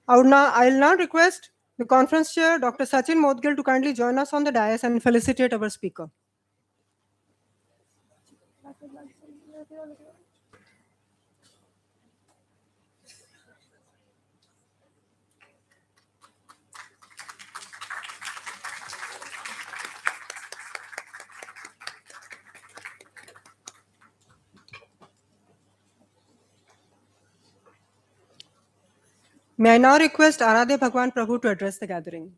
I'll now request the conference chair, Dr. Sachin Modgil, to kindly join us on the dais and felicitate our speaker. May I now request Aradhya Bhagwan Prabhu to address the gathering.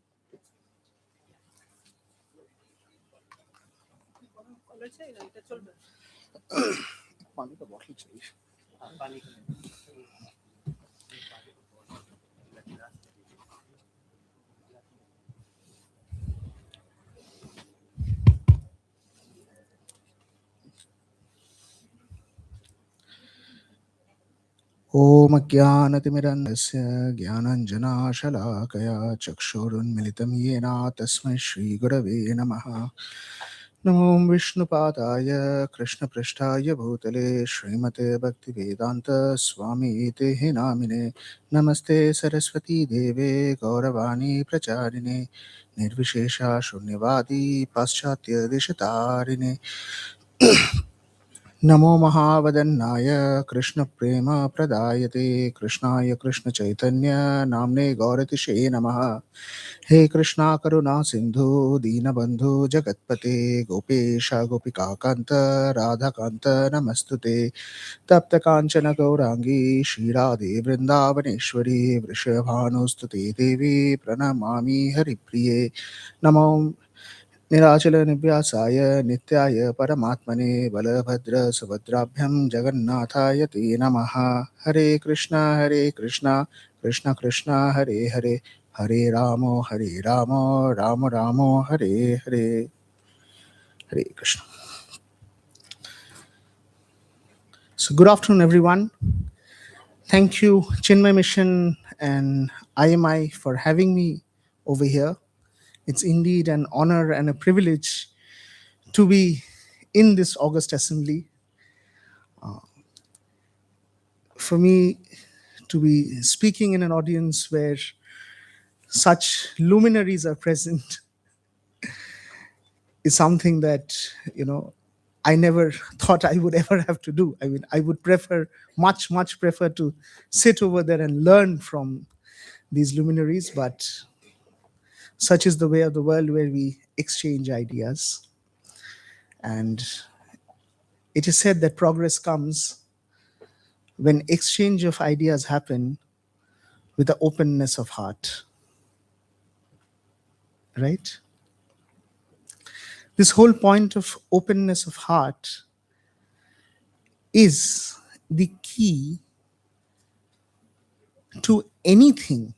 ॐ ज्ञानतिमिरन्दस्य ज्ञानाञ्जनाशलाकया चक्षुरुन्मिलितं येन तस्मै श्रीगुरवे नमः। नमो विष्णुपादाय कृष्णपृष्ठाय भूतले श्रीमते भक्तिवेदान्त स्वामीति नामिने। नमस्ते सरस्वती देवे गौरवाणी प्रचारिणे निर्विशेषा शून्यवादी पाश्चात्यदेशतारिणे। नमो महावदन्नाय कृष्णप्रेम प्रदायते कृष्णाय कृष्णचैतन्य नाम्ने गौरतिशे नमः। हे कृष्णा करुणा सिन्धु दीनबन्धु जगत्पते गोपेश गोपिकान्त राधाकान्त नमस्तुते। तप्त काञ्चन गौरांगी श्रीराधे वृन्दावनेश्वरी वृषभानुस्तुते देवी प्रणमामि हरिप्रिये। नमो निराचल निव्यासाय नित्याय परमात्मने बलभद्र सुभद्राभ्यां जगन्नाथाय ते नमः। हरे कृष्णा कृष्ण कृष्ण हरे हरे हरे राम राम राम हरे हरे। हरे Krishna. So good afternoon everyone. Thank you Chinmay Mission and IMI for having me over here. It's indeed an honor and a privilege to be in this August Assembly. For me to be speaking in an audience where such luminaries are present is something that, I never thought I would ever have to do. I mean, I would much prefer to sit over there and learn from these luminaries, but such is the way of the world where we exchange ideas. And it is said that progress comes when exchange of ideas happen with the openness of heart, right? This whole point of openness of heart is the key to anything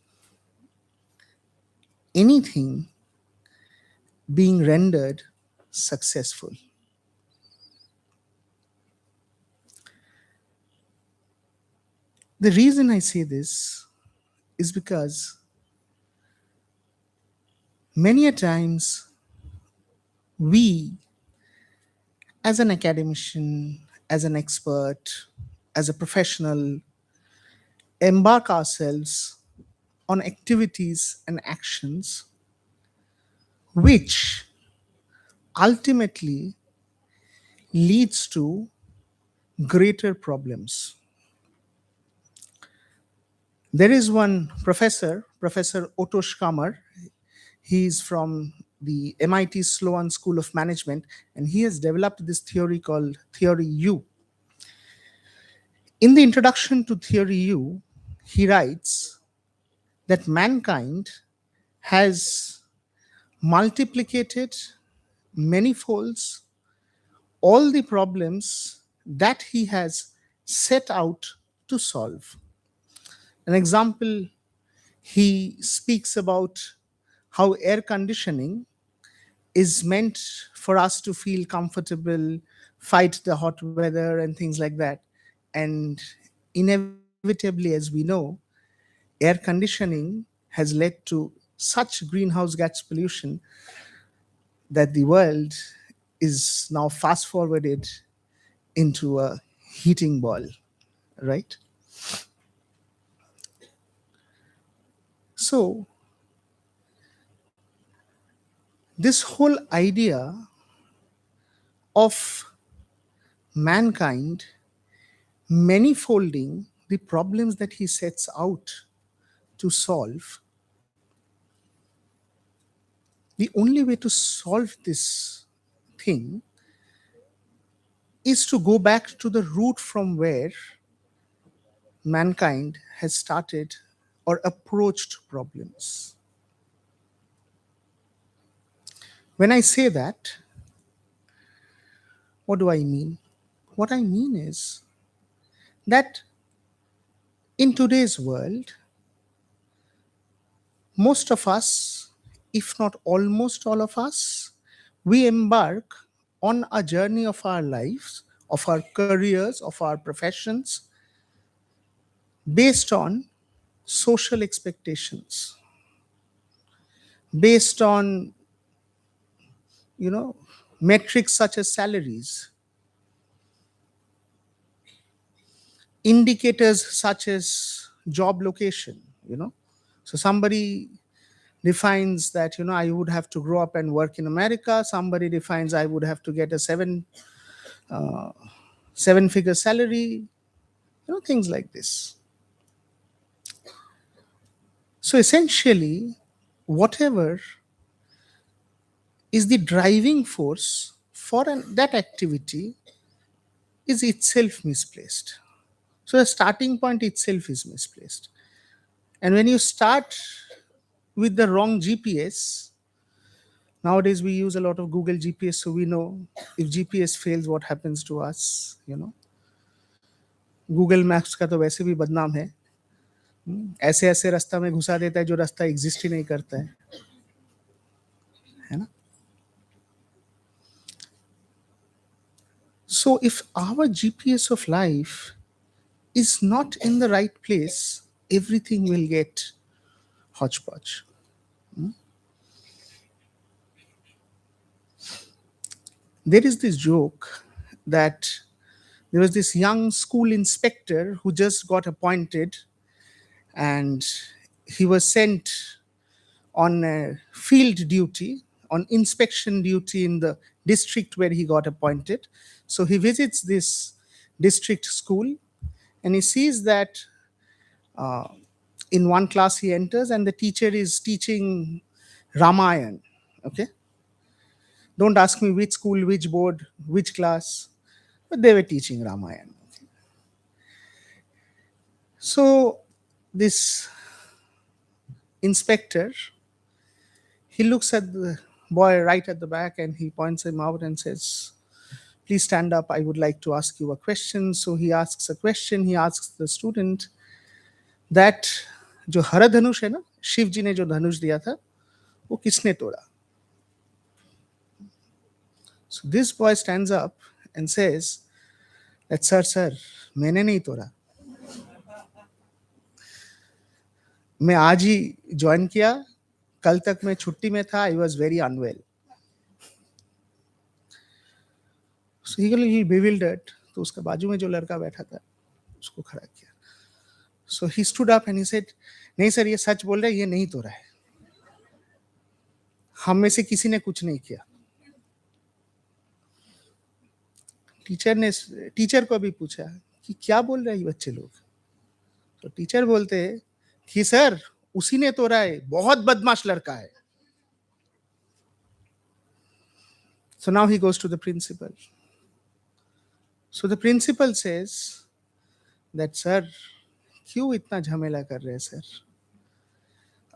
being rendered successful. The reason I say this is because many a times we, as an academician, as an expert, as a professional, embark ourselves on activities and actions which ultimately leads to greater problems. There is one professor, Professor Otosh Kamar. He is from the MIT Sloan School of Management, and he has developed this theory called Theory U. In the introduction to Theory U, he writes that mankind has multiplicated manifolds all the problems that he has set out to solve. An example, he speaks about how air conditioning is meant for us to feel comfortable, fight the hot weather, and things like that. And inevitably, as we know, air conditioning has led to such greenhouse gas pollution that the world is now fast forwarded into a heating ball, right? So, this whole idea of mankind manifolding the problems that he sets out to solve, the only way to solve this thing is to go back to the root from where mankind has started or approached problems. When I say that, what do I mean? What I mean is that in today's world, most of us, if not almost all of us, we embark on a journey of our lives, of our careers, of our professions, based on social expectations, based on, you know, metrics such as salaries, indicators such as job location, you know. So somebody defines that, you know, I would have to grow up and work in America. Somebody defines I would have to get a seven figure salary, you know, things like this. So essentially, whatever is the driving force for that activity is itself misplaced. So the starting point itself is misplaced. And when you start with the wrong GPS, nowadays we use a lot of Google GPS, so we know if GPS fails, what happens to us, you know. Google maps का तो वैसे भी बदनाम है, ऐसे ऐसे रास्ता में घुसा देता है जो रास्ता एग्जिस्ट ही नहीं करता है ना. So if our GPS of life is not in the right place, everything will get hodgepodge. There is this joke that there was this young school inspector who just got appointed, and he was sent on field duty, on inspection duty in the district where he got appointed. So he visits this district school and he sees that uh, in one class he enters and the teacher is teaching Ramayana. Okay. Don't ask me which school, which board, which class, but they were teaching Ramayana. So this inspector, he looks at the boy right at the back and he points him out and says, please stand up, I would like to ask you a question. So he asks a question. He asks the student that जो हर धनुष है ना, शिव जी ने जो धनुष दिया था वो किसने तोड़ा. So this boy stands up and says that sir मैंने नहीं तोड़ा, मैं आज ही ज्वाइन किया, कल तक मैं छुट्टी में था, I was very unwell. So he got a little bewildered. तो उसका बाजू में जो लड़का बैठा था उसको खड़ा किया. So he stood up and he said, नहीं सर ये सच बोल रहे, ये नहीं तोड़ा है, हम में से किसी ने कुछ नहीं किया. टीचर को भी पूछा कि क्या बोल रहे हैं ये बच्चे लोग. तो टीचर बोलते हैं कि सर उसी ने तोड़ा है, बहुत बदमाश लड़का है. So now he goes to the principal. So the principal says that sir क्यों इतना झमेला कर रहे हैं सर,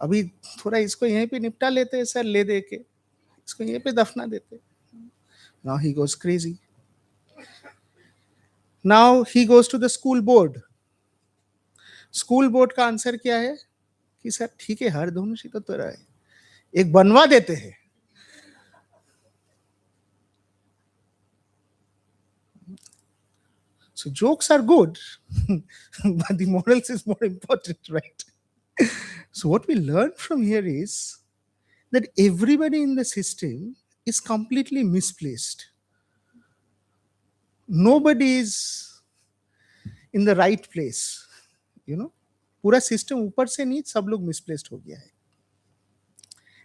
अभी थोड़ा इसको यहीं पे निपटा लेते हैं सर, ले दे के इसको यहीं पे दफना देते. Now he goes crazy. Now he goes to the school board. School board का आंसर क्या है कि सर ठीक है हर धनुष तो तोड़ा है, एक बनवा देते हैं. So jokes are good, but the morals is more important, right? So what we learn from here is that everybody in the system is completely misplaced. Nobody is in the right place, you know. पूरा system ऊपर से नहीं सब लोग misplaced हो गया है.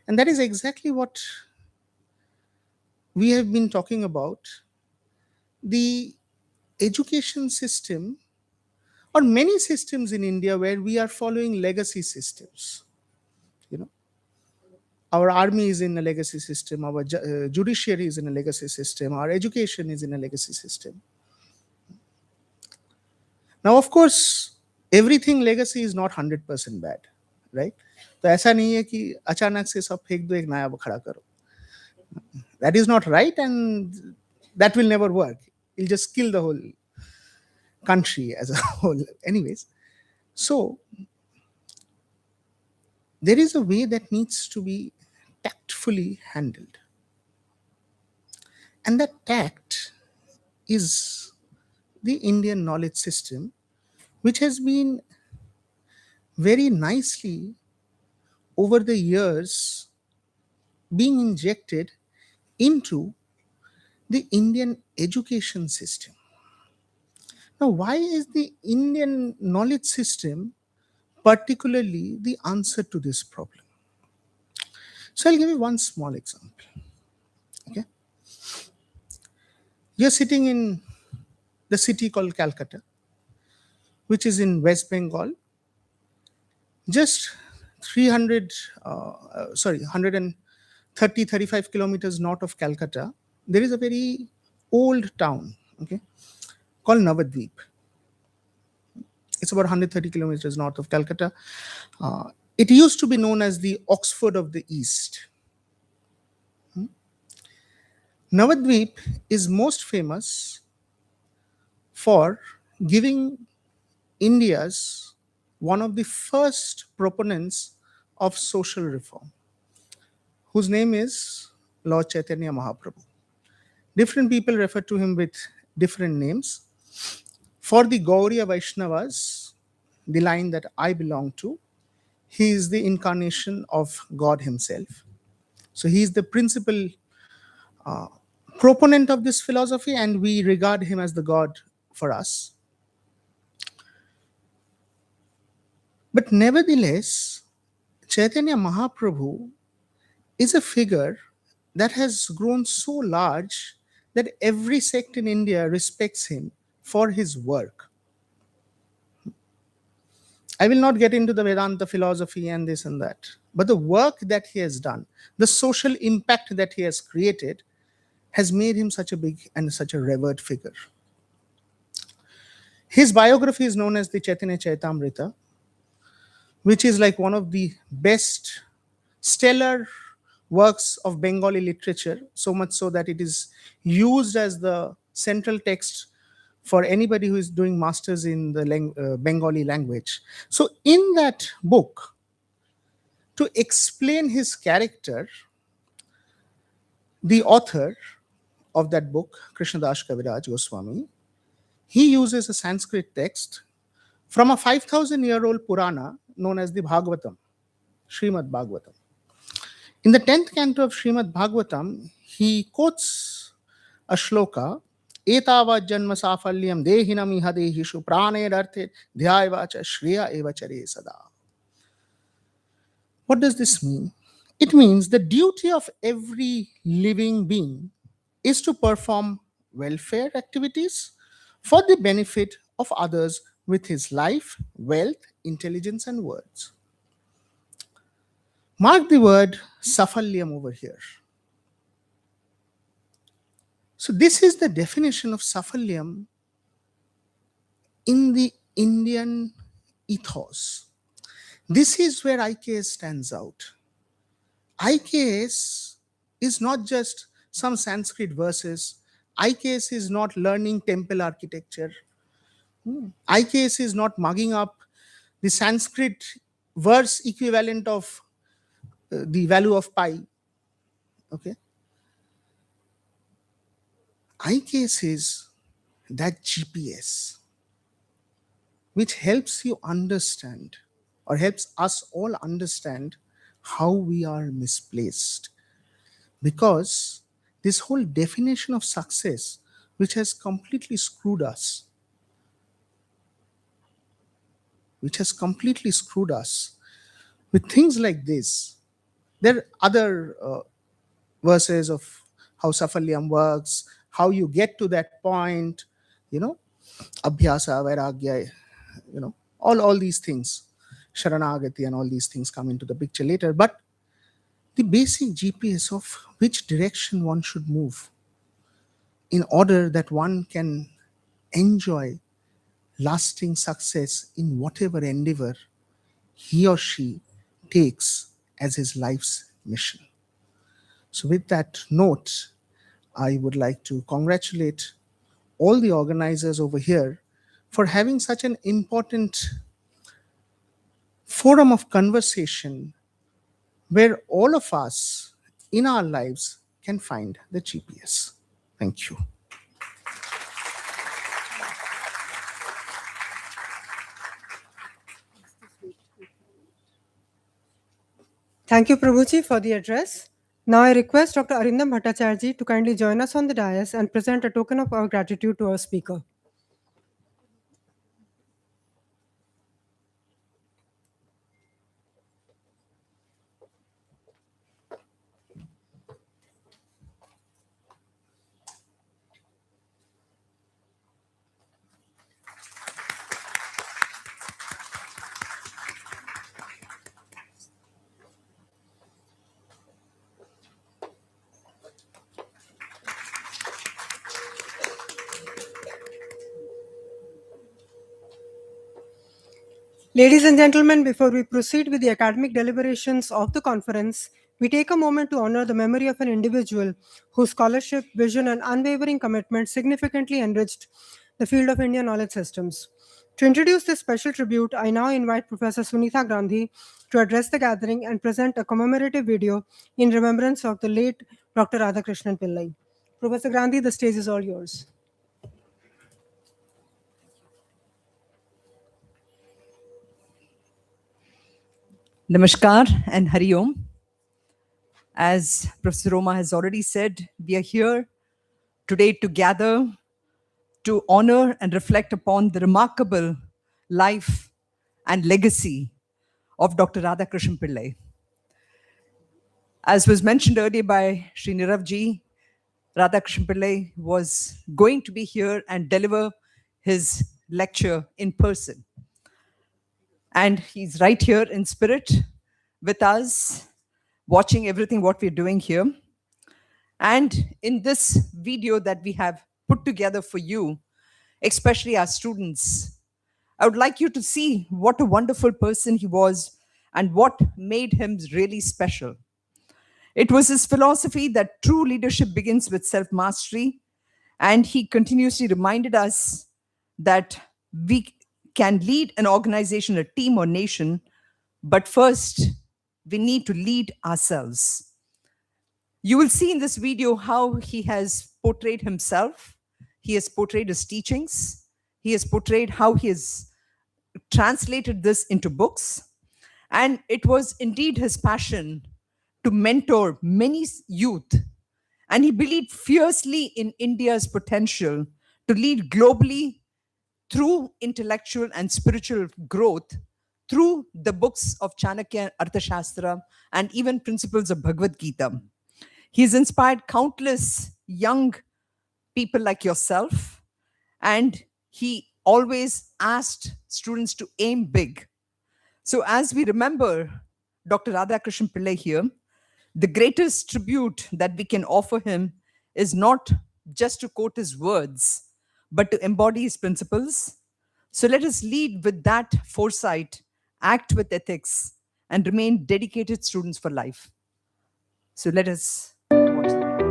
And that is exactly what we have been talking about. The education system, or many systems in India where we are following legacy systems. You know, our army is in a legacy system, our judiciary is in a legacy system, our education is in a legacy system. Now, of course, everything legacy is not 100% bad, right? तो ऐसा नहीं है कि अचानक से सब फेंक दो एक नया खड़ा करो. That is not right, and that will never work. It'll just kill the whole country as a whole. Anyways, so there is a way that needs to be tactfully handled. And that tact is the Indian knowledge system, which has been very nicely over the years being injected into the Indian education system. Now, why is the Indian knowledge system particularly the answer to this problem? So, I'll give you one small example. Okay, you're sitting in the city called Calcutta, which is in West Bengal, just 300, 130, 35 kilometers north of Calcutta. There is a very old town, okay, called Navadvip. It's about 130 kilometers north of Calcutta. It used to be known as the Oxford of the East. Navadvip is most famous for giving India's one of the first proponents of social reform, whose name is Lord Chaitanya Mahaprabhu. Different people refer to him with different names. For the Gauriya Vaishnavas, the line that I belong to, he is the incarnation of God himself. So he is the principal proponent of this philosophy, and we regard him as the God for us. But nevertheless, Chaitanya Mahaprabhu is a figure that has grown so large that every sect in India respects him for his work. I will not get into the Vedanta philosophy and this and that, but the work that he has done, the social impact that he has created, has made him such a big and such a revered figure. His biography is known as the Chaitanya Chaitamrita, which is like one of the best stellar works of Bengali literature, so much so that it is used as the central text for anybody who is doing masters in the Bengali language. So in that book, to explain his character, the author of that book, Krishnadas Kaviraj Goswami, he uses a Sanskrit text from a 5,000-year-old Purana known as the Bhagavatam, Srimad Bhagavatam. In the 10th canto of Srimad Bhagavatam, he quotes a shloka, Etava janma safalyam dehinam iha dehishu prane arthe dhyayvacha shriya evachare sada. What does this mean? It means the duty of every living being is to perform welfare activities for the benefit of others with his life, wealth, intelligence, and words. Mark the word safalyam over here. So, this is the definition of safalyam in the Indian ethos. This is where IKS stands out. IKS is not just some Sanskrit verses. IKS is not learning temple architecture. IKS is not mugging up the Sanskrit verse equivalent of the value of pi. Okay. IKS is that GPS which helps you understand, or helps us all understand, how we are misplaced. Because this whole definition of success, which has completely screwed us, which has completely screwed us with things like this. There are other verses of how Safalyam works, how you get to that point, you know, Abhyasa, Vairagya, all these things, Sharanagati and all these things come into the picture later. But the basic GPS of which direction one should move in order that one can enjoy lasting success in whatever endeavor he or she takes as his life's mission. So, with that note, I would like to congratulate all the organizers over here for having such an important forum of conversation where all of us in our lives can find the GPS. Thank you. Thank you, Prabhuji, for the address. Now I request Dr. Arindam Bhattacharya to kindly join us on the dais and present a token of our gratitude to our speaker. Ladies and gentlemen, before we proceed with the academic deliberations of the conference, we take a moment to honor the memory of an individual whose scholarship, vision, and unwavering commitment significantly enriched the field of Indian knowledge systems. To introduce this special tribute, I now invite Professor Sunitha Gandhi to address the gathering and present a commemorative video in remembrance of the late Dr. Radhakrishnan Pillai. Professor Gandhi, the stage is all yours. Namaskar and Hari Om. As Professor Roma has already said, we are here today to gather to honor and reflect upon the remarkable life and legacy of Dr. Radhakrishnan Pillai. As was mentioned earlier by Sri Niravji, Radhakrishnan Pillai was going to be here and deliver his lecture in person. And he's right here in spirit with us, watching everything what we're doing here. And in this video that we have put together for you, especially our students, I would like you to see what a wonderful person he was and what made him really special. It was his philosophy that true leadership begins with self-mastery, and he continuously reminded us that we can lead an organization, a team, or nation, but first we need to lead ourselves. You will see in this video how he has portrayed himself, he has portrayed his teachings, he has portrayed how he has translated this into books, and it was indeed his passion to mentor many youth. And he believed fiercely in India's potential to lead globally through intellectual and spiritual growth through the books of Chanakya, Arthashastra, and even principles of Bhagavad Gita. He's inspired countless young people like yourself, and he always asked students to aim big. So as we remember Dr. Radhakrishnan Pillai here, the greatest tribute that we can offer him is not just to quote his words, but to embody his principles. So let us lead with that foresight, act with ethics, and remain dedicated students for life. So let us watch the video.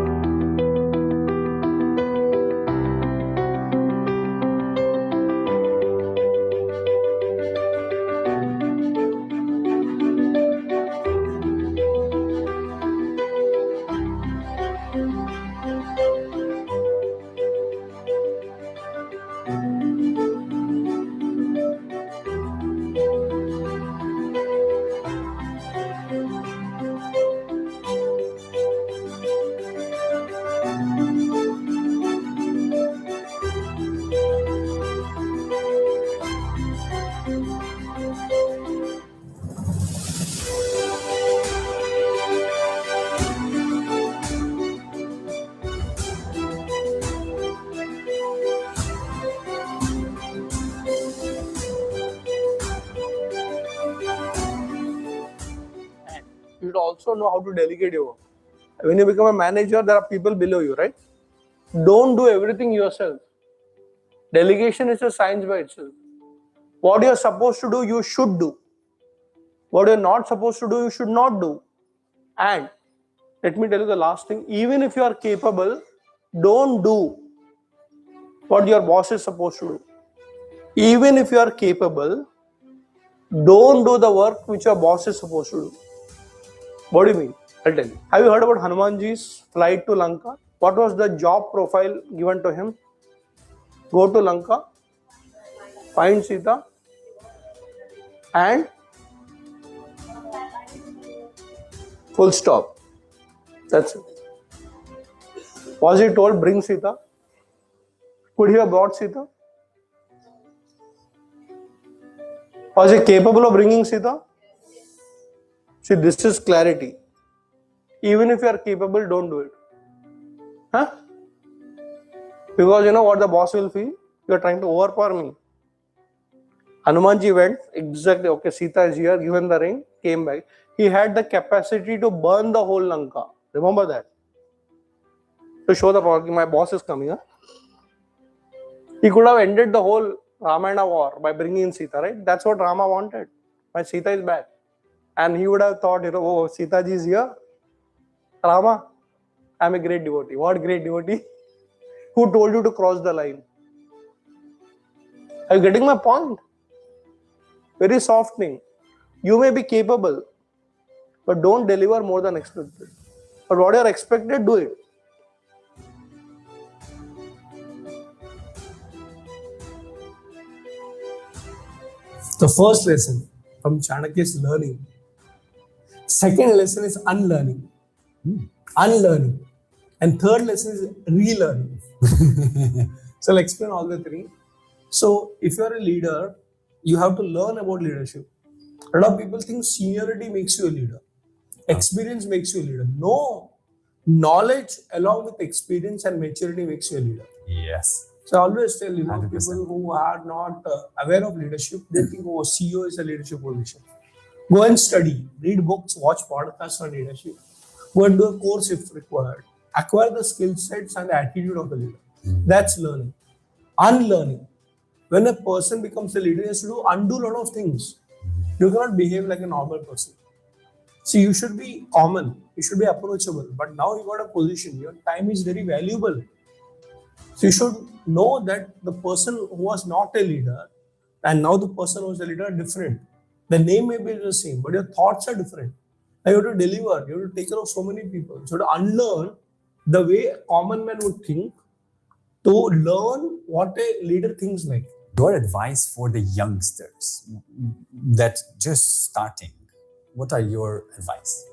you should also know how to delegate your work. When you become a manager, there are people below you, right? Don't do everything yourself. Delegation is a science by itself. What you're supposed to do, you should do. What you're not supposed to do, you should not do. And let me tell you the last thing, even if you are capable, don't do what your boss is supposed to do. Even if you are capable, don't do the work which your boss is supposed to do. What do you mean? I'll tell you. Have you heard about Hanumanji's flight to Lanka? What was the job profile given to him? Go to Lanka, find Sita, and full stop. That's it. Was he told bring Sita? Could he have brought Sita? Was he capable of bringing Sita? See, this is clarity. Even if you are capable, don't do it. Huh? Because you know what the boss will feel? You are trying to overpower me. Hanumanji went exactly, okay, Sita is here, given the ring, came back. He had the capacity to burn the whole Lanka. Remember that. To show the power, my boss is coming. Huh? He could have ended the whole Ramayana war by bringing in Sita, right? That's what Rama wanted. My Sita is back. And he would have thought, oh, Sita ji is here. Rama, I'm a great devotee. What great devotee? Who told you to cross the line? Are you getting my point? Very softening. You may be capable, but don't deliver more than expected. But what you are expected, do it. The first lesson from Chanakya is learning. Second lesson is unlearning. Unlearning. And third lesson is relearning. So I'll explain all the three. So if you're a leader, you have to learn about leadership. A lot of people think seniority makes you a leader. Experience makes you a leader. No. Knowledge along with experience and maturity makes you a leader. Yes. So I always tell 100%. people who are not aware of leadership, they think, oh, CEO is a leadership position. Go and study, read books, watch podcasts on leadership. Go and do a course if required. Acquire the skill sets and the attitude of the leader. That's learning. Unlearning. When a person becomes a leader, he has to undo a lot of things. You cannot behave like a normal person. See, you should be common, you should be approachable, but now you got a position, your time is very valuable. So you should know that the person who was not a leader and now the person who is a leader are different. The name may be the same, but your thoughts are different. Now you have to deliver, you have to take care of so many people. So to unlearn the way a common man would think, to learn what a leader thinks like. Your advice for the youngsters that just starting, what are your advice?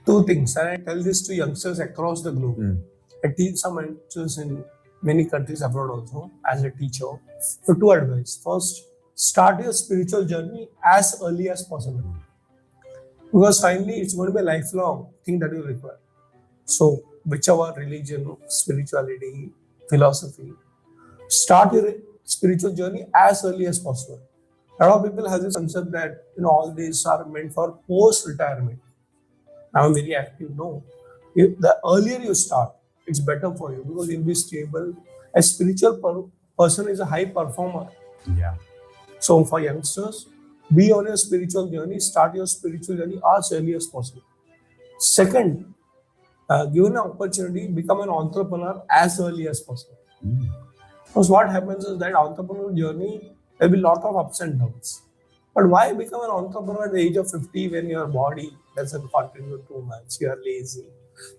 Two things, and I tell this to youngsters across the globe. I teach some youngsters in many countries abroad also as a teacher. So two advice. First, start your spiritual journey as early as possible. Because finally it's going to be a lifelong thing that you require. So whichever religion, spirituality, philosophy, start your spiritual journey as early as possible. A lot of people have this concept that all these are meant for post-retirement. I'm very active. No. The earlier you start, it's better for you because you'll be stable. A spiritual person is a high performer. Yeah. So for youngsters, be on your spiritual journey, start your spiritual journey as early as possible. Second, given an opportunity, become an entrepreneur as early as possible. Because what happens is that entrepreneurial journey, there will be a lot of ups and downs. But why become an entrepreneur at the age of 50 when your body doesn't contribute too much, you are lazy?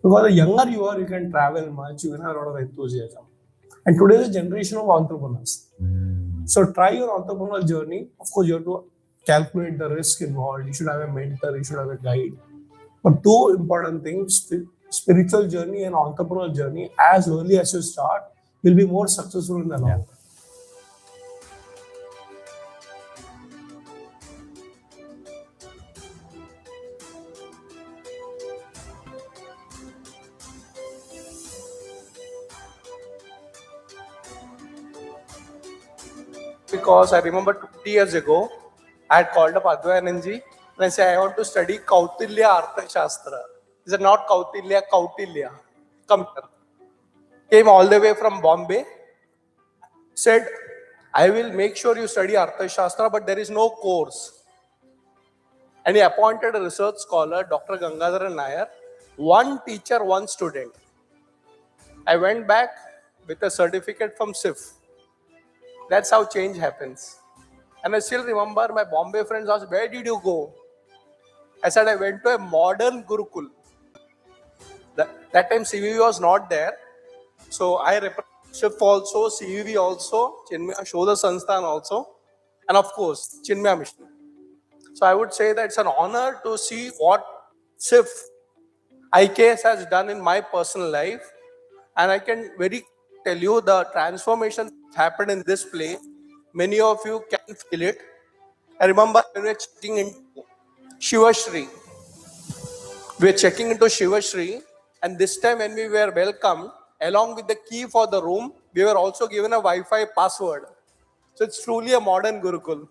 Because the younger you are, you can travel much, you can have a lot of enthusiasm. And today is a generation of entrepreneurs. So try your entrepreneurial journey. Of course, you have to calculate the risk involved. You should have a mentor, you should have a guide. But two important things, spiritual journey and entrepreneurial journey, as early as you start, will be more successful in the long run. Because I remember 20 years ago, I had called up Advay Anandji And I say, I want to study Kautilya Arthashastra. Is it not Kautilya? Kautilya. Come here. Came all the way from Bombay. Said, I will make sure you study Arthashastra, but there is no course. And he appointed a research scholar, Dr. Gangadharan Nair, one teacher, one student. I went back with a certificate from SIF. That's how change happens. And I still remember my Bombay friends asked, where did you go? I said, I went to a modern Gurukul. That time CVV was not there. So I represent SIF also, CVV also, Chinmaya Shodha Sansthan also, and of course, Chinmaya Mission. So I would say that it's an honor to see what SIF IKS has done in my personal life. And I can very tell you the transformation happened in this place. Many of you can feel it. I remember when we were checking into Shivashri. We were checking into Shivashri, and this time when we were welcomed, along with the key for the room, we were also given a Wi-Fi password. So it's truly a modern Gurukul.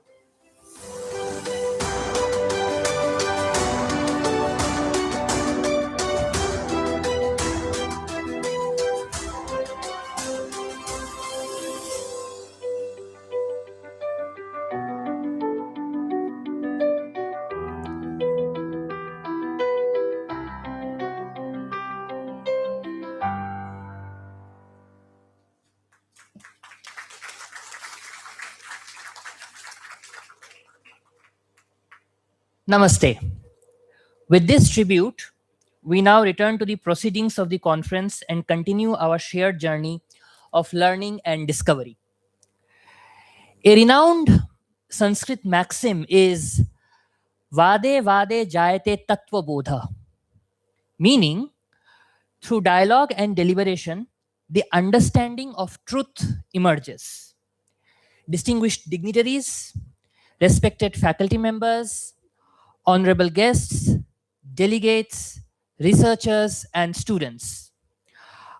Namaste. With this tribute, we now return to the proceedings of the conference and continue our shared journey of learning and discovery. A renowned Sanskrit maxim is Vade Vade Jayate Tattva Bodha, meaning through dialogue and deliberation, the understanding of truth emerges. Distinguished dignitaries, respected faculty members, honorable guests, delegates, researchers, and students.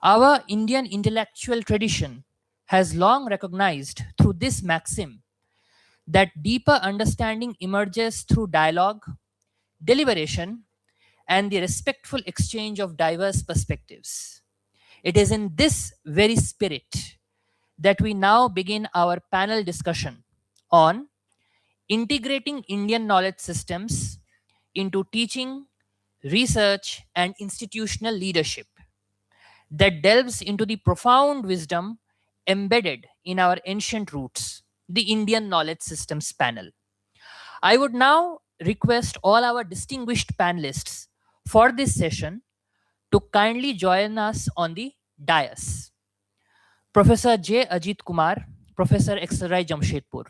Our Indian intellectual tradition has long recognized through this maxim that deeper understanding emerges through dialogue, deliberation, and the respectful exchange of diverse perspectives. It is in this very spirit that we now begin our panel discussion on integrating Indian knowledge systems into teaching, research, and institutional leadership that delves into the profound wisdom embedded in our ancient roots, the Indian Knowledge Systems panel. I would now request all our distinguished panelists for this session to kindly join us on the dais. Professor J. Ajit Kumar, Professor XRI Jamshedpur.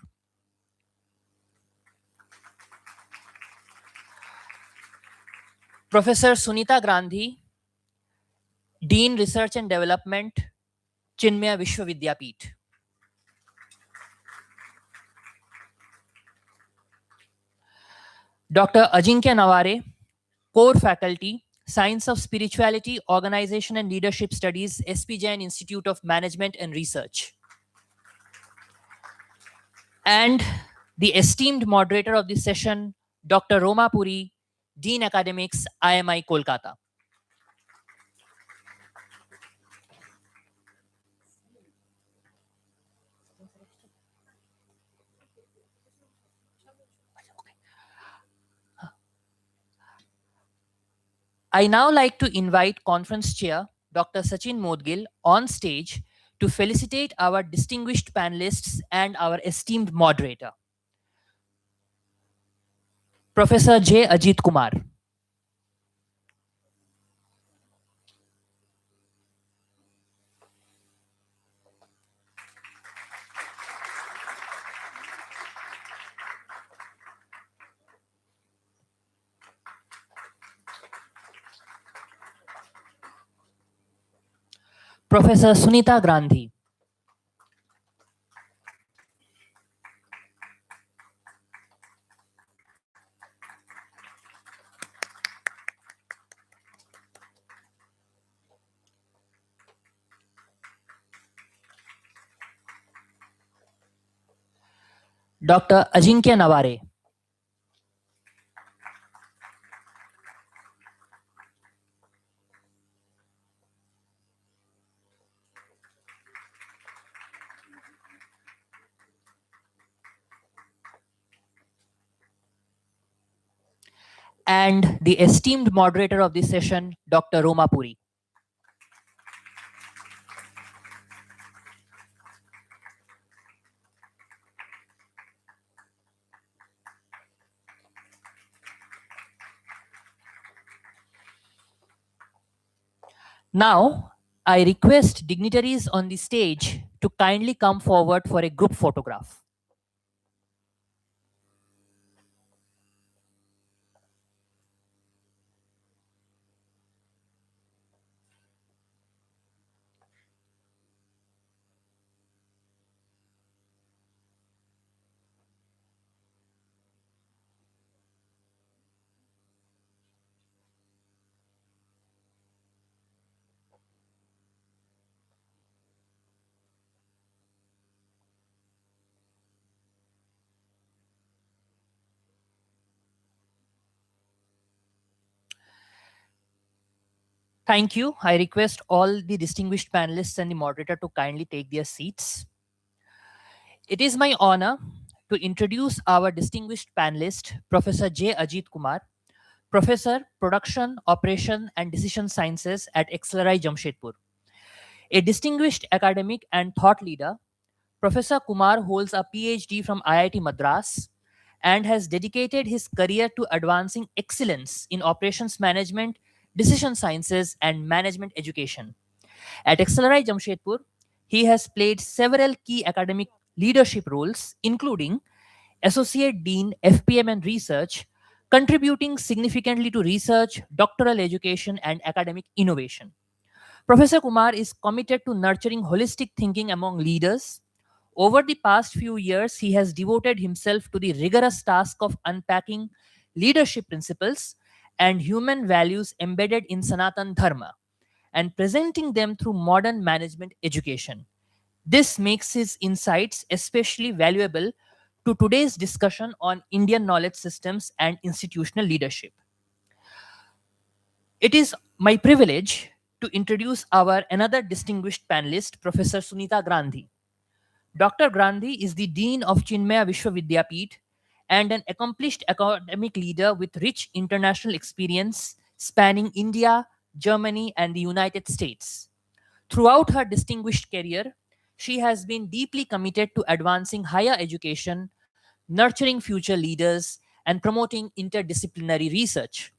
Professor Sunita Gandhi, Dean Research and Development, Chinmaya Vishwavidyapeeth. Dr. Ajinkya Naware, Core Faculty, Science of Spirituality, Organization and Leadership Studies, SP Jain Institute of Management and Research. And the esteemed moderator of this session, Dr. Roma Puri, Dean Academics, IMI Kolkata. I now like to invite Conference Chair Dr. Sachin Modgil on stage to felicitate our distinguished panelists and our esteemed moderator. Professor J. Ajit Kumar. Professor Sunita Gandhi. Dr. Ajinkya Naware. and the esteemed moderator of this session, Dr. Roma Puri. Now, I request dignitaries on the stage to kindly come forward for a group photograph. Thank you. I request all the distinguished panelists and the moderator to kindly take their seats. It is my honor to introduce our distinguished panelist, Professor J. Ajit Kumar, Professor, Production, Operation and Decision Sciences at XLRI Jamshedpur. A distinguished academic and thought leader, Professor Kumar holds a PhD from IIT Madras and has dedicated his career to advancing excellence in operations management, decision sciences, and management education. At XLRI Jamshedpur, he has played several key academic leadership roles, including Associate Dean, FPM and Research, contributing significantly to research, doctoral education, and academic innovation. Professor Kumar is committed to nurturing holistic thinking among leaders. Over the past few years, he has devoted himself to the rigorous task of unpacking leadership principles and human values embedded in Sanatan Dharma and presenting them through modern management education. This makes his insights especially valuable to today's discussion on Indian knowledge systems and institutional leadership. It is my privilege to introduce our another distinguished panelist, Professor Sunita Grandhi. Dr. Grandhi is the Dean of Chinmaya Vishwavidyapeeth and an accomplished academic leader with rich international experience spanning India, Germany, and the United States. Throughout her distinguished career, she has been deeply committed to advancing higher education, nurturing future leaders, and promoting interdisciplinary research.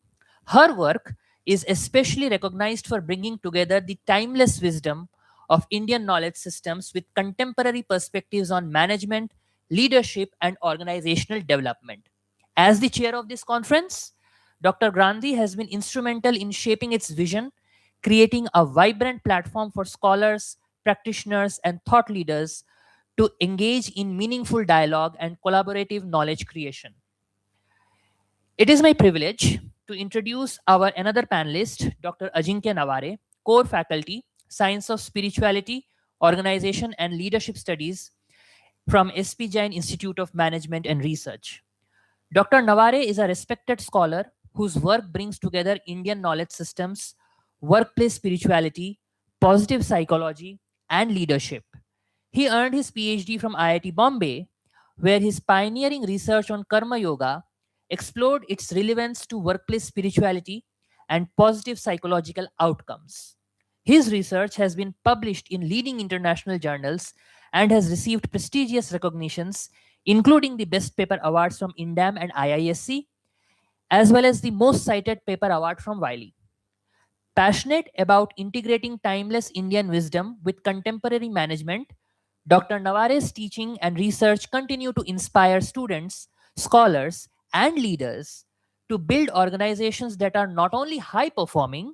Her work is especially recognized for bringing together the timeless wisdom of Indian knowledge systems with contemporary perspectives on management, leadership, and organizational development. As the chair of this conference, Dr. Grandhi has been instrumental in shaping its vision, creating a vibrant platform for scholars, practitioners, and thought leaders to engage in meaningful dialogue and collaborative knowledge creation. It is my privilege to introduce our another panelist, Dr. Ajinkya Naware, core faculty, Science of Spirituality, Organization and Leadership Studies from SP Jain Institute of Management and Research. Dr. Naware is a respected scholar whose work brings together Indian knowledge systems, workplace spirituality, positive psychology, and leadership. He earned his PhD from IIT Bombay, where his pioneering research on Karma Yoga explored its relevance to workplace spirituality and positive psychological outcomes. His research has been published in leading international journals and has received prestigious recognitions, including the Best Paper Awards from INDAM and IISc, as well as the Most Cited Paper Award from Wiley. Passionate about integrating timeless Indian wisdom with contemporary management, Dr. Navare's teaching and research continue to inspire students, scholars, and leaders to build organizations that are not only high performing,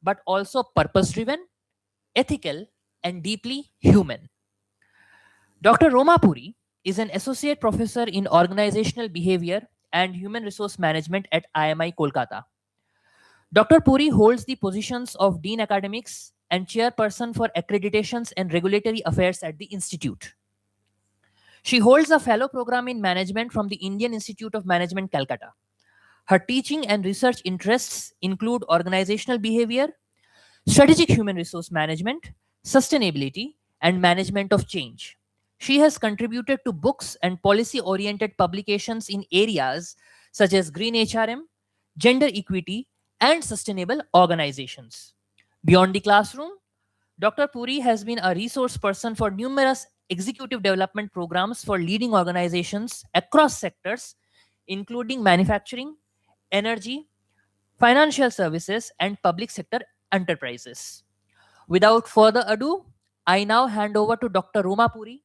but also purpose driven, ethical, and deeply human. Dr. Roma Puri is an associate professor in organizational behavior and human resource management at IMI Kolkata. Dr. Puri holds the positions of Dean Academics and Chairperson for Accreditations and Regulatory Affairs at the Institute. She holds a fellow program in management from the Indian Institute of Management, Calcutta. Her teaching and research interests include organizational behavior, strategic human resource management, sustainability, and management of change. She has contributed to books and policy oriented publications in areas such as green HRM, gender equity, and sustainable organizations. Beyond the classroom, Dr. Puri has been a resource person for numerous executive development programs for leading organizations across sectors, including manufacturing, energy, financial services, and public sector enterprises. Without further ado, I now hand over to Dr. Roma Puri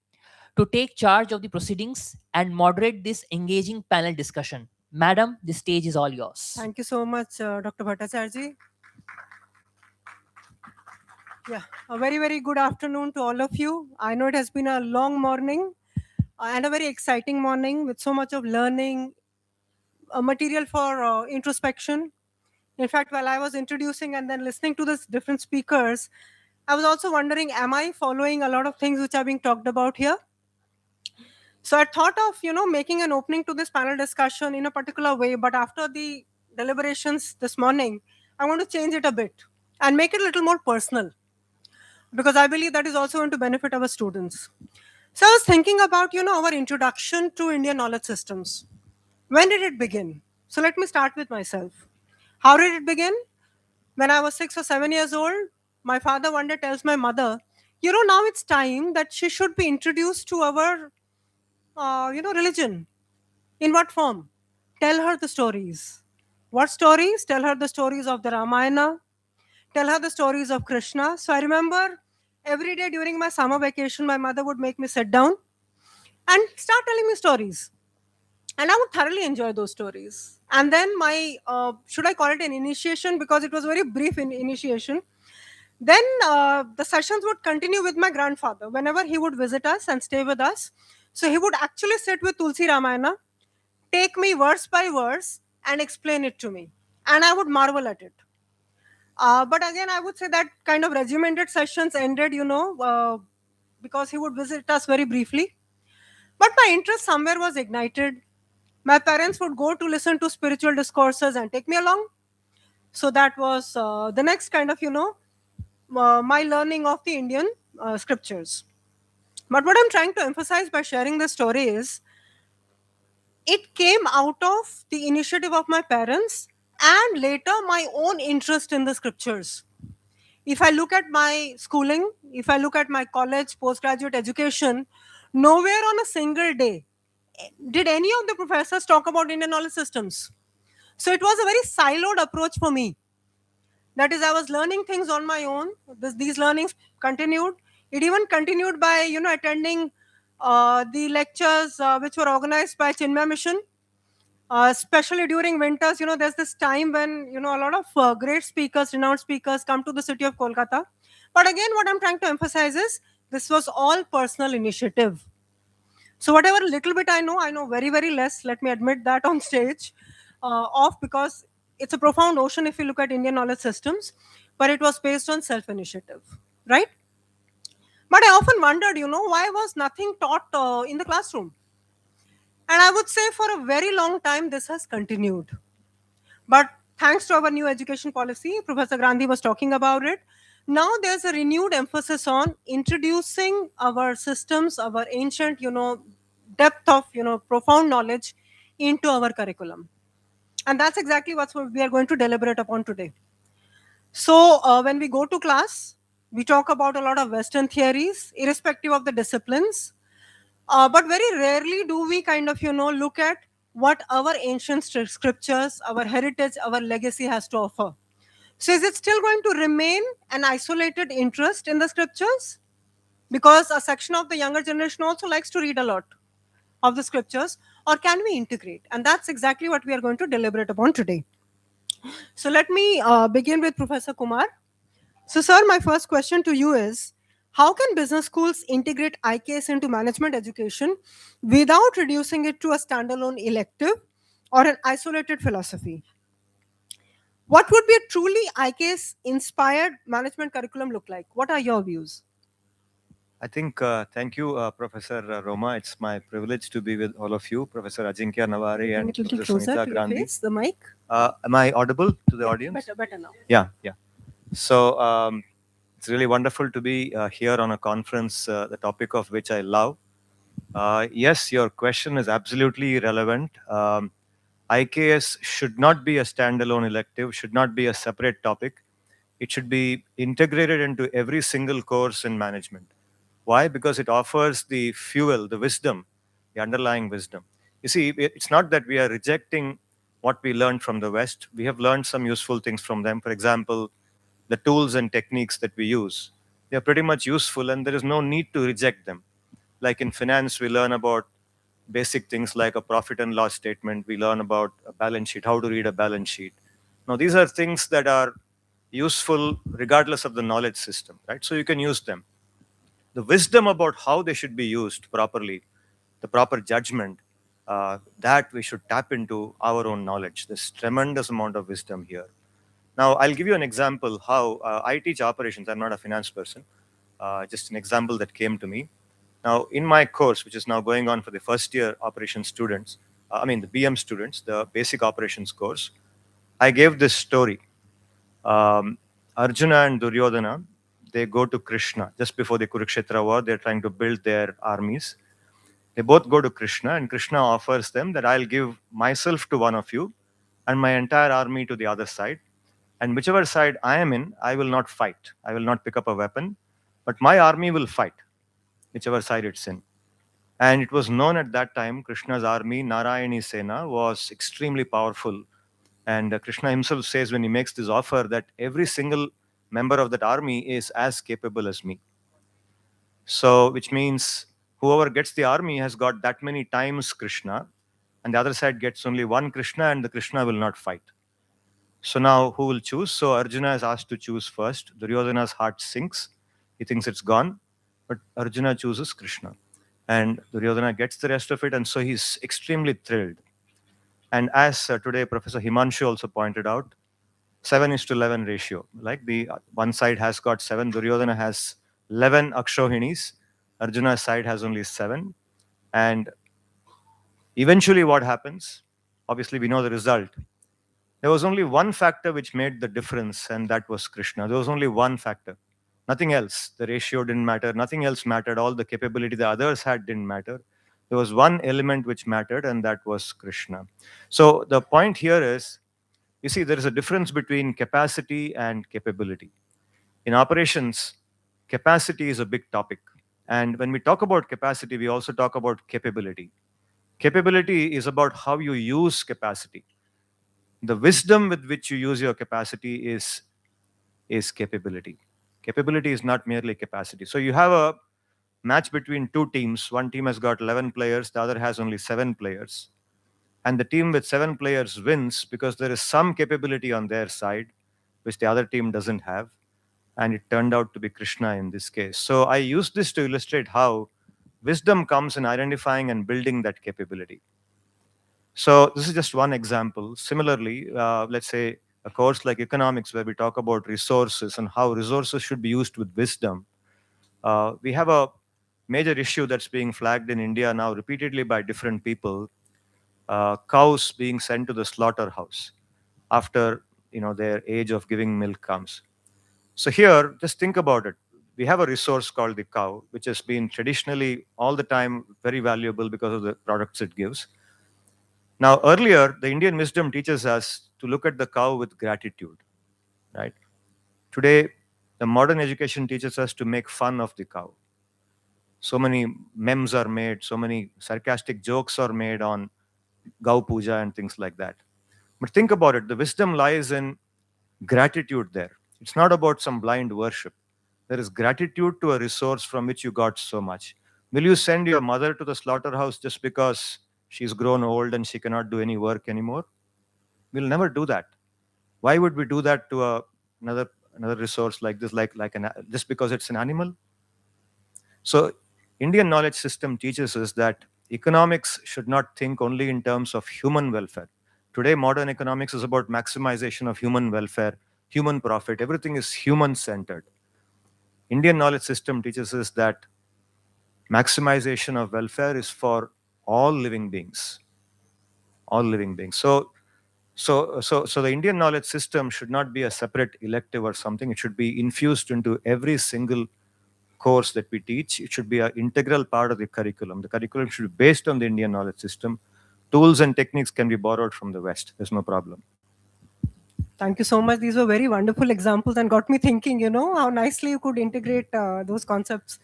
to take charge of the proceedings and moderate this engaging panel discussion. Madam, the stage is all yours. Thank you so much, Dr. Bhattacharjee. Yeah, a very, very good afternoon to all of you. I know it has been a long morning and a very exciting morning with so much of learning, material for introspection. In fact, while I was introducing and then listening to the different speakers, I was also wondering, am I following a lot of things which are being talked about here? So I thought of, making an opening to this panel discussion in a particular way, but after the deliberations this morning, I want to change it a bit and make it a little more personal because I believe that is also going to benefit our students. So I was thinking about, our introduction to Indian knowledge systems. When did it begin? So let me start with myself. How did it begin? When I was 6 or 7 years old, my father one day tells my mother, now it's time that she should be introduced to our, religion. In what form? Tell her the stories. What stories? Tell her the stories of the Ramayana. Tell her the stories of Krishna. So I remember every day during my summer vacation, my mother would make me sit down and start telling me stories. And I would thoroughly enjoy those stories. And then my, should I call it an initiation? Because it was a very brief initiation. Then the sessions would continue with my grandfather whenever he would visit us and stay with us. So he would actually sit with Tulsi Ramayana, take me verse by verse, and explain it to me. And I would marvel at it. But again, I would say that kind of regimented sessions ended, because he would visit us very briefly. But my interest somewhere was ignited. My parents would go to listen to spiritual discourses and take me along. So that was the next kind of, my learning of the Indian scriptures. But what I'm trying to emphasize by sharing this story is it came out of the initiative of my parents and later my own interest in the scriptures. If I look at my schooling, if I look at my college, postgraduate education, nowhere on a single day did any of the professors talk about Indian knowledge systems. So it was a very siloed approach for me. That is, I was learning things on my own. These learnings continued. It even continued by, attending the lectures which were organized by Chinmaya Mission. Especially during winters, there's this time when, a lot of great speakers, renowned speakers come to the city of Kolkata. But again, what I'm trying to emphasize is this was all personal initiative. So whatever little bit I know very, very less, let me admit that on stage, because it's a profound ocean if you look at Indian knowledge systems, but it was based on self-initiative, right? But I often wondered, why was nothing taught in the classroom? And I would say for a very long time, this has continued. But thanks to our new education policy, Professor Gandhi was talking about it. Now there's a renewed emphasis on introducing our systems, our ancient, depth of, profound knowledge into our curriculum. And that's exactly what we are going to deliberate upon today. So when we go to class, we talk about a lot of Western theories, irrespective of the disciplines. But very rarely do we kind of, look at what our ancient scriptures, our heritage, our legacy has to offer. So is it still going to remain an isolated interest in the scriptures? Because a section of the younger generation also likes to read a lot of the scriptures, or can we integrate? And that's exactly what we are going to deliberate upon today. So let me begin with Professor Kumar. So, sir, my first question to you is, how can business schools integrate IKS into management education without reducing it to a standalone elective or an isolated philosophy? What would be a truly IKS inspired management curriculum look like? What are your views? I think, thank you, Professor Roma. It's my privilege to be with all of you, Professor Ajinkya Navari Bring and it a little Professor closer Sunita to your Grandi. face, the mic. Am I audible to the audience? Better now. Yeah. So it's really wonderful to be here on a conference, the topic of which I love. Yes, your question is absolutely relevant. IKS should not be a standalone elective, should not be a separate topic. It should be integrated into every single course in management. Why? Because it offers the fuel, the wisdom, the underlying wisdom. You see, it's not that we are rejecting what we learned from the West. We have learned some useful things from them. For example, the tools and techniques that we use, they are pretty much useful and there is no need to reject them. Like in finance, we learn about basic things like a profit and loss statement. We learn about a balance sheet, how to read a balance sheet. Now, these are things that are useful regardless of the knowledge system, right? So you can use them. The wisdom about how they should be used properly, the proper judgment, that we should tap into our own knowledge. There's tremendous amount of wisdom here. Now, I'll give you an example how I teach operations. I'm not a finance person. Just an example that came to me. Now, in my course, which is now going on for the first year operations students, the BM students, the basic operations course, I gave this story. Arjuna and Duryodhana, they go to Krishna just before the Kurukshetra war. They're trying to build their armies. They both go to Krishna, and Krishna offers them that I'll give myself to one of you and my entire army to the other side. And whichever side I am in, I will not fight. I will not pick up a weapon, but my army will fight, whichever side it's in. And it was known at that time, Krishna's army, Narayani Sena, was extremely powerful. And Krishna himself says when he makes this offer that every single member of that army is as capable as me. So, which means whoever gets the army has got that many times Krishna, and the other side gets only one Krishna, and the Krishna will not fight. So now who will choose? So Arjuna is asked to choose first. Duryodhana's heart sinks. He thinks it's gone, but Arjuna chooses Krishna. And Duryodhana gets the rest of it, and so he's extremely thrilled. And as today Professor Himanshu also pointed out, 7:11 ratio. Like the one side has got 7, Duryodhana has 11 Akshohinis, Arjuna's side has only 7. And eventually what happens? Obviously we know the result. There was only one factor which made the difference, and that was Krishna. There was only one factor. Nothing else. The ratio didn't matter. Nothing else mattered. All the capability the others had didn't matter. There was one element which mattered, and that was Krishna. So the point here is, you see, there is a difference between capacity and capability. In operations, capacity is a big topic. And when we talk about capacity, we also talk about capability. Capability is about how you use capacity. The wisdom with which you use your capacity is capability. Capability is not merely capacity. So you have a match between two teams. One team has got 11 players, the other has only 7 players. And the team with 7 players wins because there is some capability on their side which the other team doesn't have. And it turned out to be Krishna in this case. So I use this to illustrate how wisdom comes in identifying and building that capability. So this is just one example. Similarly, let's say a course like economics where we talk about resources and how resources should be used with wisdom. We have a major issue that's being flagged in India now repeatedly by different people. Cows being sent to the slaughterhouse after their age of giving milk comes. So here, just think about it. We have a resource called the cow, which has been traditionally all the time very valuable because of the products it gives. Now, earlier, the Indian wisdom teaches us to look at the cow with gratitude, right? Today, the modern education teaches us to make fun of the cow. So many memes are made, so many sarcastic jokes are made on Gau Puja and things like that. But think about it, the wisdom lies in gratitude there. It's not about some blind worship. There is gratitude to a resource from which you got so much. Will you send your mother to the slaughterhouse just because she's grown old and she cannot do any work anymore? We'll never do that. Why would we do that to another resource like this, just because it's an animal? So Indian knowledge system teaches us that economics should not think only in terms of human welfare. Today, modern economics is about maximization of human welfare, human profit. Everything is human centered. Indian knowledge system teaches us that maximization of welfare is for all living beings. All living beings. So the Indian knowledge system should not be a separate elective or something. It should be infused into every single course that we teach. It should be an integral part of the curriculum. The curriculum should be based on the Indian knowledge system. Tools and techniques can be borrowed from the West. There's no problem. Thank you so much. These were very wonderful examples and got me thinking, how nicely you could integrate those concepts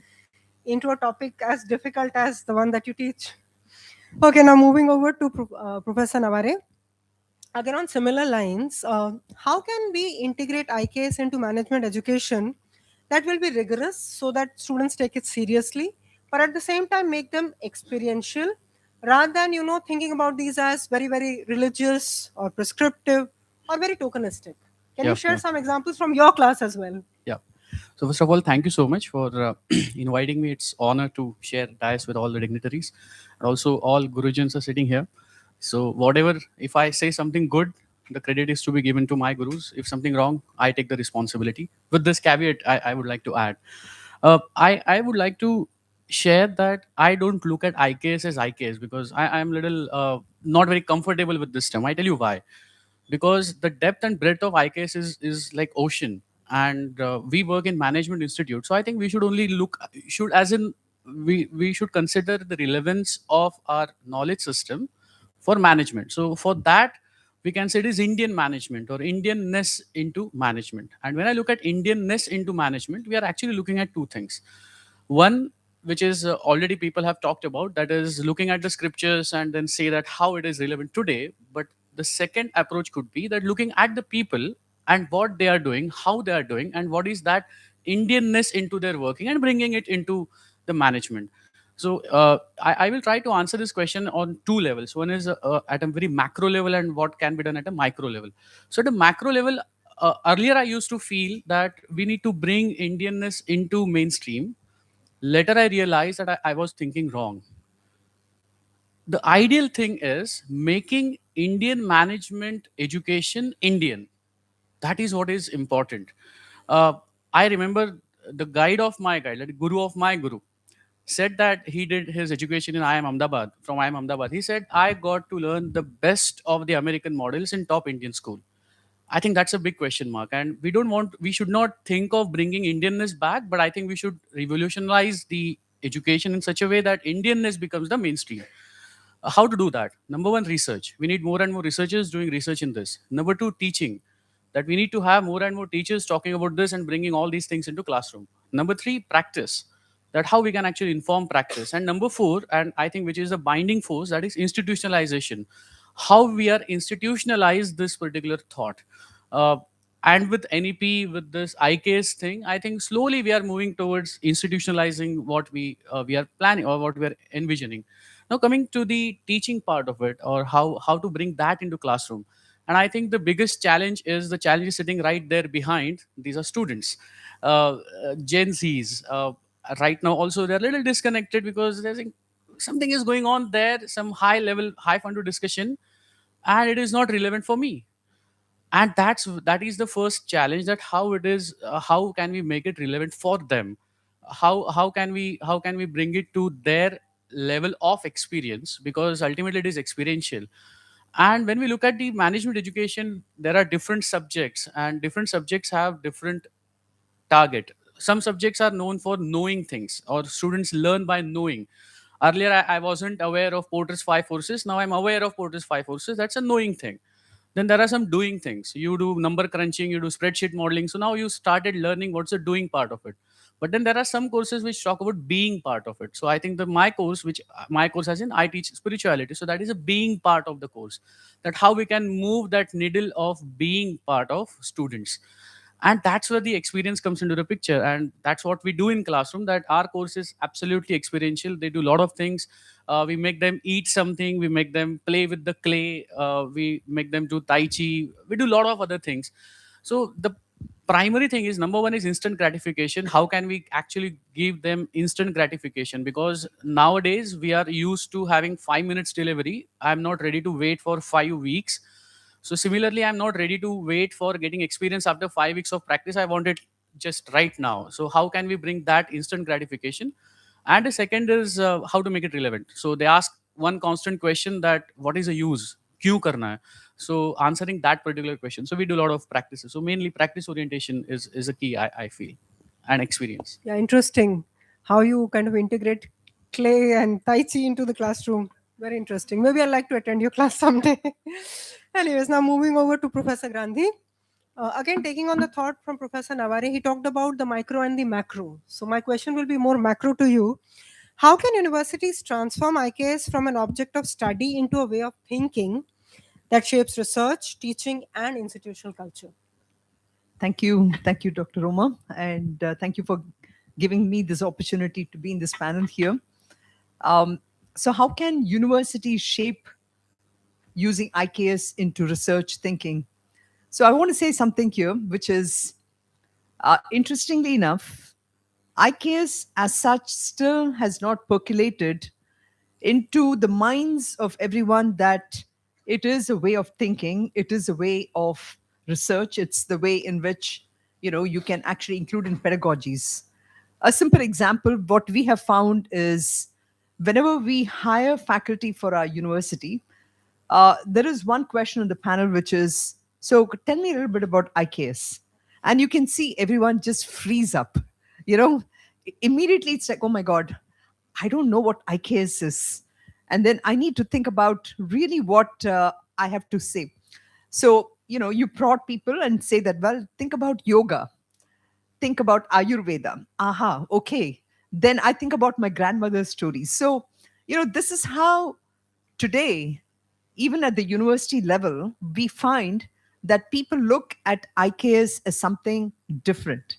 into a topic as difficult as the one that you teach. Okay, now moving over to Professor Navarre. Again, on similar lines, how can we integrate IKS into management education that will be rigorous so that students take it seriously, but at the same time make them experiential rather than, thinking about these as very, very religious or prescriptive or very tokenistic? Can you Yeah, share yeah, some examples from your class as well? yeah. So first of all, thank you so much for inviting me. It's honor to share dais with all the dignitaries, and also all gurujans are sitting here. So whatever, if I say something good, the credit is to be given to my gurus. If something wrong, I take the responsibility. With this caveat, I would like to add, I would like to share that I don't look at IKS as IKS because I'm little not very comfortable with this term. I tell you why, because the depth and breadth of IKS is like ocean, and we work in management institute. So I think we should only look should as in we should consider the relevance of our knowledge system for management. So for that, we can say it is Indian management or Indianness into management. And when I look at Indianness into management, we are actually looking at two things. One, which is already people have talked about, that is looking at the scriptures and then say that how it is relevant today. But the second approach could be that looking at the people and what they are doing, how they are doing, and what is that Indianness into their working and bringing it into the management. So I will try to answer this question on two levels. One is at a very macro level and what can be done at a micro level. So at a macro level, earlier I used to feel that we need to bring Indianness into mainstream. Later I realized that I was thinking wrong. The ideal thing is making Indian management education Indian. That is what is important. uh, I remember the guide of my guide, the guru of my guru, said that he did his education in IIM Ahmedabad. From IIM Ahmedabad, he said, I got to learn the best of the American models in top Indian school. I think that's a big question mark, and we should not think of bringing Indianness back, but I think we should revolutionize the education in such a way that Indianness becomes the mainstream. How to do that? Number one, research. We need more and more researchers doing research in this. Number two, teaching. That we need to have more and more teachers talking about this and bringing all these things into classroom. Number three, practice. That how we can actually inform practice. And number four, and I think which is the binding force, that is institutionalization. How we are institutionalize this particular thought. Uh, and with NEP, with this IKS thing, I think slowly we are moving towards institutionalizing what we are planning or what we are envisioning. Now coming to the teaching part of it, or how to bring that into classroom. And I think the biggest challenge is the challenge is sitting right there behind. These are students, Gen Zs. Right now, also they're a little disconnected because there's something is going on there, some high level, high funded discussion, and it is not relevant for me. And that is the first challenge, that how it is, how can we make it relevant for them, how can we bring it to their level of experience, because ultimately it is experiential. And when we look at the management education, there are different subjects, and different subjects have different target. Some subjects are known for knowing things, or students learn by knowing. Earlier I wasn't aware of Porter's five forces. Now I'm aware of Porter's five forces. That's a knowing thing. Then there are some doing things. You do number crunching, you do spreadsheet modeling. So now you started learning what's the doing part of it. But then there are some courses which talk about being part of it. So I think my course as in I teach spirituality. So that is a being part of the course. That how we can move that needle of being part of students. And that's where the experience comes into the picture, and that's what we do in classroom. That our course is absolutely experiential. They do a lot of things. We make them eat something, we make them play with the clay, we make them do tai chi, we do a lot of other things. So the primary thing is, number one is instant gratification. How can we actually give them instant gratification? Because nowadays we are used to having 5 minutes delivery. I'm not ready to wait for 5 weeks. So similarly, I'm not ready to wait for getting experience after 5 weeks of practice. I want it just right now. So how can we bring that instant gratification? And the second is how to make it relevant. So they ask one constant question, that what is the use? Kyun karna hai? So answering that particular question. So we do a lot of practices. So mainly practice orientation is a key, I feel, and experience. Yeah, interesting how you kind of integrate clay and Tai Chi into the classroom. Very interesting. Maybe I'd like to attend your class someday. Anyways, now moving over to Professor Gandhi. Again, taking on the thought from Professor Naware, he talked about the micro and the macro. So my question will be more macro to you. How can universities transform IKS from an object of study into a way of thinking that shapes research, teaching, and institutional culture? Thank you, Dr. Roma, and thank you for giving me this opportunity to be in this panel here. So how can universities shape using IKS into research thinking? So I want to say something here, which is, interestingly enough, IKS as such still has not percolated into the minds of everyone that it is a way of thinking, it is a way of research, it's the way in which you can actually include in pedagogies. A simple example, what we have found is whenever we hire faculty for our university, there is one question on the panel which is, so tell me a little bit about IKS. And you can see everyone just freeze up. You know, Immediately it's like, oh my God, I don't know what IKS is. And then I need to think about really what I have to say. So, you prod people and say that, well, think about yoga, think about Ayurveda. Aha, okay. Then I think about my grandmother's stories. So, this is how today, even at the university level, we find that people look at IKS as something different.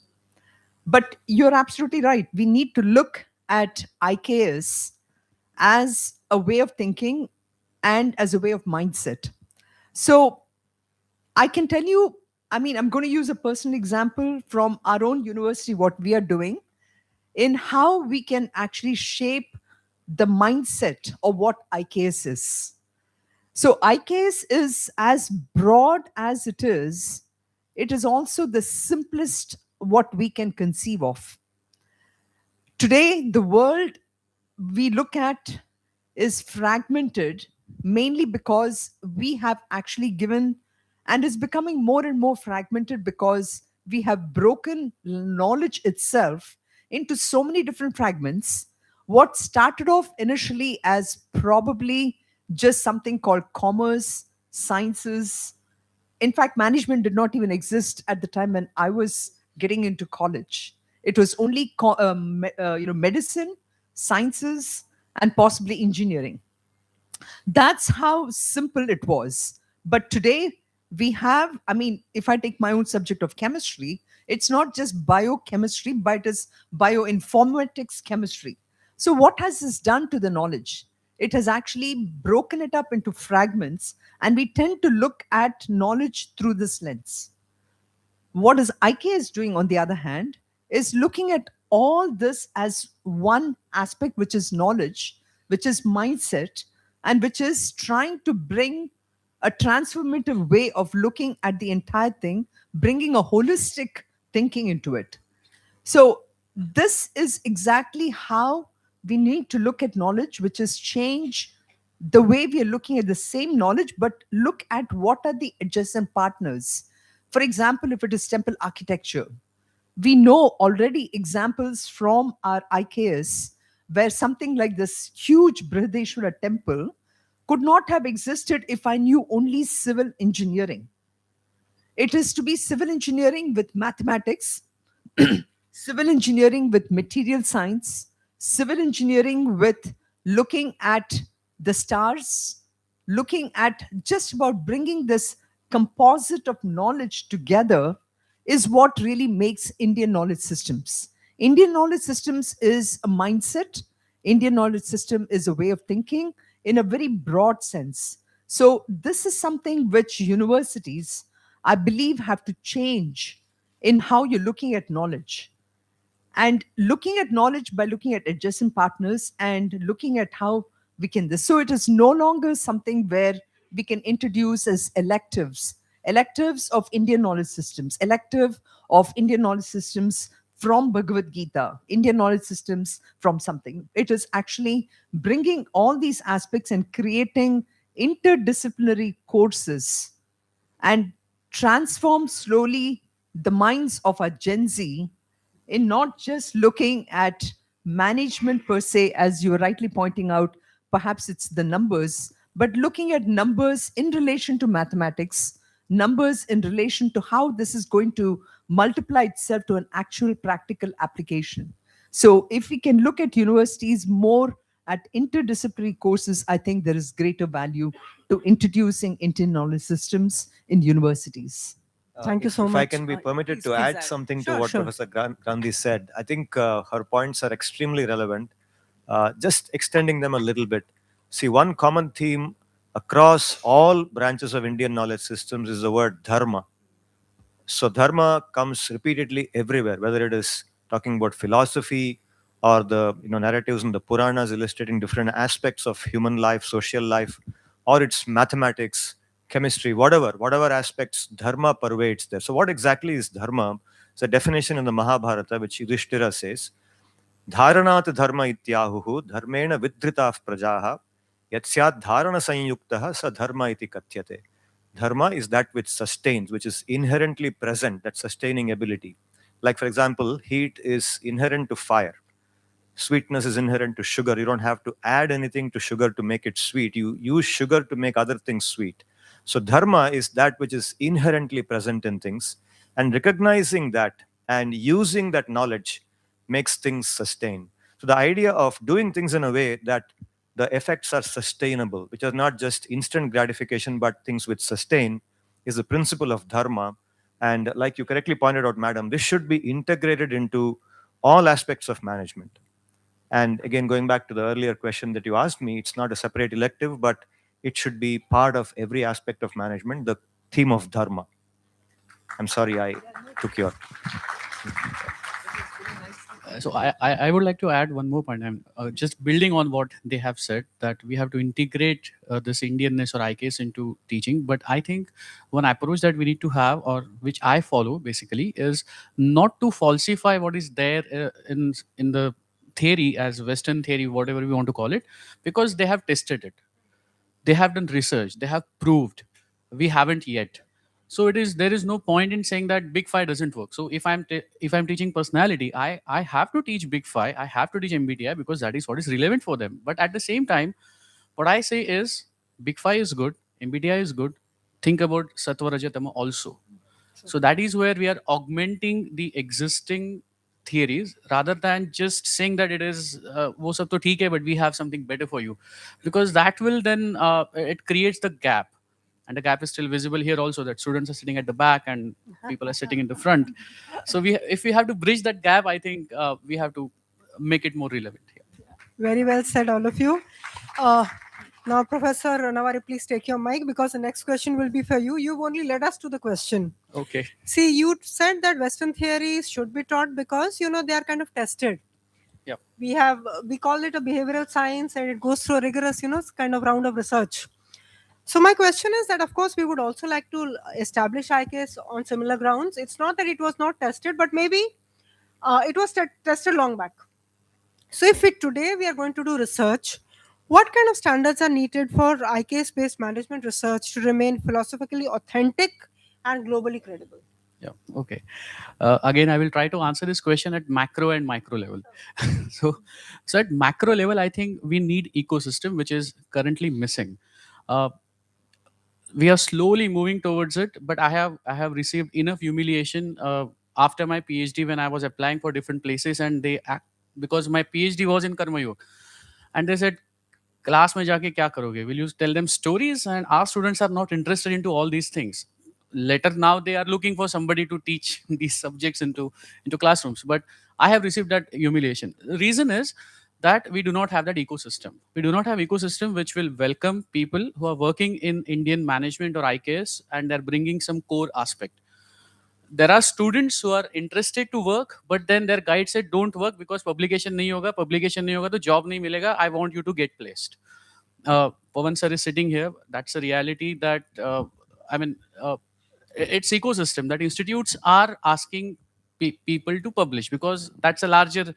But you're absolutely right. We need to look at IKS as a way of thinking and as a way of mindset. So I can tell you, I'm going to use a personal example from our own university, what we are doing in how we can actually shape the mindset of what IKS is. So IKS is as broad as it is also the simplest what we can conceive of. Today, the world we look at is fragmented mainly because we have actually given, and is becoming more and more fragmented because we have broken knowledge itself into so many different fragments. What started off initially as probably just something called commerce, sciences, in fact, management did not even exist at the time when I was getting into college. It was only medicine, sciences, and possibly engineering. That's how simple it was. But today we have, if I take my own subject of chemistry, it's not just biochemistry, but it is bioinformatics chemistry. So what has this done to the knowledge? It has actually broken it up into fragments, and we tend to look at knowledge through this lens. What is IKS doing, on the other hand, is looking at all this as one aspect, which is knowledge, which is mindset, and which is trying to bring a transformative way of looking at the entire thing, bringing a holistic thinking into it. So, this is exactly how we need to look at knowledge, which is change the way we are looking at the same knowledge, but look at what are the adjacent partners. For example, if it is temple architecture, we know already examples from our IKS where something like this huge Brihadeshwara temple could not have existed if I knew only civil engineering. It is to be civil engineering with mathematics, civil engineering with material science, civil engineering with looking at the stars, looking at just about bringing this composite of knowledge together is what really makes Indian knowledge systems. Indian knowledge systems is a mindset. Indian knowledge system is a way of thinking in a very broad sense. So this is something which universities, I believe, have to change in how you're looking at knowledge. And looking at knowledge by looking at adjacent partners and looking at how we can this. So it is no longer something where we can introduce as electives of Indian knowledge systems, elective of Indian knowledge systems from Bhagavad Gita, Indian knowledge systems from something. It is actually bringing all these aspects and creating interdisciplinary courses and transform slowly the minds of our Gen Z in not just looking at management per se, as you were rightly pointing out, perhaps it's the numbers, but looking at numbers in relation to mathematics, numbers in relation to how this is going to multiply itself to an actual practical application. So if we can look at universities more at interdisciplinary courses, I think there is greater value to introducing Indian knowledge systems in universities. Thank you so If I much. can be permitted Please, to please add add. something to Sure, what sure. Professor Gandhi said, I think her points are extremely relevant. Just extending them a little bit. See, one common theme across all branches of Indian knowledge systems is the word dharma. So dharma comes repeatedly everywhere, whether it is talking about philosophy or the narratives in the Puranas illustrating different aspects of human life, social life, or it's mathematics, chemistry, whatever aspects dharma pervades there. So what exactly is dharma? It's a definition in the Mahabharata which Yudhishthira says. धारणात् धर्म इत्याहुः धर्मेण विधृताः प्रजाः यत्स्यात् धारण संयुक्तः स धर्म इति कथ्यते. Dharma is that which sustains, which is inherently present, that sustaining ability. Like, for example, heat is inherent to fire. Sweetness is inherent to sugar. You don't have to add anything to sugar to make it sweet. You use sugar to make other things sweet. So dharma is that which is inherently present in things, and recognizing that and using that knowledge makes things sustain. So the idea of doing things in a way that the effects are sustainable, which are not just instant gratification but things which sustain, is the principle of dharma. And like you correctly pointed out, madam, this should be integrated into all aspects of management. And again, going back to the earlier question that you asked me, it's not a separate elective, but it should be part of every aspect of management, the theme of dharma. I'm sorry I took your. I would like to add one more point. I'm just building on what they have said, that we have to integrate this Indianness or IKS into teaching. But I think one approach that we need to have, or which I follow basically, is not to falsify what is there in the theory as Western theory, whatever we want to call it, because they have tested it, they have done research, they have proved. We haven't yet. So there is no point in saying that big five doesn't work. So if I'm teaching personality, I have to teach big five, I have to teach MBTI, because that is what is relevant for them. But at the same time, what I say is big five is good, MBTI is good, think about Sattva Rajatama also. So that is where we are augmenting the existing theories rather than just saying that it is wo sab to theek hai, but we have something better for you, because that will then it creates the gap, and the gap is still visible here also, that students are sitting at the back and people are sitting in the front. So if we have to bridge that gap, I think we have to make it more relevant here. Very well said, all of you. Now, Professor Navari, please take your mic because the next question will be for you. You've only led us to the question. Okay. See, you said that Western theories should be taught because, they are kind of tested. Yep. We call it a behavioral science and it goes through a rigorous, kind of round of research. So my question is that, of course, we would also like to establish IKS on similar grounds. It's not that it was not tested, but maybe it was tested long back. So if today we are going to do research, what kind of standards are needed for IKS-based management research to remain philosophically authentic and globally credible? Yeah. Okay. Again, I will try to answer this question at macro and micro level. so at macro level, I think we need ecosystem, which is currently missing. We are slowly moving towards it, but I have received enough humiliation after my PhD when I was applying for different places, and because my PhD was in Karma Yoga, and they said, class mein jaake kya karoge? Will you tell them stories? And our students are not interested into all these things. Later, now they are looking for somebody to teach these subjects into classrooms. But I have received that humiliation. The reason is that we do not have that ecosystem. We do not have ecosystem which will welcome people who are working in Indian management or IKS, and they're bringing some core aspect. There are students who are interested to work, but then their guide said, don't work because publication nahi hoga to job nahi milega. I want you to get placed. Pawan sir is sitting here. That's a reality that, I mean, it's ecosystem that institutes are asking people to publish, because that's a larger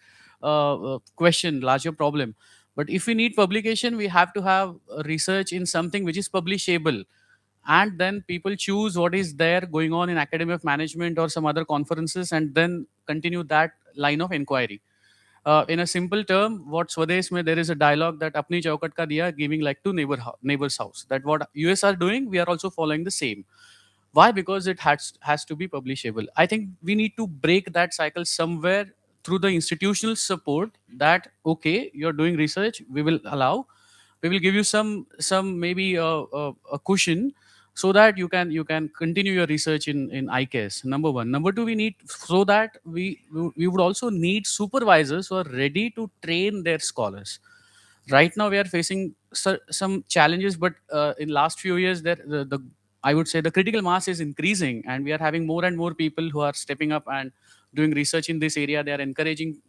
question, larger problem. But if we need publication, we have to have research in something which is publishable, and then people choose what is there going on in Academy of Management or some other conferences, and then continue that line of inquiry. In a simple term, what Swadesh mein there is a dialogue that apni chaukat ka diya, giving like to neighbor's house. That what US are doing, we are also following the same. Why? Because it has to be publishable. I think we need to break that cycle somewhere through the institutional support. That okay, you're doing research, we will give you some maybe a cushion, so that you can continue your research in IKS. Number one. Number two, we need, so that we would also need supervisors who are ready to train their scholars. Right now we are facing some challenges, but in last few years the I would say the critical mass is increasing, and we are having more and more people who are stepping up and doing research in this area. They are encouraging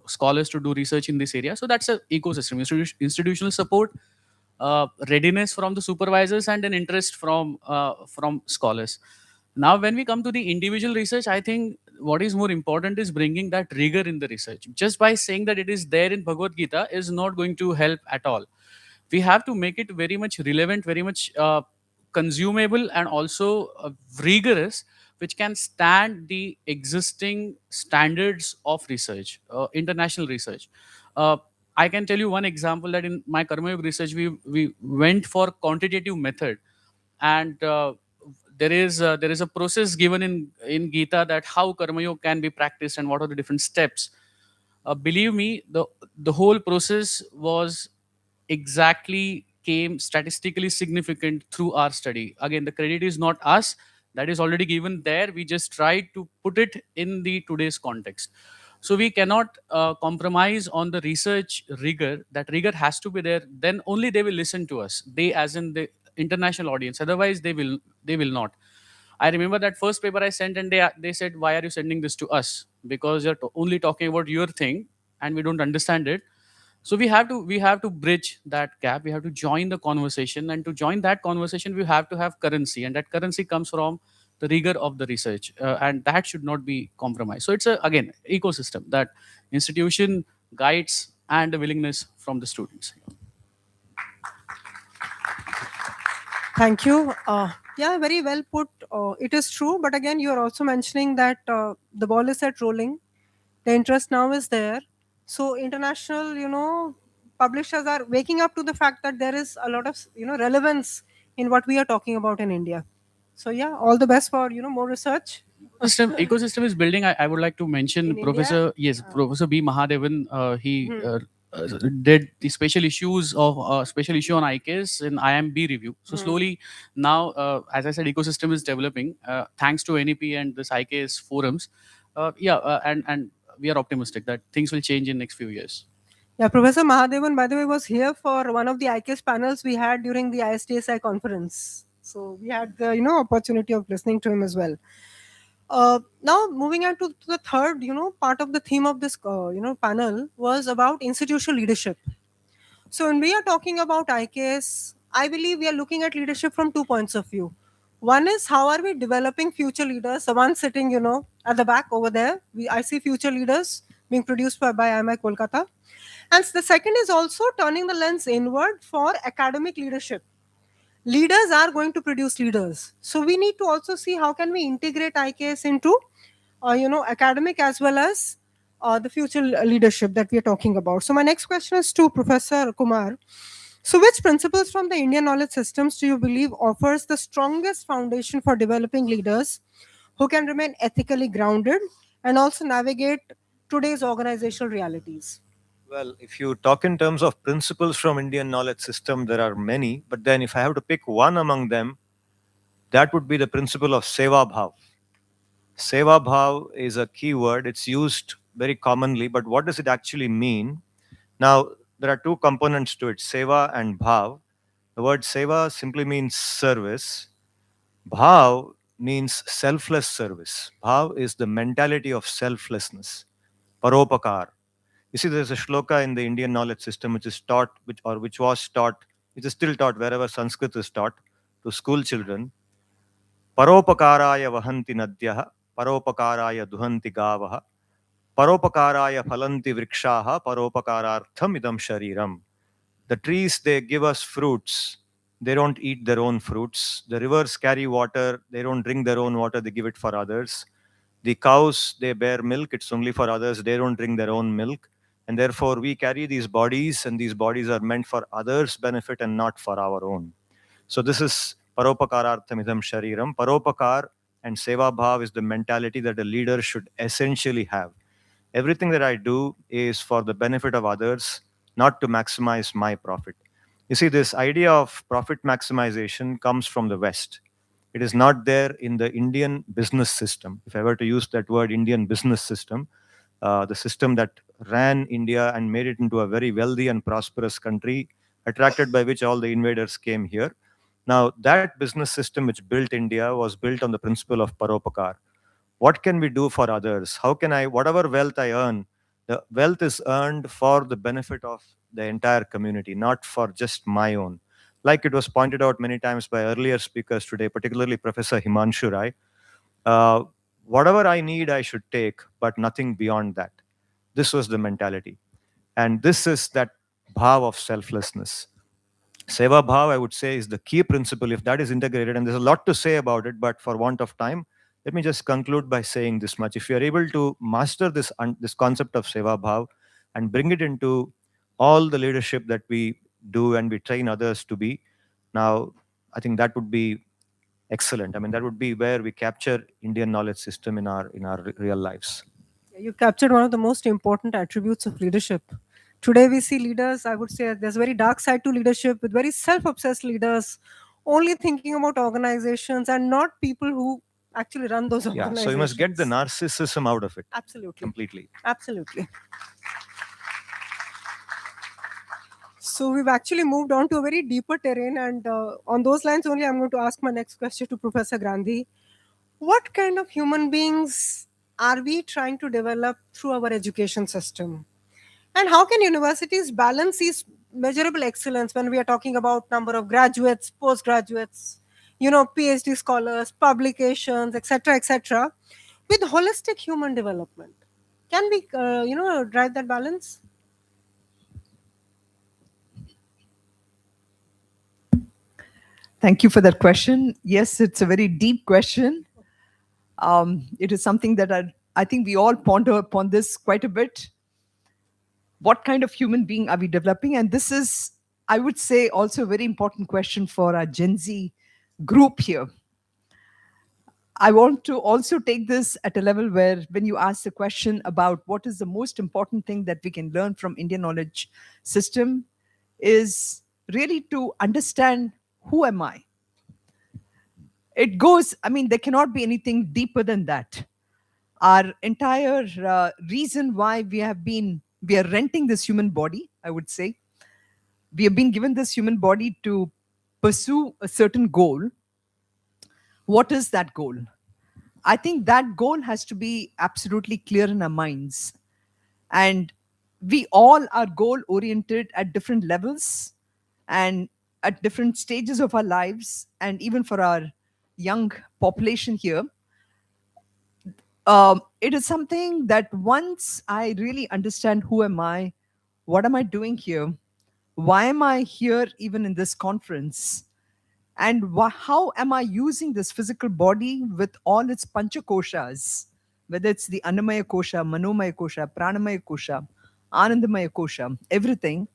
scholars to do research in this area. So that's a ecosystem. Institutional support, readiness from the supervisors, and an interest from scholars. Now when we come to the individual research, I think what is more important is bringing that rigor in the research. Just by saying that it is there in Bhagavad Gita is not going to help at all. We have to make it very much relevant, very much consumable, and also rigorous, which can stand the existing standards of research, international research. uh, I can tell you one example, that in my Karma Yoga research, we went for quantitative method. And there is a process given in Gita, that how Karma Yoga can be practiced and what are the different steps. Believe me, the whole process was exactly came statistically significant through our study. Again, the credit is not us, that is already given there. We just tried to put it in the today's context. So we cannot compromise on the research rigor. That rigor has to be there, then only they will listen to us, they as in the international audience. Otherwise they will not. I remember that first paper I sent, and they said, "Why are you sending this to us? Because you're only talking about your thing, and we don't understand it." So we have to bridge that gap. We have to join the conversation, and to join that conversation, we have to have currency, and that currency comes from the rigor of the research, and that should not be compromised. So it's a again ecosystem, that institution guides and the willingness from the students. Thank you. Yeah, very well put. It is true, but again, you are also mentioning that the ball is set rolling. The interest now is there. So international, publishers are waking up to the fact that there is a lot of relevance in what we are talking about in India. So yeah, all the best for more research Ecosystem is building. I would like to mention in India. Professor, yes, Professor B Mahadevan. He Hmm. did the special issue on IKS in IMB review. So Hmm. slowly now, as I said, ecosystem is developing, thanks to NEP and this IKS forums. And we are optimistic that things will change in next few years. Yeah, Professor Mahadevan, by the way, was here for one of the IKS panels we had during the ISTSI conference. So we had the opportunity of listening to him as well. Now moving on to the third part of the theme of this panel was about institutional leadership. So when we are talking about IKS, I believe we are looking at leadership from 2 points of view. One is how are we developing future leaders? The one sitting at the back over there, I see future leaders being produced by IMI Kolkata. And the second is also turning the lens inward for academic leadership. Leaders are going to produce leaders, so we need to also see how can we integrate IKS into academic as well as the future leadership that we are talking about. So my next question is to Professor Kumar. So which principles from the Indian knowledge systems do you believe offers the strongest foundation for developing leaders who can remain ethically grounded and also navigate today's organizational realities? Well, if you talk in terms of principles from Indian knowledge system, there are many. But then if I have to pick one among them, that would be the principle of Seva Bhav. Seva Bhav is a key word. It's used very commonly, but what does it actually mean? Now, there are two components to it, Seva and Bhav. The word Seva simply means service. Bhav means selfless service. Bhav is the mentality of selflessness, paropakar. You see, there's a shloka in the Indian knowledge system which is taught, which was taught, which is still taught wherever Sanskrit is taught to school children. Paropakaraaya vahanti nadyah, paropakaraaya duhanti gavah, paropakaraaya phalanti vrikshaha, paropakarartham idam shariram. The trees, they give us fruits. They don't eat their own fruits. The rivers carry water. They don't drink their own water. They give it for others. The cows, they bear milk. It's only for others. They don't drink their own milk. And therefore, we carry these bodies, and these bodies are meant for others' benefit and not for our own. So this is Paropakararthamidam Shariram. Paropakar and Seva Bhav is the mentality that a leader should essentially have. Everything that I do is for the benefit of others, not to maximize my profit. You see, this idea of profit maximization comes from the West. It is not there in the Indian business system. If I were to use that word, Indian business system, the system that ran India and made it into a very wealthy and prosperous country, attracted by which all the invaders came here. Now, that business system which built India was built on the principle of Paropakar. What can we do for others? How can I, whatever wealth I earn, the wealth is earned for the benefit of the entire community, not for just my own. Like it was pointed out many times by earlier speakers today, particularly Professor Himanshu Rai, uh, whatever I need, I should take, but nothing beyond that. This was the mentality. And this is that bhav of selflessness. Seva bhav, I would say, is the key principle. If that is integrated, and there's a lot to say about it, but for want of time, let me just conclude by saying this much. If you are able to master this concept of seva bhav and bring it into all the leadership that we do and we train others to be, now I think that would be excellent. I mean, that would be where we capture Indian knowledge system in our real lives. You captured one of the most important attributes of leadership. Today, we see leaders, I would say, there's a very dark side to leadership with very self obsessed leaders, only thinking about organizations and not people who actually run those Yeah, organizations. so you must get the narcissism out of it. Absolutely. Completely. Absolutely. So we've actually moved on to a very deeper terrain, and on those lines only, I'm going to ask my next question to Professor Gandhi. What kind of human beings are we trying to develop through our education system? And how can universities balance these measurable excellence when we are talking about number of graduates, postgraduates, PhD scholars, publications, etc., with holistic human development? Can we, drive that balance? Thank you for that question. Yes, it's a very deep question. It is something that I think we all ponder upon this quite a bit. What kind of human being are we developing? And this is, I would say, also a very important question for our Gen Z group here. I want to also take this at a level where when you ask the question about what is the most important thing that we can learn from Indian knowledge system is really to understand who am I? It goes, I mean, there cannot be anything deeper than that. Our entire reason why we are renting this human body, I would say, we have been given this human body to pursue a certain goal. What is that goal? I think that goal has to be absolutely clear in our minds. And we all are goal oriented at different levels and at different stages of our lives. And even for our young population here, it is something that once I really understand who am I, what am I doing here, why am I here even in this conference, and how am I using this physical body with all its panchakoshas, whether it's the Annamaya Kosha, Manomaya Kosha, Pranamaya Kosha, Anandamaya Kosha, everything,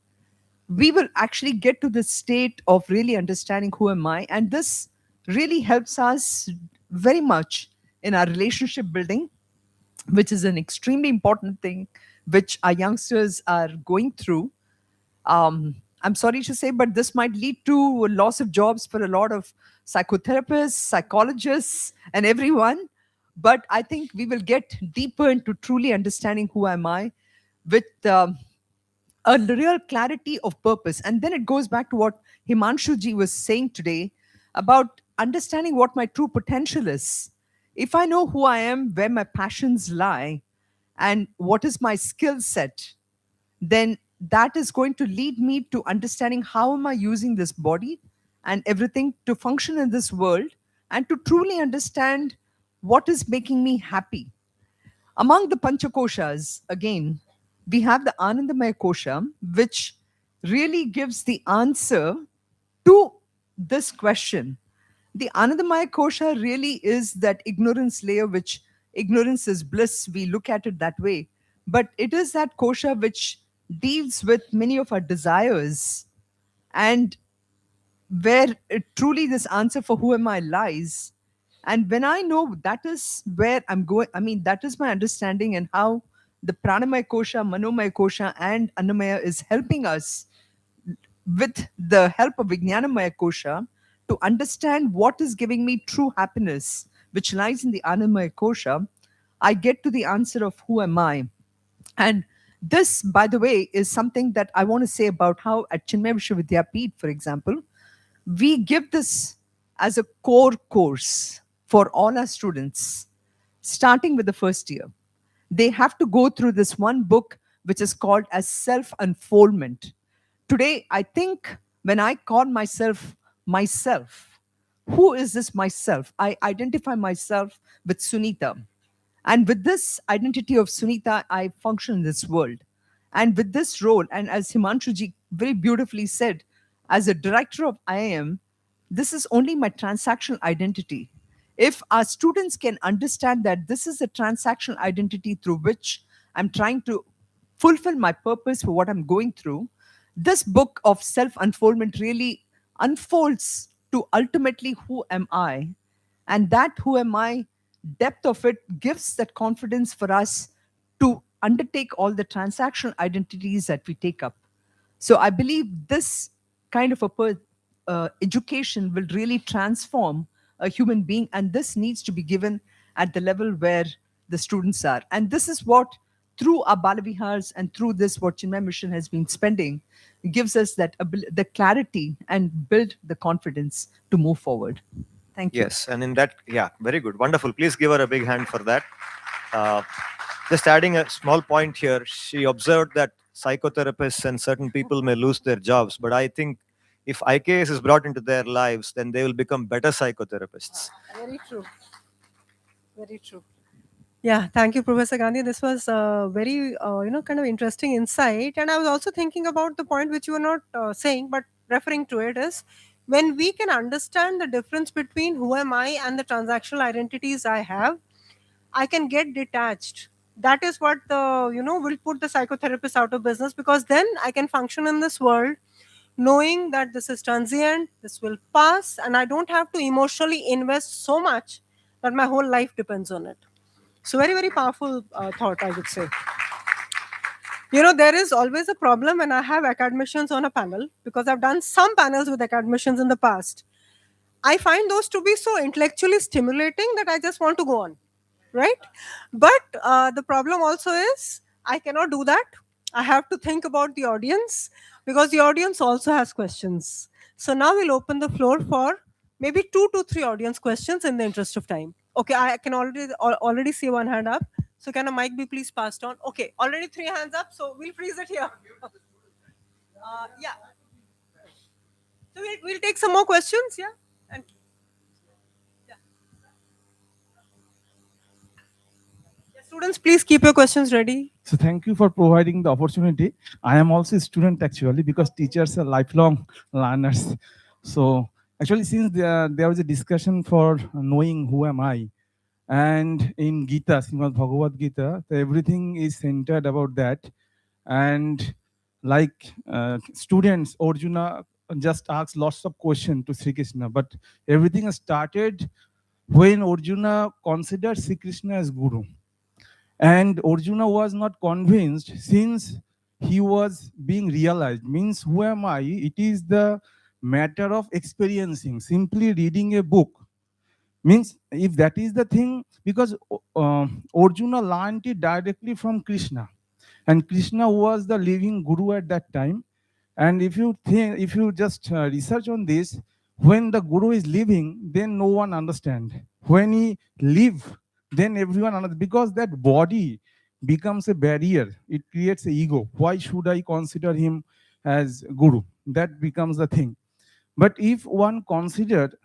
we will actually get to this state of really understanding who am I. And this really helps us very much in our relationship building, which is an extremely important thing which our youngsters are going through. I'm sorry to say, but this might lead to a loss of jobs for a lot of psychotherapists, psychologists, and everyone. But I think we will get deeper into truly understanding who am I with a real clarity of purpose. And then it goes back to what Himanshu ji was saying today about understanding what my true potential is. If I know who I am, where my passions lie, and what is my skill set, then that is going to lead me to understanding how am I using this body and everything to function in this world and to truly understand what is making me happy. Among the Panchakoshas, again, we have the Anandamaya Kosha, which really gives the answer to this question. The Anandamaya Kosha really is that ignorance layer, which ignorance is bliss. We look at it that way. but it is that kosha which deals with many of our desires, and where truly this answer for who am I lies. And when I know that is where I'm going, I mean, that is my understanding, and how the pranamaya kosha, manomaya kosha, and annamaya is helping us with the help of Vijnanamaya Kosha to understand what is giving me true happiness, which lies in the Anamaya Kosha, I get to the answer of who am I. And this, by the way, is something that I want to say about how at Chinmaya Vishwavidyapeeth, for example, we give this as a core course for all our students, starting with the first year. They have to go through this one book, which is called as Self Unfoldment. Today, I think when I call myself myself, who is this myself? I identify myself with Sunita. And with this identity of Sunita, I function in this world. And with this role, and as Himanshuji very beautifully said, as a director of IIM, this is only my transactional identity. If our students can understand that this is a transactional identity through which I'm trying to fulfill my purpose for what I'm going through, this book of self unfoldment really unfolds to ultimately who am I. And that who am I depth of it gives that confidence for us to undertake all the transactional identities that we take up. So I believe this kind of a education will really transform a human being, and this needs to be given at the level where the students are. And this is what, through our Balavihars and through this, what Chinmay Mission has been spending, gives us that the clarity and build the confidence to move forward. Thank you. Yes, and in that, yeah, very good, wonderful. Please give her a big hand for that. Uh, just adding a small point here, she observed that psychotherapists and certain people may lose their jobs, but I think if IKS is brought into their lives, then they will become better psychotherapists. Very true. Very true. Yeah, thank you, Professor Gandhi. This was a very, kind of interesting insight. And I was also thinking about the point which you were not saying, but referring to it is when we can understand the difference between who am I and the transactional identities I have, I can get detached. That is what will put the psychotherapist out of business, because then I can function in this world knowing that this is transient, this will pass, and I don't have to emotionally invest so much that my whole life depends on it. So very, very powerful thought, I would say. There is always a problem when I have academicians on a panel, because I've done some panels with academicians in the past. I find those to be so intellectually stimulating that I just want to go on, right? But the problem also is I cannot do that. I have to think about the audience, because the audience also has questions. So now we'll open the floor for maybe 2 to 3 audience questions in the interest of time. Okay, I can already see one hand up. So can a mic be please passed on? Okay, already 3 hands up. So we'll freeze it here. Yeah. So we'll take some more questions. Yeah. And students, please keep your questions ready. So thank you for providing the opportunity. I am also a student actually, because teachers are lifelong learners. So actually, since there was a discussion for knowing who am I, and in Gita, Srimad Bhagavad Gita, everything is centered about that. And like students, Arjuna just asks lots of questions to Sri Krishna, but everything started when Arjuna considered Sri Krishna as Guru. And Arjuna was not convinced, since he was being realized. Means, who am I? It is the matter of experiencing. Simply reading a book means, if that is the thing, because Arjuna learned it directly from Krishna, and Krishna was the living guru at that time. And if you just research on this, when the guru is living, then no one understand. When he leave, then everyone understand, because that body becomes a barrier. It creates a ego. Why should I consider him as guru? That becomes the thing. But if one considered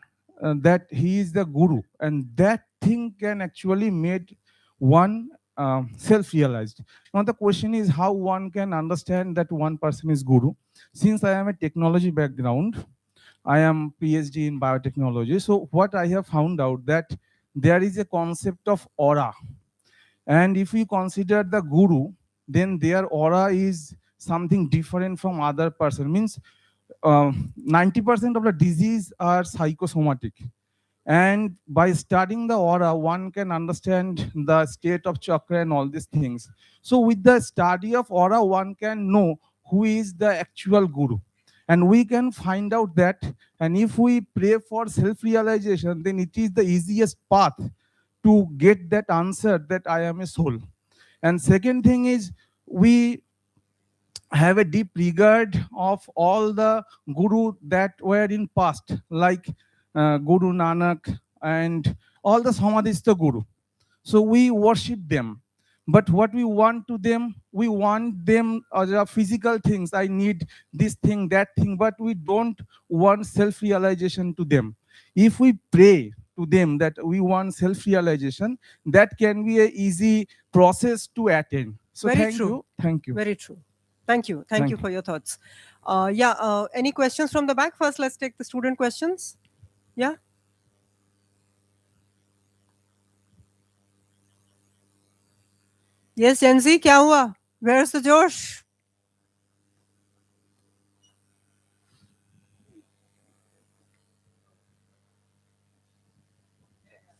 that he is the guru, and that thing can actually make one self-realized. Now the question is how one can understand that one person is guru. Since I am a technology background, I am PhD in biotechnology. So what I have found out that there is a concept of aura. And if we consider the guru, then their aura is something different from other person. Means 90% of the disease are psychosomatic. And by studying the aura, one can understand the state of chakra and all these things. So with the study of aura, one can know who is the actual guru. And we can find out that, and if we pray for self-realization, then it is the easiest path to get that answer that I am a soul. And second thing is, we have a deep regard of all the guru that were in past, like Guru Nanak and all the Samadhista guru. So we worship them. But what we want to them, we want them as a physical things. I need this thing, that thing, but we don't want self-realization to them. If we pray to them that we want self-realization, that can be an easy process to attain. So Very thank true. you. Thank you. Very true. Thank you. Thank you for your thoughts. Any questions from the back? First, let's take the student questions. Yeah. Yes, Janzi, क्या हुआ? Where's the Josh?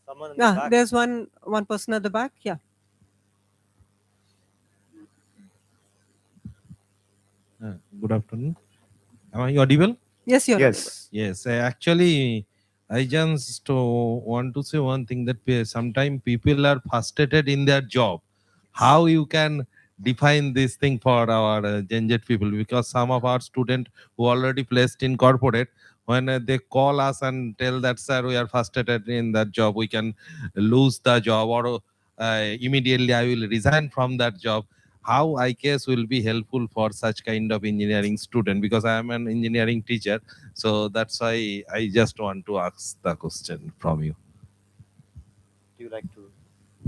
Someone in the back. There's one person at the back. Yeah. Good afternoon. Am I audible? Yes, you're audible. Yes. Actually, I just want to say one thing, that sometimes people are frustrated in their job. How you can define this thing for our Gen Z people? Because some of our students who already placed in corporate, when they call us and tell that, sir, we are frustrated in that job, we can lose the job, or immediately I will resign from that job. How IKS will be helpful for such kind of engineering student? Because I am an engineering teacher, so that's why I just want to ask the question from you. Do you like to?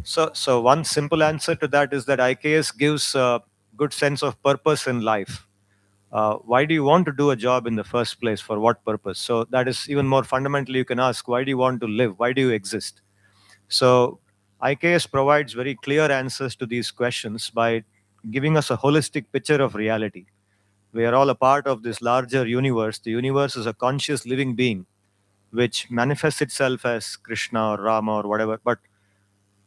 So one simple answer to that is that IKS gives a good sense of purpose in life. Why do you want to do a job in the first place? For what purpose? So that is even more fundamentally, you can ask, why do you want to live? Why do you exist? So IKS provides very clear answers to these questions by giving us a holistic picture of reality. We are all a part of this larger universe. The universe is a conscious living being which manifests itself as Krishna or Rama or whatever. But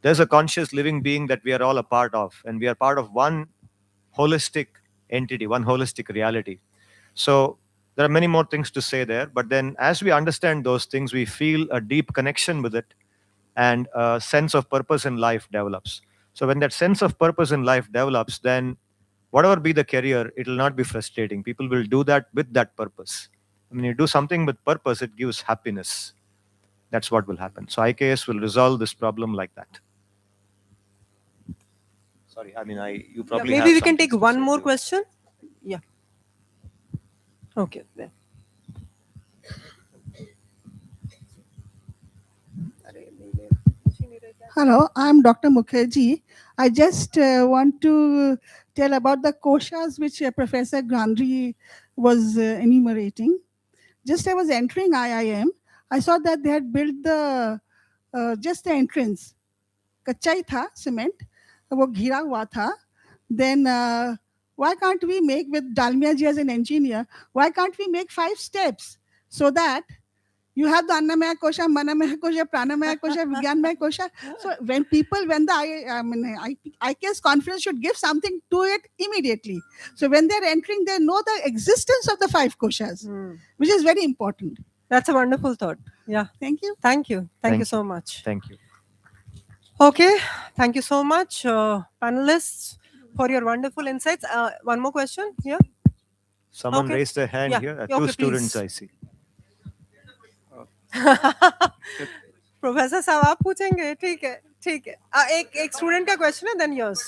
there's a conscious living being that we are all a part of, and we are part of one holistic entity, one holistic reality. So there are many more things to say there, but then as we understand those things, we feel a deep connection with it, and a sense of purpose in life develops. So when that sense of purpose in life develops, then whatever be the career, it will not be frustrating. People will do that with that purpose. When you do something with purpose, it gives happiness. That's what will happen. So IKS will resolve this problem like that. Sorry, I mean, you probably Maybe have we can something take to one say more too. question. Yeah. Okay. There. Hello, I'm Dr. Mukherjee. I just want to tell about the koshas which Professor Gandhi was enumerating. Just I was entering IIM, I saw that they had built the just the entrance. कच्चा ही था cement, वो घिरा हुआ था. Then why can't we make, with Dalmia ji as an engineer, why can't we make 5 steps so that you have the Annamaya Kosha, Manamaya Kosha, Pranamaya Kosha, Vigyanmaya Kosha. So when the IKS conference should give something to it immediately. So when they're entering, they know the existence of the 5 koshas, which is very important. That's a wonderful thought. Yeah. Thank you. Thank you. Thank you so much. Thank you. Okay. Thank you so much, panelists, for your wonderful insights. One more question here. Someone Okay. raised their hand Yeah. here. Okay, Two please. students I see. Professor साहब आप पूछेंगे? ठीक है, ठीक है. एक student का question है, देन योर्स.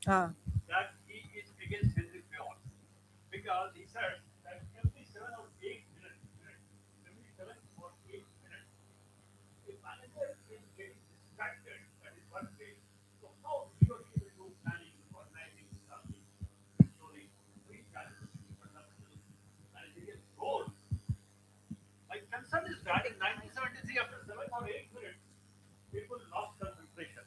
हाँ. That he is against Henry Fayol because he said that every 7 or 8 minutes, every 7 or 8 minutes, the manager is getting distracted. That is one way. So how we are able to planning, organizing, studying, controlling, three challenges, fundamental managerial goals. My concern is that in 1973, after 7 or 8 minutes, people lost concentration.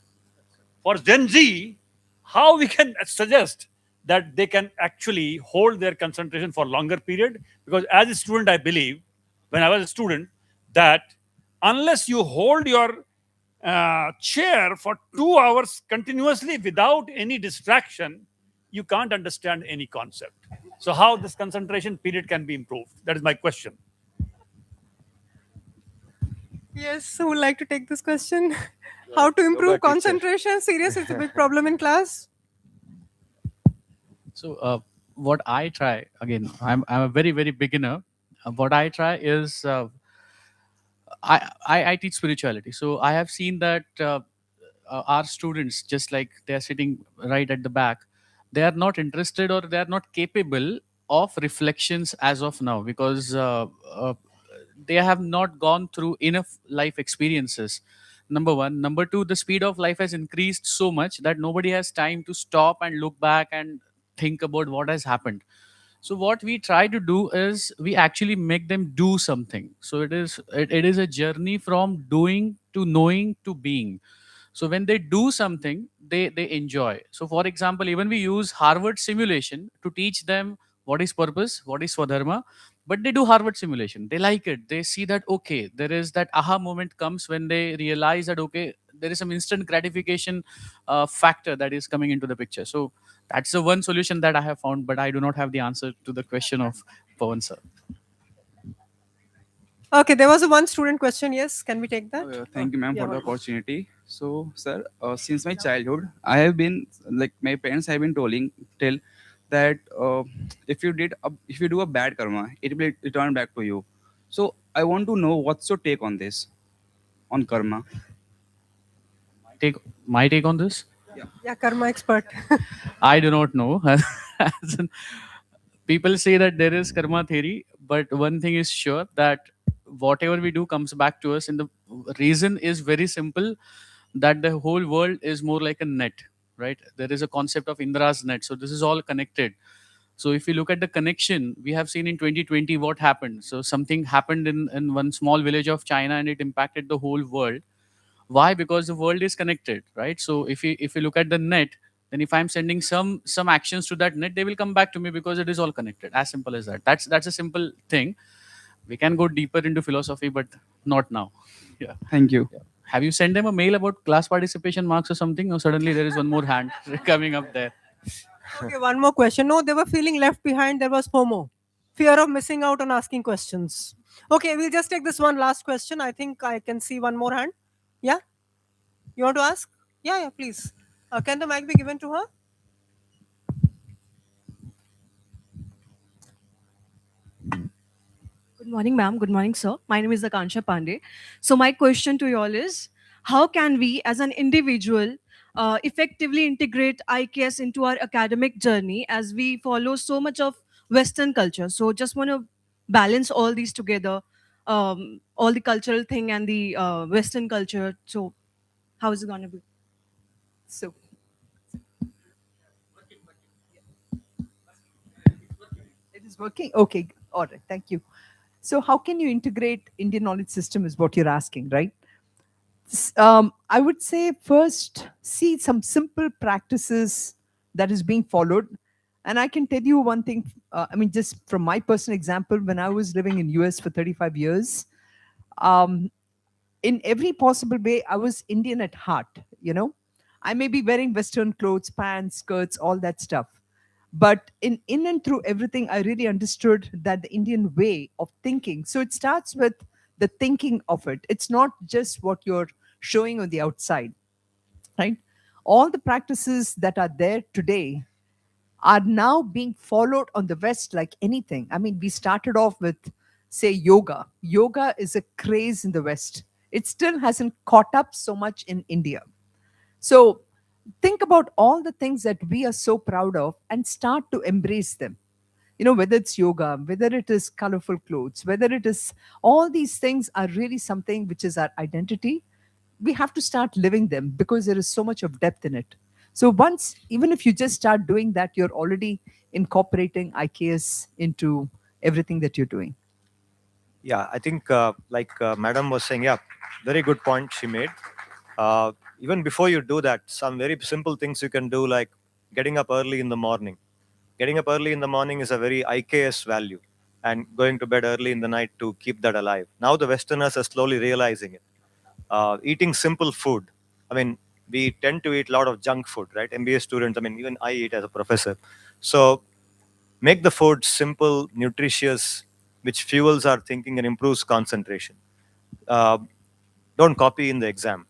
For Gen Z, how we can suggest that they can actually hold their concentration for longer period? Because as a student, I believe, when I was a student, that unless you hold your chair for 2 hours continuously without any distraction, you can't understand any concept. So how this concentration period can be improved? That is my question. Yes, who would like to take this question? How to improve Yoga teacher. concentration? Seriously, it's a big problem in class. So what I try, again, I'm a very very beginner. What I try is I teach spirituality. So I have seen that our students, just like they are sitting right at the back, they are not interested or they are not capable of reflections as of now, because they have not gone through enough life experiences. Number one. Number two, the speed of life has increased so much that nobody has time to stop and look back and think about what has happened. So what we try to do is we actually make them do something. So it is a journey from doing to knowing to being. So when they do something, they enjoy. So for example, even we use Harvard simulation to teach them what is purpose, what is Swadharma. But they do Harvard simulation, they like it, they see that okay, there is that aha moment comes when they realize that okay, there is some instant gratification factor that is coming into the picture. So that's the one solution that I have found, but I do not have the answer to the question of Pawan sir. Okay, there was a one student question. Yes, can we take that? Thank you, ma'am, Yeah, for the one more. opportunity. So, sir, since my childhood, I have been like my parents have been tell that if you do a bad karma, it will return back to you. So, I want to know what's your take on this, on karma. My take on this. Yeah, karma expert. I do not know. As in, people say that there is karma theory, but one thing is sure, that whatever we do comes back to us. And the reason is very simple, that the whole world is more like a net, right? There is a concept of Indra's net. So this is all connected. So if you look at the connection, we have seen in 2020 what happened. So something happened in one small village of China and it impacted the whole world. Why? Because the world is connected, right? So if you look at the net, then if I'm sending some actions to that net, they will come back to me because it is all connected. As simple as that. That's a simple thing. We can go deeper into philosophy, but not now. Yeah. Thank you. Yeah. Have you sent them a mail about class participation marks or something? Or suddenly there is one more hand coming up there. Okay, one more question. No, they were feeling left behind. There was FOMO, fear of missing out on asking questions. Okay, we'll just take this one last question. I think I can see one more hand. Yeah, you want to ask? Yeah, yeah, please. Can the mic be given to her? Good morning, ma'am. Good morning, sir. My name is Akansha Pandey. So, my question to you all is, how can we, as an individual, effectively integrate IKS into our academic journey as we follow so much of Western culture? So, just want to balance all these together, all the cultural thing and the Western culture. So, how is it going to be? So, It is working? Okay, all right, thank you. So how can you integrate Indian knowledge system is what you're asking, right? I would say first see some simple practices that is being followed. And I can tell you one thing, I mean, just from my personal example, when I was living in US for 35 years, um, in every possible way, I was Indian at heart, you know. I may be wearing Western clothes, pants, skirts, all that stuff. But in and through everything, I really understood that the Indian way of thinking. So it starts with the thinking of it. It's not just what you're showing on the outside, right? All the practices that are there today are now being followed on the West like anything. I mean, we started off with, say, yoga. Yoga is a craze in the West. It still hasn't caught up so much in India. So think about all the things that we are so proud of and start to embrace them. You know, whether it's yoga, whether it is colorful clothes, whether it is all these things are really something which is our identity. We have to start living them because there is so much of depth in it. So once, even if you just start doing that, you're already incorporating IKS into everything that you're doing. Yeah, I think like Madam was saying, yeah, very good point she made. Even before you do that, some very simple things you can do, like getting up early in the morning. Getting up early in the morning is a very IKS value, and going to bed early in the night to keep that alive. Now the Westerners are slowly realizing it. Eating simple food. I mean, we tend to eat a lot of junk food, right? MBA students, I mean, even I eat as a professor. So make the food simple, nutritious, which fuels our thinking and improves concentration. Uh, don't copy in the exam,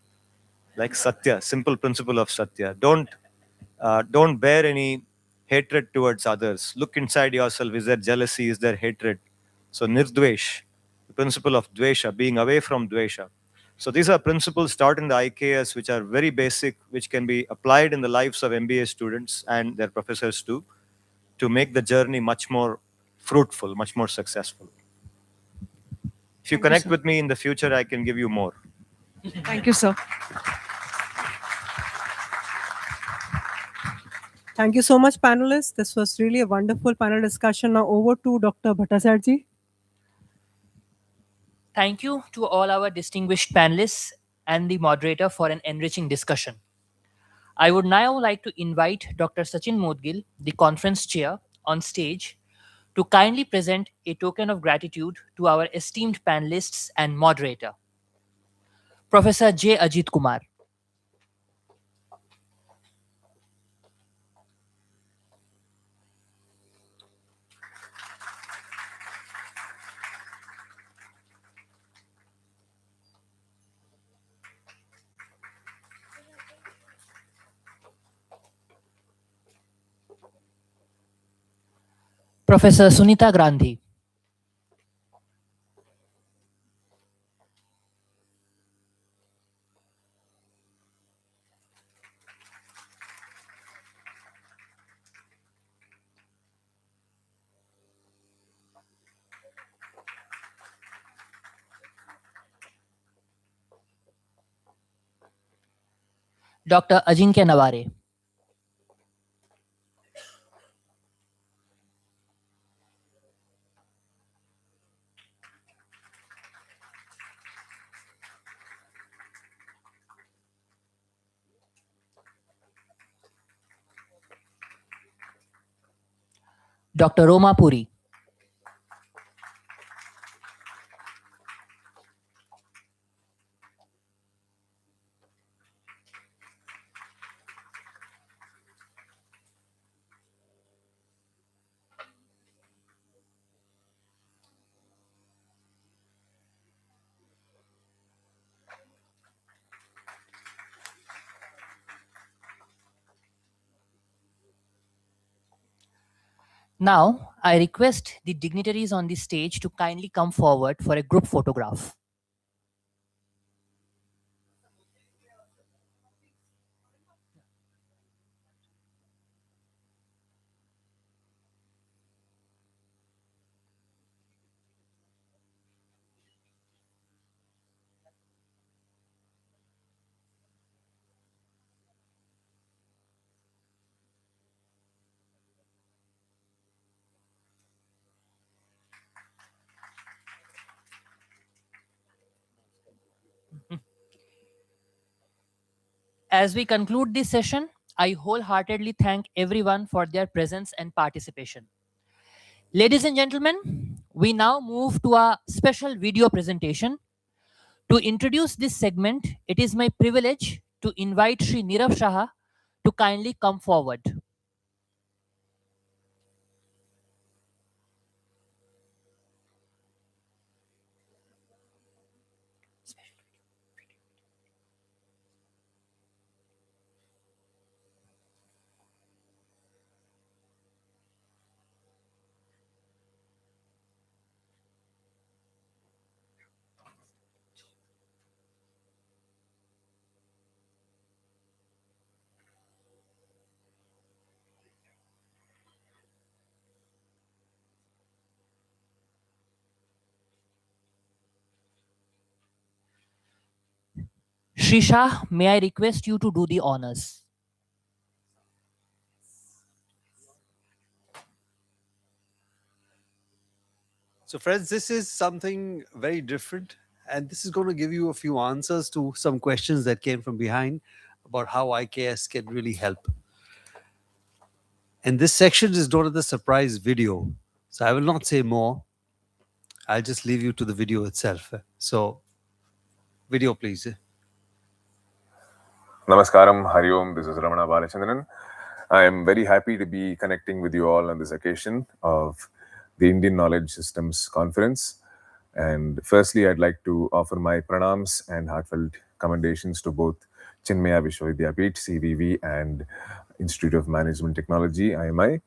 like Satya, simple principle of Satya. Don't bear any hatred towards others. Look inside yourself. Is there jealousy? Is there hatred? So nirdvesh, the principle of dvesha, being away from dvesha. So these are principles taught in the IKS, which are very basic, which can be applied in the lives of MBA students and their professors too, to make the journey much more fruitful, much more successful. If you Thank you, connect sir. with me in the future, I can give you more. Thank you, sir. Thank you so much, panelists. This was really a wonderful panel discussion. Now over to Dr. Bhattacharjee. Thank you to all our distinguished panelists and the moderator for an enriching discussion. I would now like to invite Dr. Sachin Modgil, the conference chair, on stage to kindly present a token of gratitude to our esteemed panelists and moderator, Professor J. Ajit Kumar. Professor Sunita Gandhi. Dr. Ajinkya Naware. Dr. Roma Puri. Now, I request the dignitaries on the stage to kindly come forward for a group photograph. As we conclude this session, I wholeheartedly thank everyone for their presence and participation. Ladies and gentlemen, we now move to a special video presentation. To introduce this segment, it is my privilege to invite Sri Nirav Shah to kindly come forward. Shri Shah, may I request you to do the honors? So, friends, this is something very different. And this is going to give you a few answers to some questions that came from behind about how IKS can really help. And this section is known as the surprise video. So I will not say more. I'll just leave you to the video itself. So, video, please. Namaskaram, Hari Om. This is Ramana Balachandran. I am very happy to be connecting with you all on this occasion of the Indian Knowledge Systems Conference. And firstly, I'd like to offer my pranams and heartfelt commendations to both Chinmaya-IMI, CVV, and Institute of Management Technology, IMI.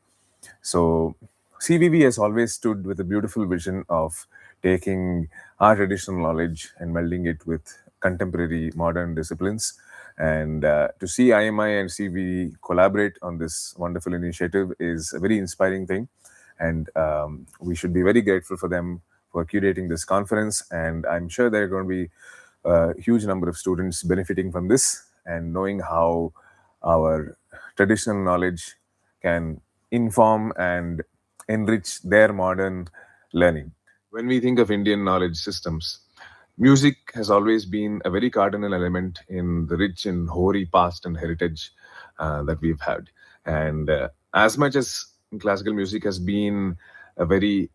So CVV has always stood with a beautiful vision of taking our traditional knowledge and melding it with contemporary modern disciplines. And to see IMI and CVV collaborate on this wonderful initiative is a very inspiring thing. And we should be very grateful for them for curating this conference. And I'm sure there are going to be a huge number of students benefiting from this and knowing how our traditional knowledge can inform and enrich their modern learning. When we think of Indian knowledge systems, music has always been a very cardinal element in the rich and hoary past and heritage that we've had. And as much as classical music has been a very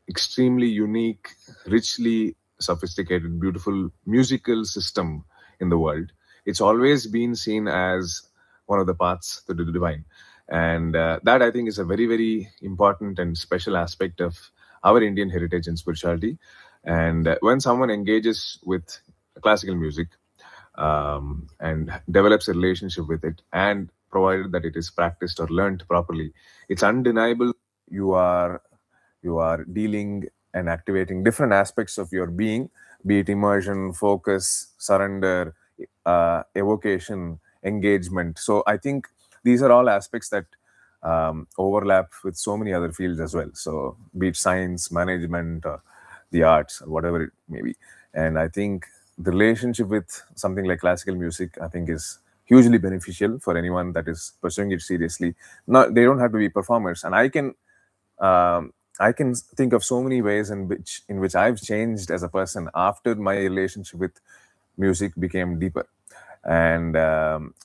extremely unique, richly sophisticated, beautiful musical system in the world, it's always been seen as one of the paths to the divine. And that, I think, is a very, very important and special aspect of our Indian heritage and spirituality. And when someone engages with classical music and develops a relationship with it, and provided that it is practiced or learned properly, it's undeniable you are dealing and activating different aspects of your being, be it immersion, focus, surrender, evocation, engagement. So I think these are all aspects that overlap with so many other fields as well. So be it science, management, the arts, or whatever it may be. And I think the relationship with something like classical music, I think, is hugely beneficial for anyone that is pursuing it seriously. Not, they don't have to be performers. And I can think of so many ways in which I've changed as a person after my relationship with music became deeper. And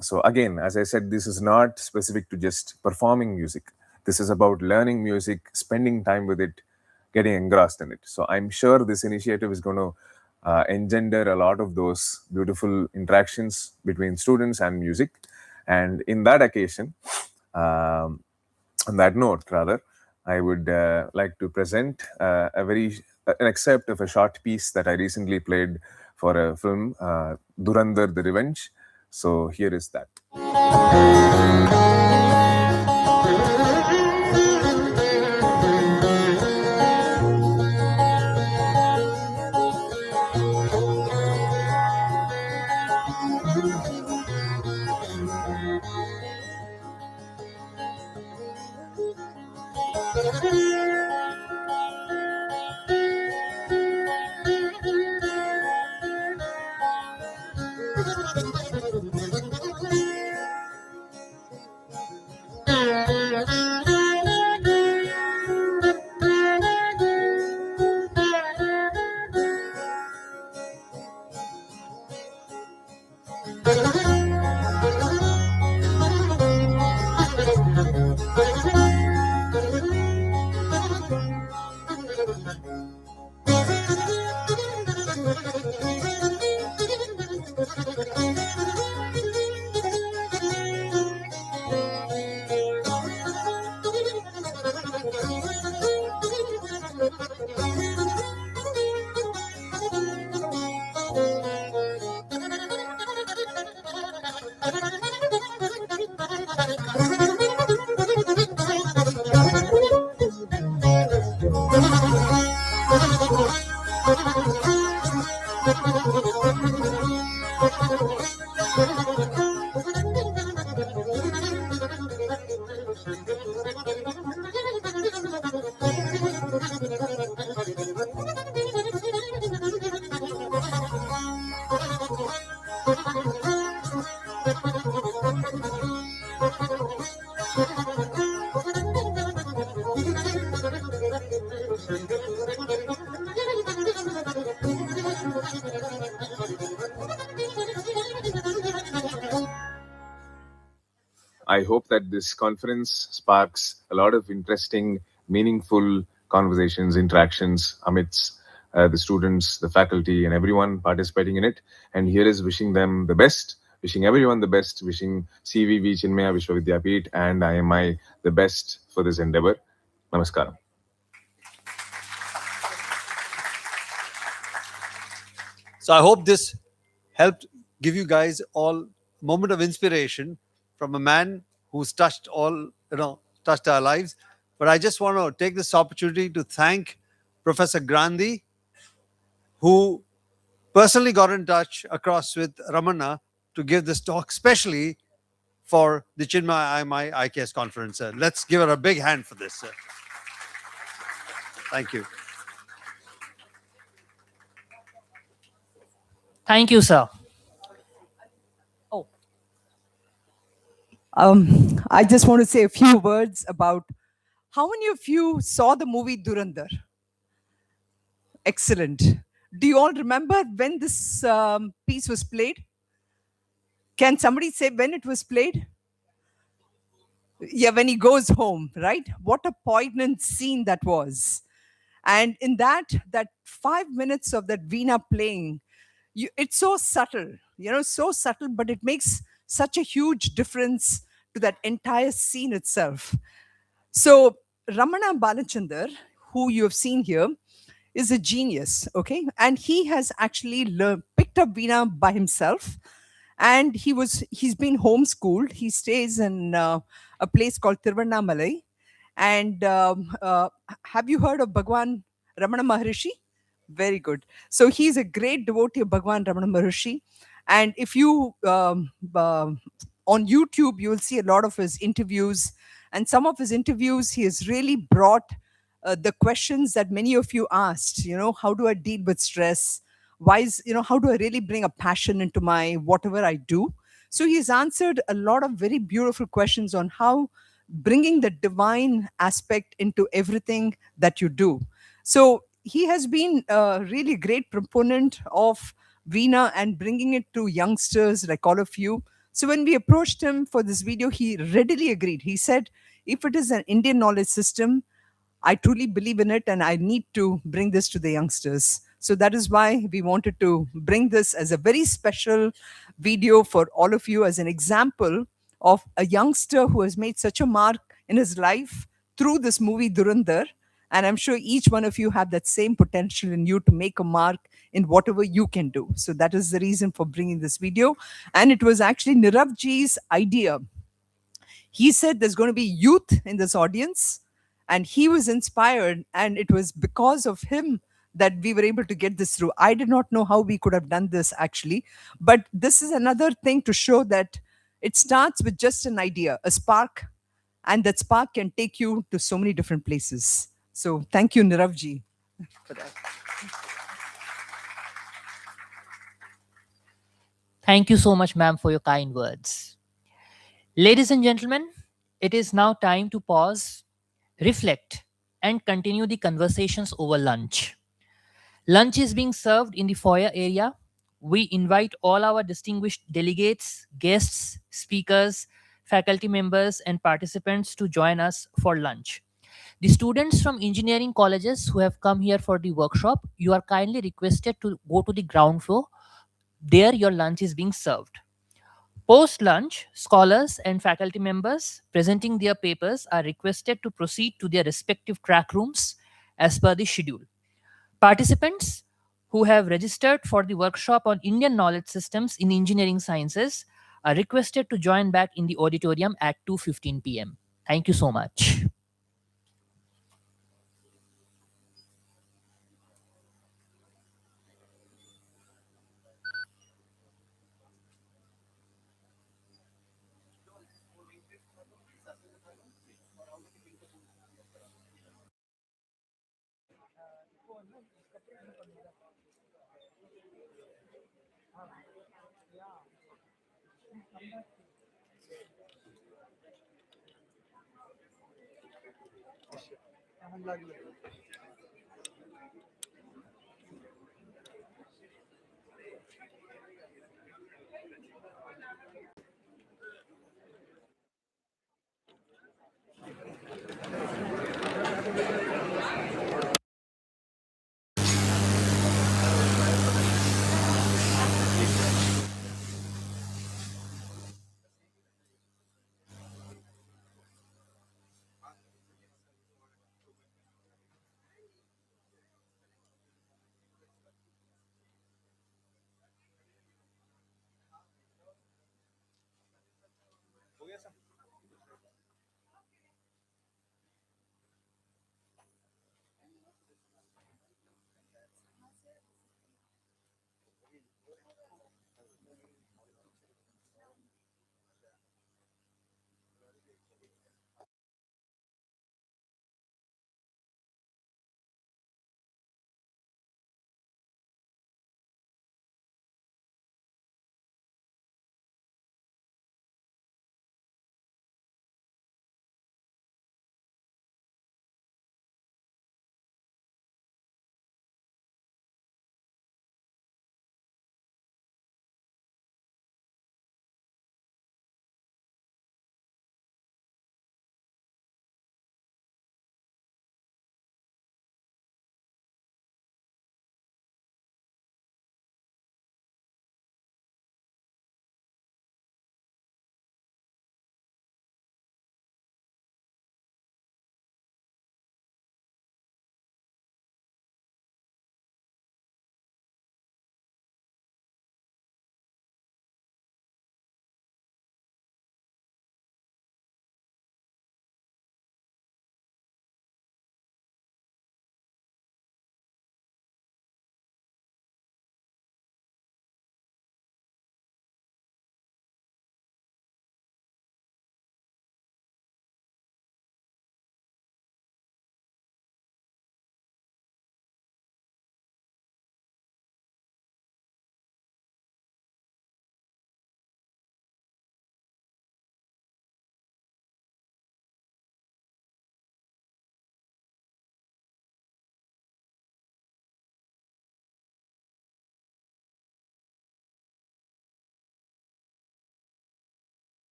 so again, as I said, this is not specific to just performing music. This is about learning music, spending time with it, getting engrossed in it. So I'm sure this initiative is going to engender a lot of those beautiful interactions between students and music. And in that occasion, on that note, rather, I would like to present an excerpt of a short piece that I recently played for a film, Durandar the Revenge. So here is that. I hope that this conference sparks a lot of interesting, meaningful conversations, interactions amidst the students, the faculty, and everyone participating in it. And here is wishing them the best, wishing everyone the best, wishing CVV, Chinmaya Vishwavidyapeeth, and IMI the best for this endeavor. Namaskaram. So I hope this helped give you guys all a moment of inspiration from a man who's touched touched our lives. But I just want to take this opportunity to thank Professor Grandi, who personally got in touch across with Ramana to give this talk, especially for the Chinmaya-IMI IKS conference. Let's give her a big hand for this. Thank you. Thank you, sir. I just want to say a few words about how many of you saw the movie Durandar? Excellent. Do you all remember when this piece was played? Can somebody say when it was played? Yeah, when he goes home, right? What a poignant scene that was. And in that 5 minutes of that Veena playing, it's so subtle, so subtle, but it makes such a huge difference to that entire scene itself. So Ramana Balachandar, who you have seen here, is a genius, okay? And he has actually picked up Veena by himself. And he's been homeschooled. He stays in a place called Tiruvannamalai. And have you heard of Bhagwan Ramana Maharishi? Very good. So he's a great devotee of Bhagwan Ramana Maharishi. And if you, on YouTube, you will see a lot of his interviews. And some of his interviews, he has really brought the questions that many of you asked, how do I deal with stress? How do I really bring a passion into my whatever I do? So he's answered a lot of very beautiful questions on how bringing the divine aspect into everything that you do. So he has been a really great proponent of Veena and bringing it to youngsters like all of you. So when we approached him for this video, he readily agreed. He said, if it is an Indian knowledge system, I truly believe in it and I need to bring this to the youngsters. So that is why we wanted to bring this as a very special video for all of you as an example of a youngster who has made such a mark in his life through this movie Durandar. And I'm sure each one of you have that same potential in you to make a mark in whatever you can do. So that is the reason for bringing this video. And it was actually Niravji's idea. He said there's going to be youth in this audience, and he was inspired, and it was because of him that we were able to get this through. I did not know how we could have done this actually, but this is another thing to show that it starts with just an idea, a spark, and that spark can take you to so many different places. So thank you, Niravji, for that. Thank you so much, ma'am, for your kind words. Ladies and gentlemen, it is now time to pause, reflect, and continue the conversations over lunch. Lunch is being served in the foyer area. We invite all our distinguished delegates, guests, speakers, faculty members, and participants to join us for lunch. The students from engineering colleges who have come here for the workshop, you are kindly requested to go to the ground floor. There, your lunch is being served. Post lunch, scholars and faculty members presenting their papers are requested to proceed to their respective track rooms as per the schedule. Participants who have registered for the workshop on Indian knowledge systems in engineering sciences are requested to join back in the auditorium at 2:15 p.m. Thank you so much.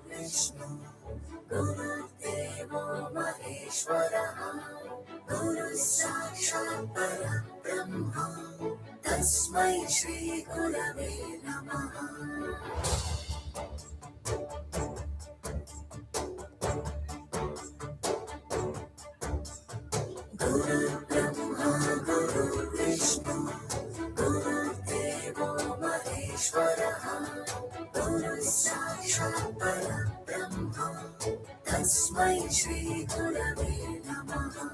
Vishnu, Guru Devo Maheshwara, Guru Sakshat Parabrahma, Tasmai Shri Gurave Namaha. Guru Brahma, Guru Vishnu, Guru Devo Maheshwara, Guru Sakshat Parabrahma, Tasmai Shri Gurave Namaha.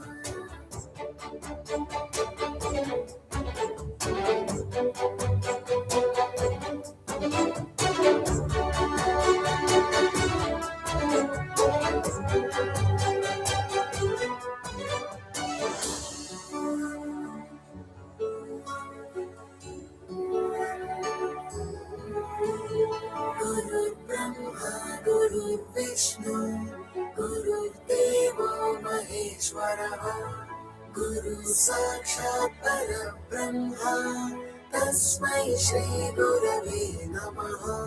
Guru Brahma, Guru Vishnu, Guru Devo Maheshwara, Guru Sakshat Parabrahma, Tasmai Shri Gurave Namaha.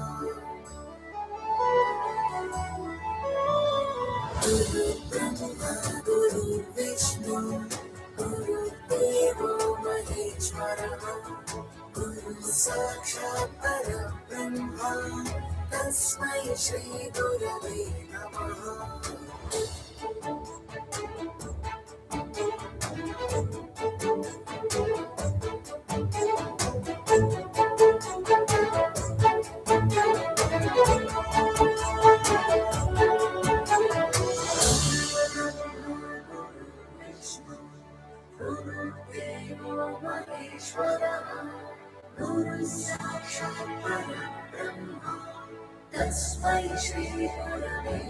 Guru Brahma, Guru Vishnu, Guru Devo Maheshwara, Guru Sakshat Parabrahma, Tasmai Shri Gurave Namaha. Guru Devo Maheshwara, Guru Sakshat Parabrahma, Tasmai Shri Gurave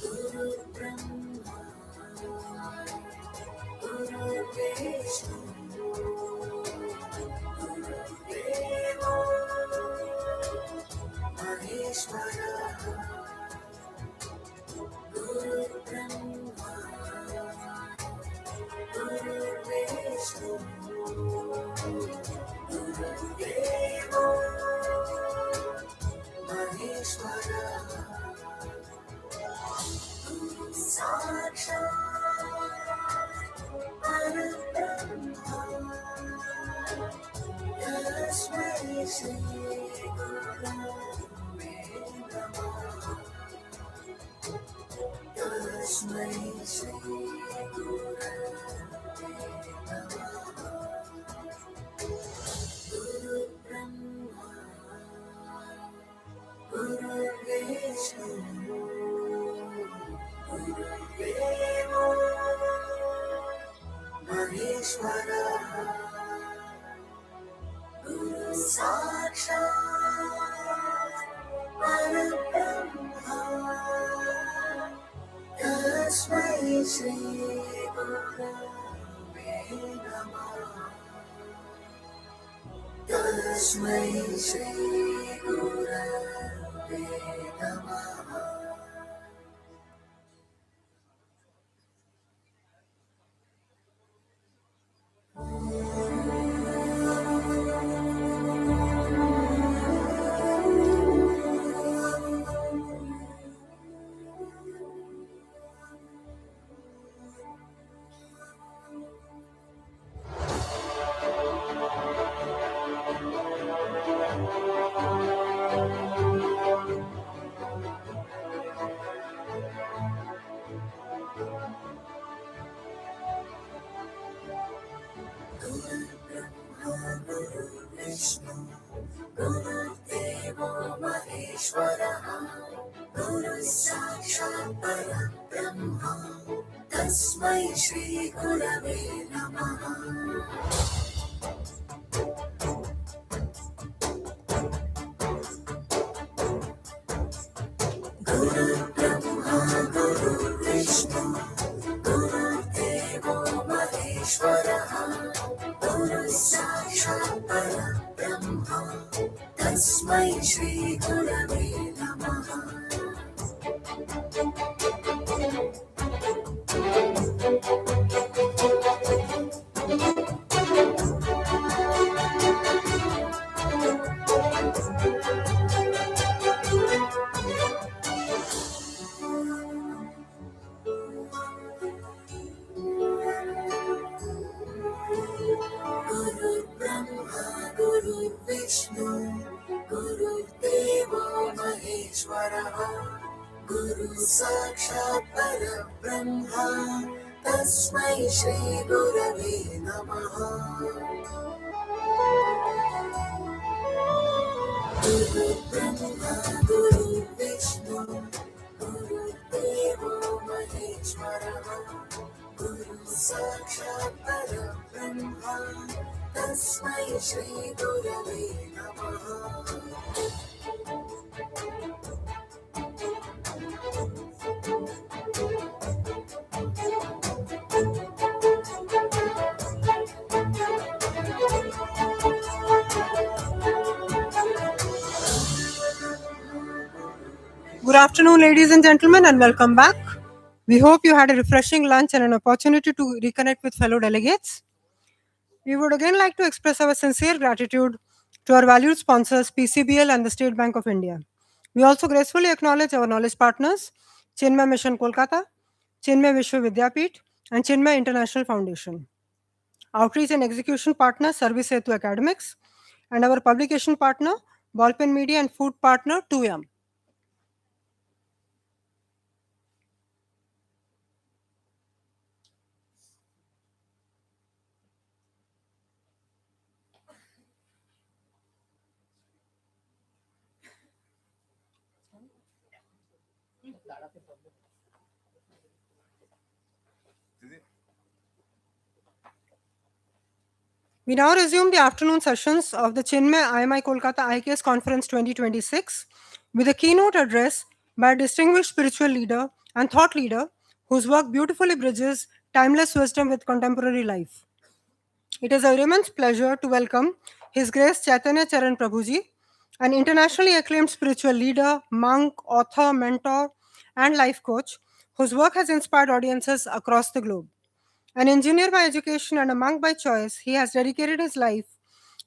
Guru Brahma, Guru Vishnu, Guru Devo Maheshwara, Guru Brahma, Guru Vishnu, Guru Devo Maheshwara, Guru Sakshat Parabrahma, Tasmai Shri Gurave Namaha. Tasmai Shri Gurave Namaha. Guru Brahma, Guru Vishnu, Guru Devo Maheshwara, Guru Sakshat Parabrahma, Tasmai Shri Gurave तस्मै श्रीगुरवे नमः। गुरुर्विष्णु गुरुर्देवो महेश्वरः गुरुः साक्षात् परब्रह्म तस्मै श्रीगुरवे नमः। गुरुर्ब्रह्मा गुरुर्विष्णु गुरुर्देवो महेश्वरः गुरुः साक्षात् परब्रह्म तस्मै श्रीगुरवे नमः। गुरुर्ब्रह्मा गुरुर्विष्णु गुरुर्देवो महेश्वरः गुरुः साक्षात् परब्रह्म तस्मै श्रीगुरवे नमः। गुरुर्ब्रह्मा गुरुर्विष्णु गुरुर्देवो महेश्वरः गुरुः साक्षात् परब्रह्म तस्मै श्रीगुरवे नमः। Good afternoon, ladies and gentlemen, and welcome back. We hope you had a refreshing lunch and an opportunity to reconnect with fellow delegates. We would again like to express our sincere gratitude to our valued sponsors, PCBL and the State Bank of India. We also gracefully acknowledge our knowledge partners, Chinmay Mission Kolkata, Chinmay Vishwa Vidyapeeth, and Chinmay International Foundation. Outreach and execution partner, Service Setu Academics, and our publication partner, Ballpen Media, and food partner, 2M. We now resume the afternoon sessions of the Chinmaya-IMI Kolkata IKS Conference 2026 with a keynote address by a distinguished spiritual leader and thought leader whose work beautifully bridges timeless wisdom with contemporary life. It is our immense pleasure to welcome His Grace Chaitanya Charan Prabhuji, an internationally acclaimed spiritual leader, monk, author, mentor, and life coach whose work has inspired audiences across the globe. An engineer by education and a monk by choice, he has dedicated his life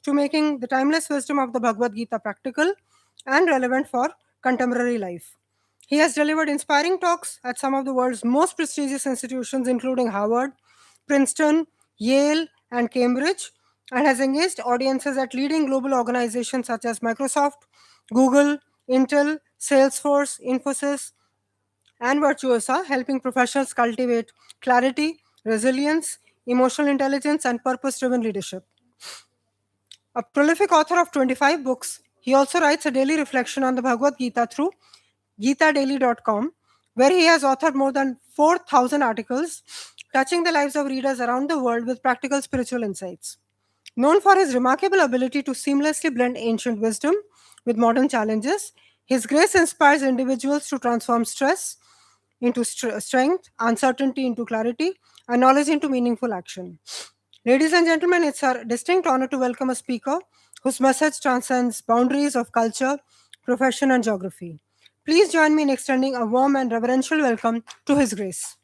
to making the timeless wisdom of the Bhagavad Gita practical and relevant for contemporary life. He has delivered inspiring talks at some of the world's most prestigious institutions, including Harvard, Princeton, Yale, and Cambridge, and has engaged audiences at leading global organizations such as Microsoft, Google, Intel, Salesforce, Infosys, and Virtuosa, helping professionals cultivate clarity, resilience, emotional intelligence, and purpose driven leadership. A prolific author of 25 books, he also writes a daily reflection on the Bhagavad Gita through GitaDaily.com, where he has authored more than 4,000 articles touching the lives of readers around the world with practical spiritual insights. Known for his remarkable ability to seamlessly blend ancient wisdom with modern challenges, His Grace inspires individuals to transform stress, into strength, uncertainty into clarity, and knowledge into meaningful action. Ladies and gentlemen, it's our distinct honor to welcome a speaker whose message transcends boundaries of culture, profession, and geography. Please join me in extending a warm and reverential welcome to His Grace.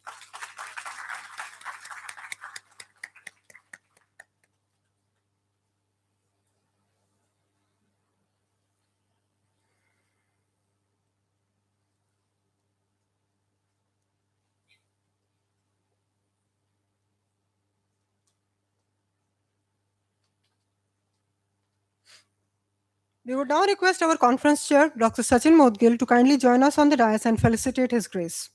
We would now request our conference chair, Dr. Sachin Modgil, to kindly join us on the dais and felicitate His Grace.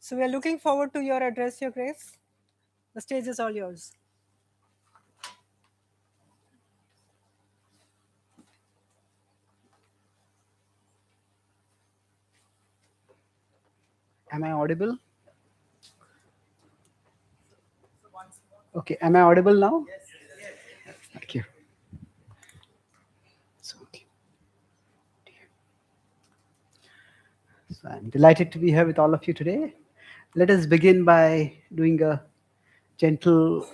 So we are looking forward to your address, Your Grace. The stage is all yours. Am I audible? Okay, am I audible now? Yes. Thank you. So I'm delighted to be here with all of you today. Let us begin by doing a gentle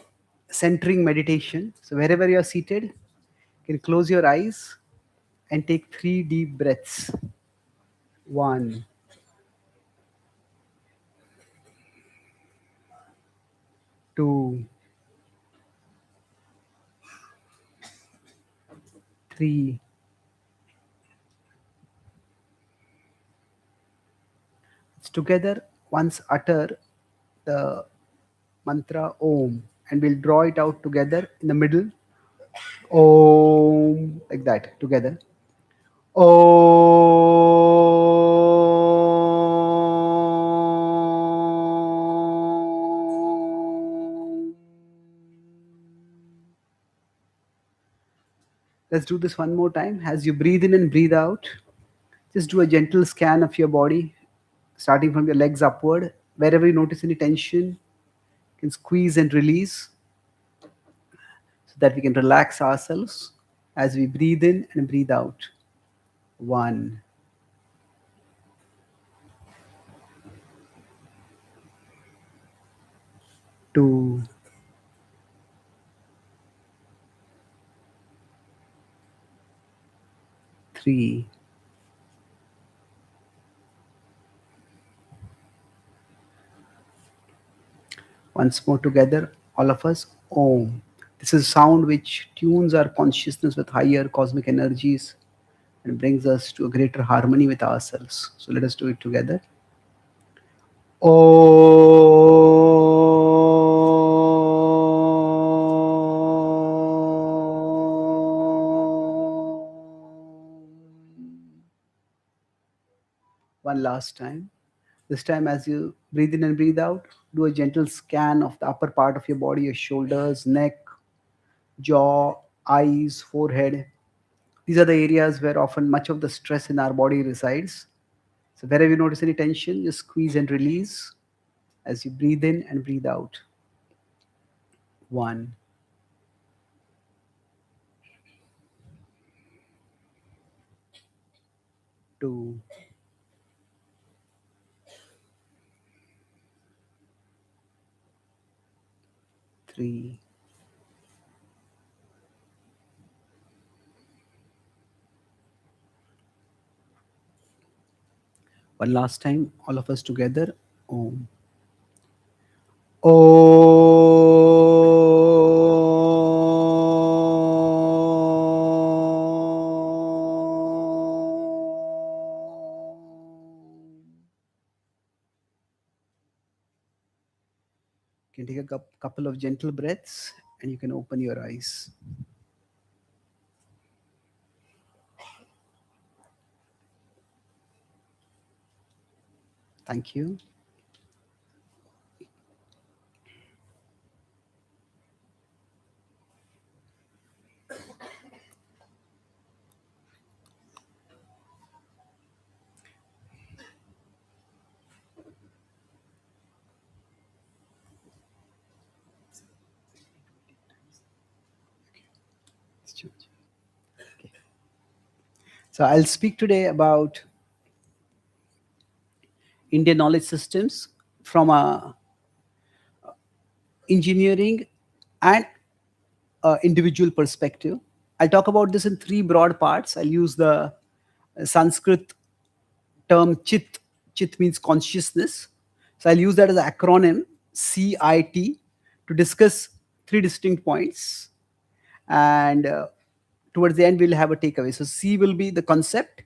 centering meditation. So wherever you're seated, you can close your eyes and take 3 deep breaths. 1, 2, 3. Together, once utter the mantra Om, and we'll draw it out together in the middle. Om, like that, together. Let's do this one more time. As you breathe in and breathe out, just do a gentle scan of your body, starting from your legs upward. Wherever you notice any tension, you can squeeze and release so that we can relax ourselves as we breathe in and breathe out. 1, 2, 3. Once more together, all of us, Om. This is sound which tunes our consciousness with higher cosmic energies and brings us to a greater harmony with ourselves. So let us do it together. One last time. This time, as you breathe in and breathe out, do a gentle scan of the upper part of your body, your shoulders, neck, jaw, eyes, forehead. These are the areas where often much of the stress in our body resides. So wherever you notice any tension, just squeeze and release as you breathe in and breathe out. 1, 2, 3, 1 last time, all of us together. Om. You can take a couple of gentle breaths and you can open your eyes. Thank you. Okay. So I'll speak today about Indian knowledge systems from a engineering and individual perspective. I'll talk about this in three broad parts. I'll use the Sanskrit term chit. Chit means consciousness. So I'll use that as an acronym CIT to discuss three distinct points. And towards the end, we'll have a takeaway. So C will be the concept,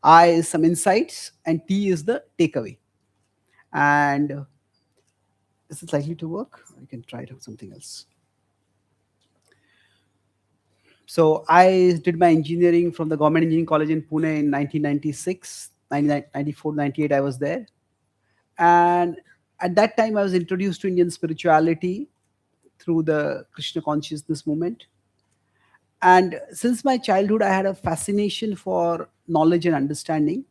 I is some insights, and T is the takeaway. And is it likely to work? I can try it out something else. So I did my engineering from the Government Engineering College in Pune in 1996, 94, 98, I was there. And at that time, I was introduced to Indian spirituality through the Krishna consciousness movement. And since my childhood, I had a fascination for knowledge and understanding,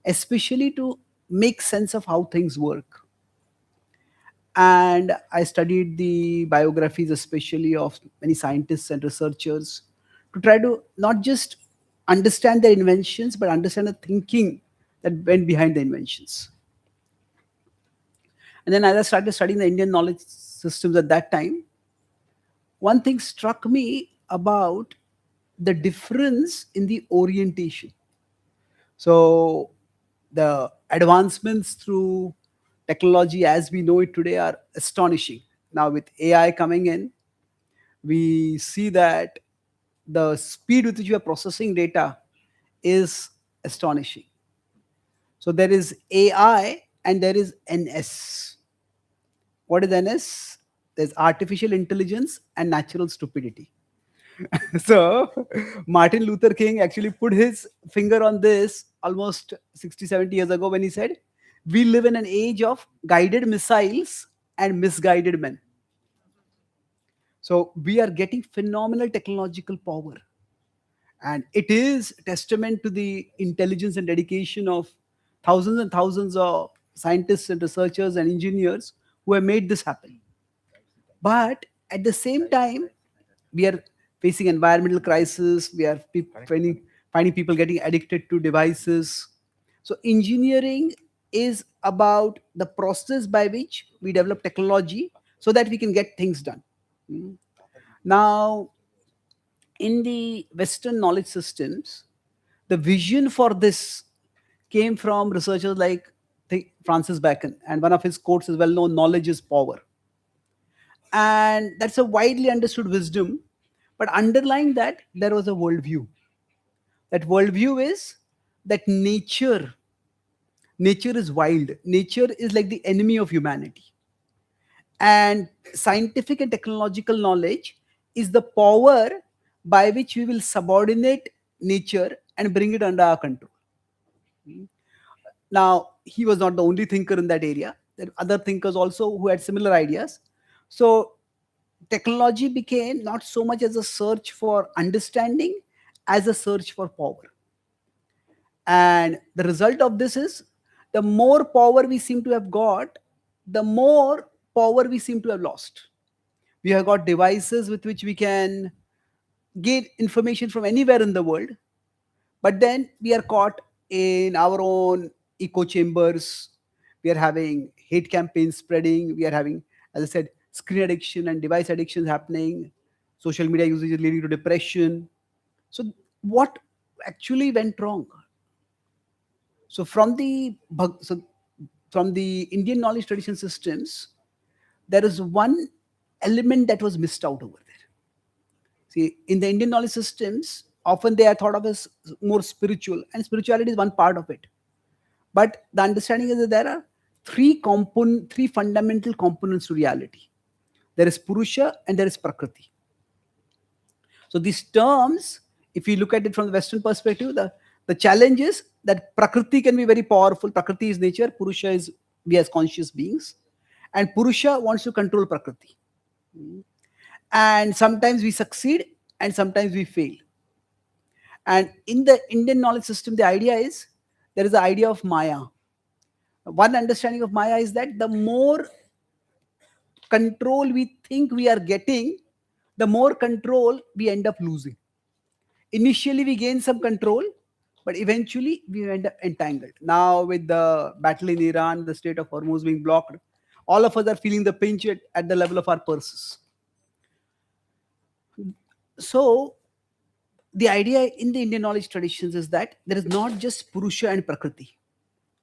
especially to make sense of how things work. And I studied the biographies, especially of many scientists and researchers, to try to not just understand their inventions, but understand the thinking that went behind the inventions. And then as I started studying the Indian knowledge systems at that time, one thing struck me about the difference in the orientation. So the advancements through technology as we know it today are astonishing. Now with AI coming in, we see that the speed with which we are processing data is astonishing. So there is AI and there is NS. What is NS? There's artificial intelligence and natural stupidity. So Martin Luther King actually put his finger on this almost 60, 70 years ago when he said, we live in an age of guided missiles and misguided men. So we are getting phenomenal technological power. And it is testament to the intelligence and dedication of thousands and thousands of scientists and researchers and engineers who have made this happen. But at the same time, we are facing environmental crisis. We are finding people getting addicted to devices. So engineering is about the process by which we develop technology so that we can get things done. Now, in the Western knowledge systems, the vision for this came from researchers like Francis Bacon, and one of his quotes is well known: knowledge is power. And that's a widely understood wisdom. But underlying that, there was a worldview. That worldview is that nature is wild. Nature is like the enemy of humanity. And scientific and technological knowledge is the power by which we will subordinate nature and bring it under our control. Now, he was not the only thinker in that area. There are other thinkers also who had similar ideas. So technology became not so much as a search for understanding as a search for power. And the result of this is the more power we seem to have got, the more power we seem to have lost. We have got devices with which we can get information from anywhere in the world, but then we are caught in our own echo chambers. We are having hate campaigns spreading. We are having, as I said, screen addiction and device addictions happening. Social media usage is leading to depression. So what actually went wrong? So from the Indian knowledge tradition systems, there is one element that was missed out over there. See, in the Indian knowledge systems, often they are thought of as more spiritual, and spirituality is one part of it. But the understanding is that there are three fundamental components to reality. There is Purusha and there is Prakriti. So these terms, if you look at it from the Western perspective, the challenge is that Prakriti can be very powerful. Prakriti is nature, Purusha is we as conscious beings. And Purusha wants to control Prakriti. And sometimes we succeed and sometimes we fail. And in the Indian knowledge system, the idea is there is the idea of Maya. One understanding of Maya is that the more control we think we are getting, the more control we end up losing. Initially, we gain some control, but eventually we end up entangled. Now, with the battle in Iran, the Strait of Hormuz being blocked, all of us are feeling the pinch at the level of our purses. So, the idea in the Indian knowledge traditions is that there is not just Purusha and Prakriti.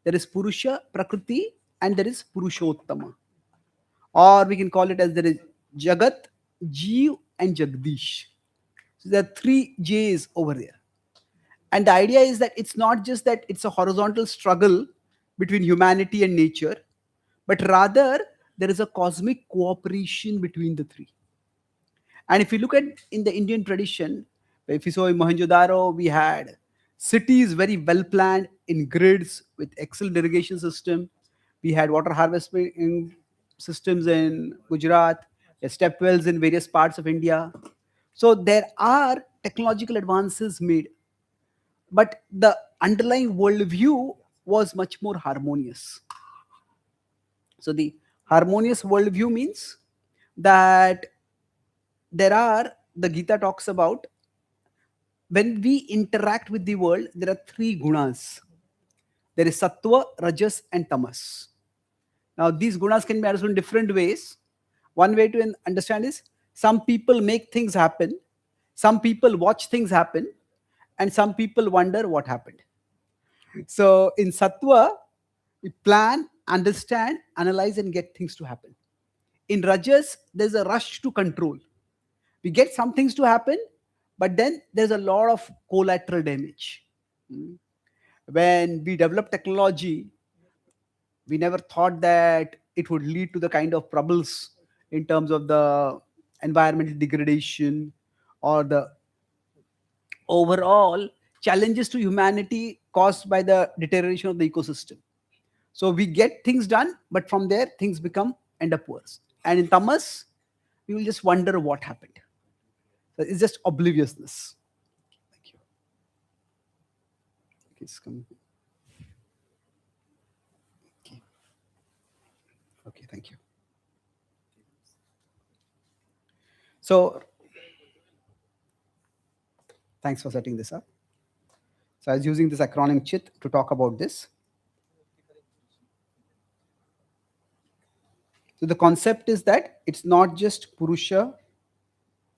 There is Purusha, Prakriti, and there is Purushottama. Or we can call it as there is Jagat, Jeev, and Jagdish. So there are 3 J's over there. And the idea is that it's not just that it's a horizontal struggle between humanity and nature, but rather there is a cosmic cooperation between the 3. And if you look at in the Indian tradition, if you saw in Mohenjo-daro, we had cities very well planned in grids with excellent irrigation system. We had water harvesting systems in Gujarat, step wells in various parts of India. So there are technological advances made, but the underlying worldview was much more harmonious. So the harmonious worldview means that the Gita talks about when we interact with the world, there are 3 gunas. There is sattva, rajas, and tamas. Now, these gunas can be understood in different ways. One way to understand is some people make things happen, some people watch things happen, and some people wonder what happened. So, in sattva, we plan, understand, analyze, and get things to happen. In rajas, there's a rush to control. We get some things to happen, but then there's a lot of collateral damage. When we developed technology, we never thought that it would lead to the kind of troubles in terms of the environmental degradation or the overall challenges to humanity caused by the deterioration of the ecosystem. So we get things done, but from there things end up worse. And in tamas, we will just wonder what happened. So it's just obliviousness. Thank you. Okay, it's coming. Okay, thank you. So thanks for setting this up. So I was using this acronym CHIT to talk about this. So the concept is that it's not just Purusha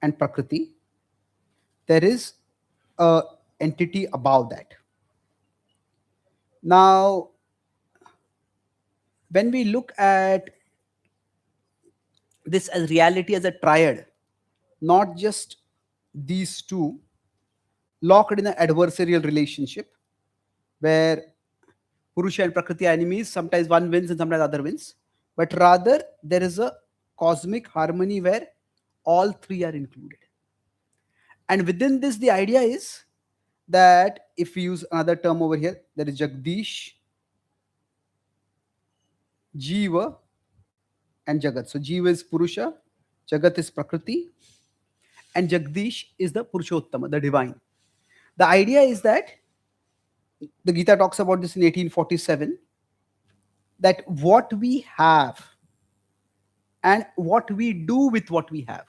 and Prakriti. There is a entity above that. Now, when we look at this as reality as a triad, not just these two locked in an adversarial relationship where Purusha and Prakriti are enemies, sometimes one wins and sometimes other wins, but rather there is a cosmic harmony where all 3 are included. And within this, the idea is that if we use another term over here, there is Jagdish, Jiva, and Jagat. So Jiva is Purusha, Jagat is Prakriti, and Jagdish is the Purushottama, the divine. The idea is that the Gita talks about this in 1847, that what we have and what we do with what we have.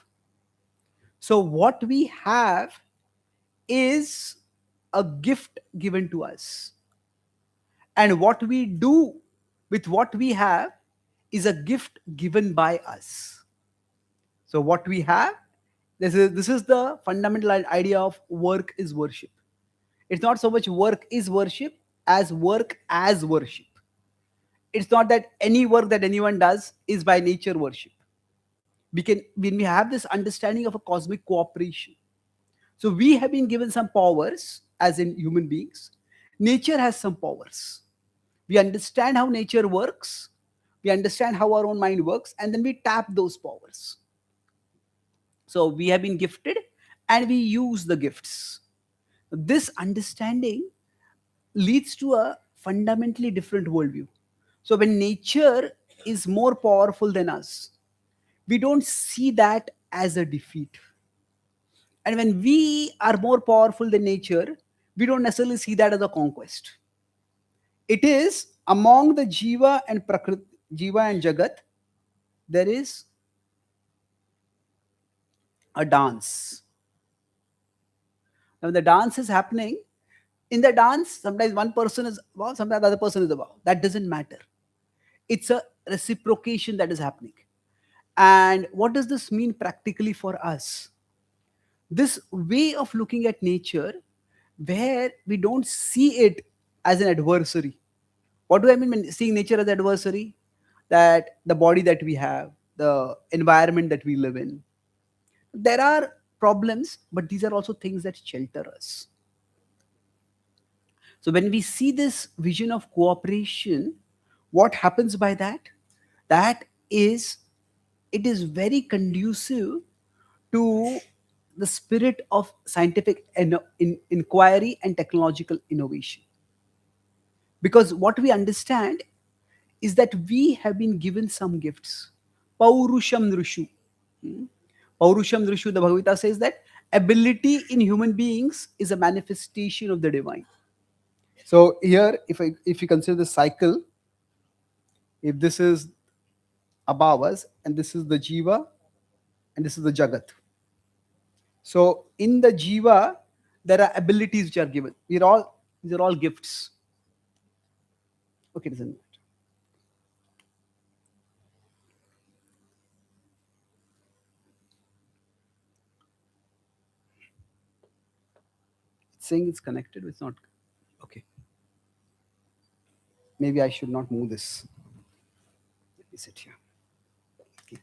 So what we have is a gift given to us. And what we do with what we have is a gift given by us. So what we have, this is the fundamental idea of work is worship. It's not so much work is worship as work as worship. It's not that any work that anyone does is by nature worship. When we have this understanding of a cosmic cooperation. So we have been given some powers as in human beings. Nature has some powers. We understand how nature works. We understand how our own mind works, and then we tap those powers. So we have been gifted and we use the gifts. This understanding leads to a fundamentally different worldview. So when nature is more powerful than us, we don't see that as a defeat. And when we are more powerful than nature, we don't necessarily see that as a conquest. It is among the Jiva and Prakrit, Jiva and Jagat, there is a dance. Now, when the dance is happening, in the dance, sometimes one person is above, sometimes the other person is above. That doesn't matter. It's a reciprocation that is happening. And what does this mean practically for us? This way of looking at nature, where we don't see it as an adversary. What do I mean when seeing nature as adversary? That the body that we have, the environment that we live in, there are problems, but these are also things that shelter us. So when we see this vision of cooperation, what happens by that? That is, it is very conducive to the spirit of scientific inquiry and technological innovation. Because what we understand is that we have been given some gifts. Paurusham Nrishu. Paurusham Nrishu, the Bhagavad Gita says that ability in human beings is a manifestation of the divine. So here, if you consider the cycle, if this is above us and this is the Jiva and this is the Jagat. So in the Jiva, there are abilities which are given. These are all gifts. Okay, doesn't matter. It's saying it's connected, it's not. Okay. Maybe I should not move this. Let me sit here. Okay.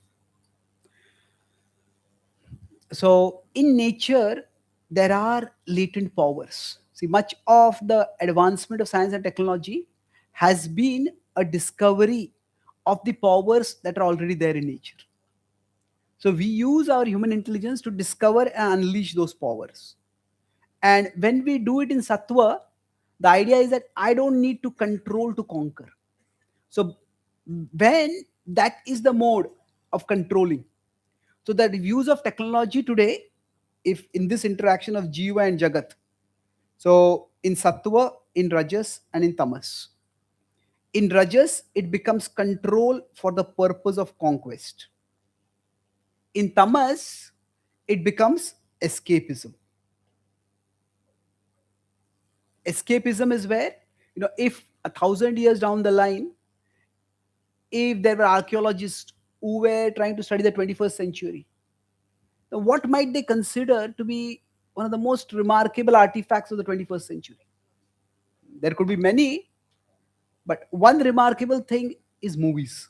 So in nature, there are latent powers. See, much of the advancement of science and technology has been a discovery of the powers that are already there in nature. So we use our human intelligence to discover and unleash those powers. And when we do it in sattva, the idea is that I don't need to control to conquer. So when that is the mode of controlling, so that the use of technology today, if in this interaction of Jiva and Jagat, so in Sattva, in Rajas, and in Tamas. In Rajas, it becomes control for the purpose of conquest. In Tamas, it becomes escapism. Escapism is where, if 1,000 years down the line, if there were archaeologists who were trying to study the 21st century, what might they consider to be one of the most remarkable artifacts of the 21st century? There could be many, but one remarkable thing is movies.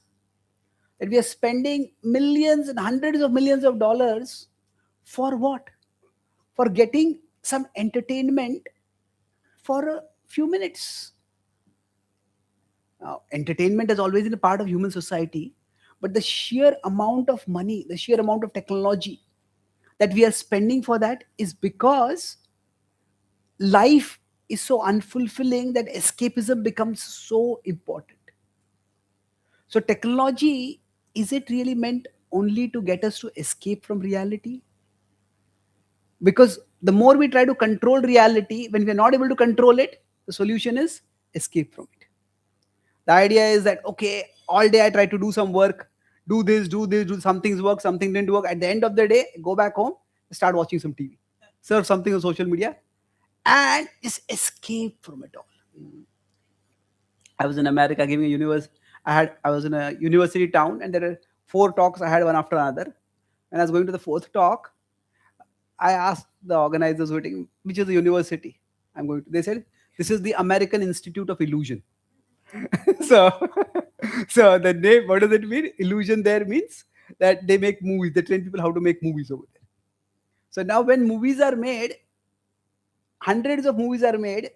That we are spending millions and hundreds of millions of dollars for what? For getting some entertainment for a few minutes. Now, entertainment has always been a part of human society, but the sheer amount of money, the sheer amount of technology that we are spending for that is because life is so unfulfilling that escapism becomes so important. So technology, is it really meant only to get us to escape from reality? Because the more we try to control reality, when we're not able to control it, the solution is escape from it. The idea is that, okay, all day I try to do some work, do this, do some things work, something didn't work. At the end of the day, go back home, start watching some TV, surf something on social media, and just escape from it all. I was in America giving a universe. I was in a university town, and there are 4 talks I had one after another. When I was going to the 4th talk, I asked the organizers waiting, which is the university I'm going to. They said, this is the American Institute of Illusion. so, so the name, what does it mean? Illusion there means that they make movies. They train people how to make movies over there. So now when movies are made, hundreds of movies are made,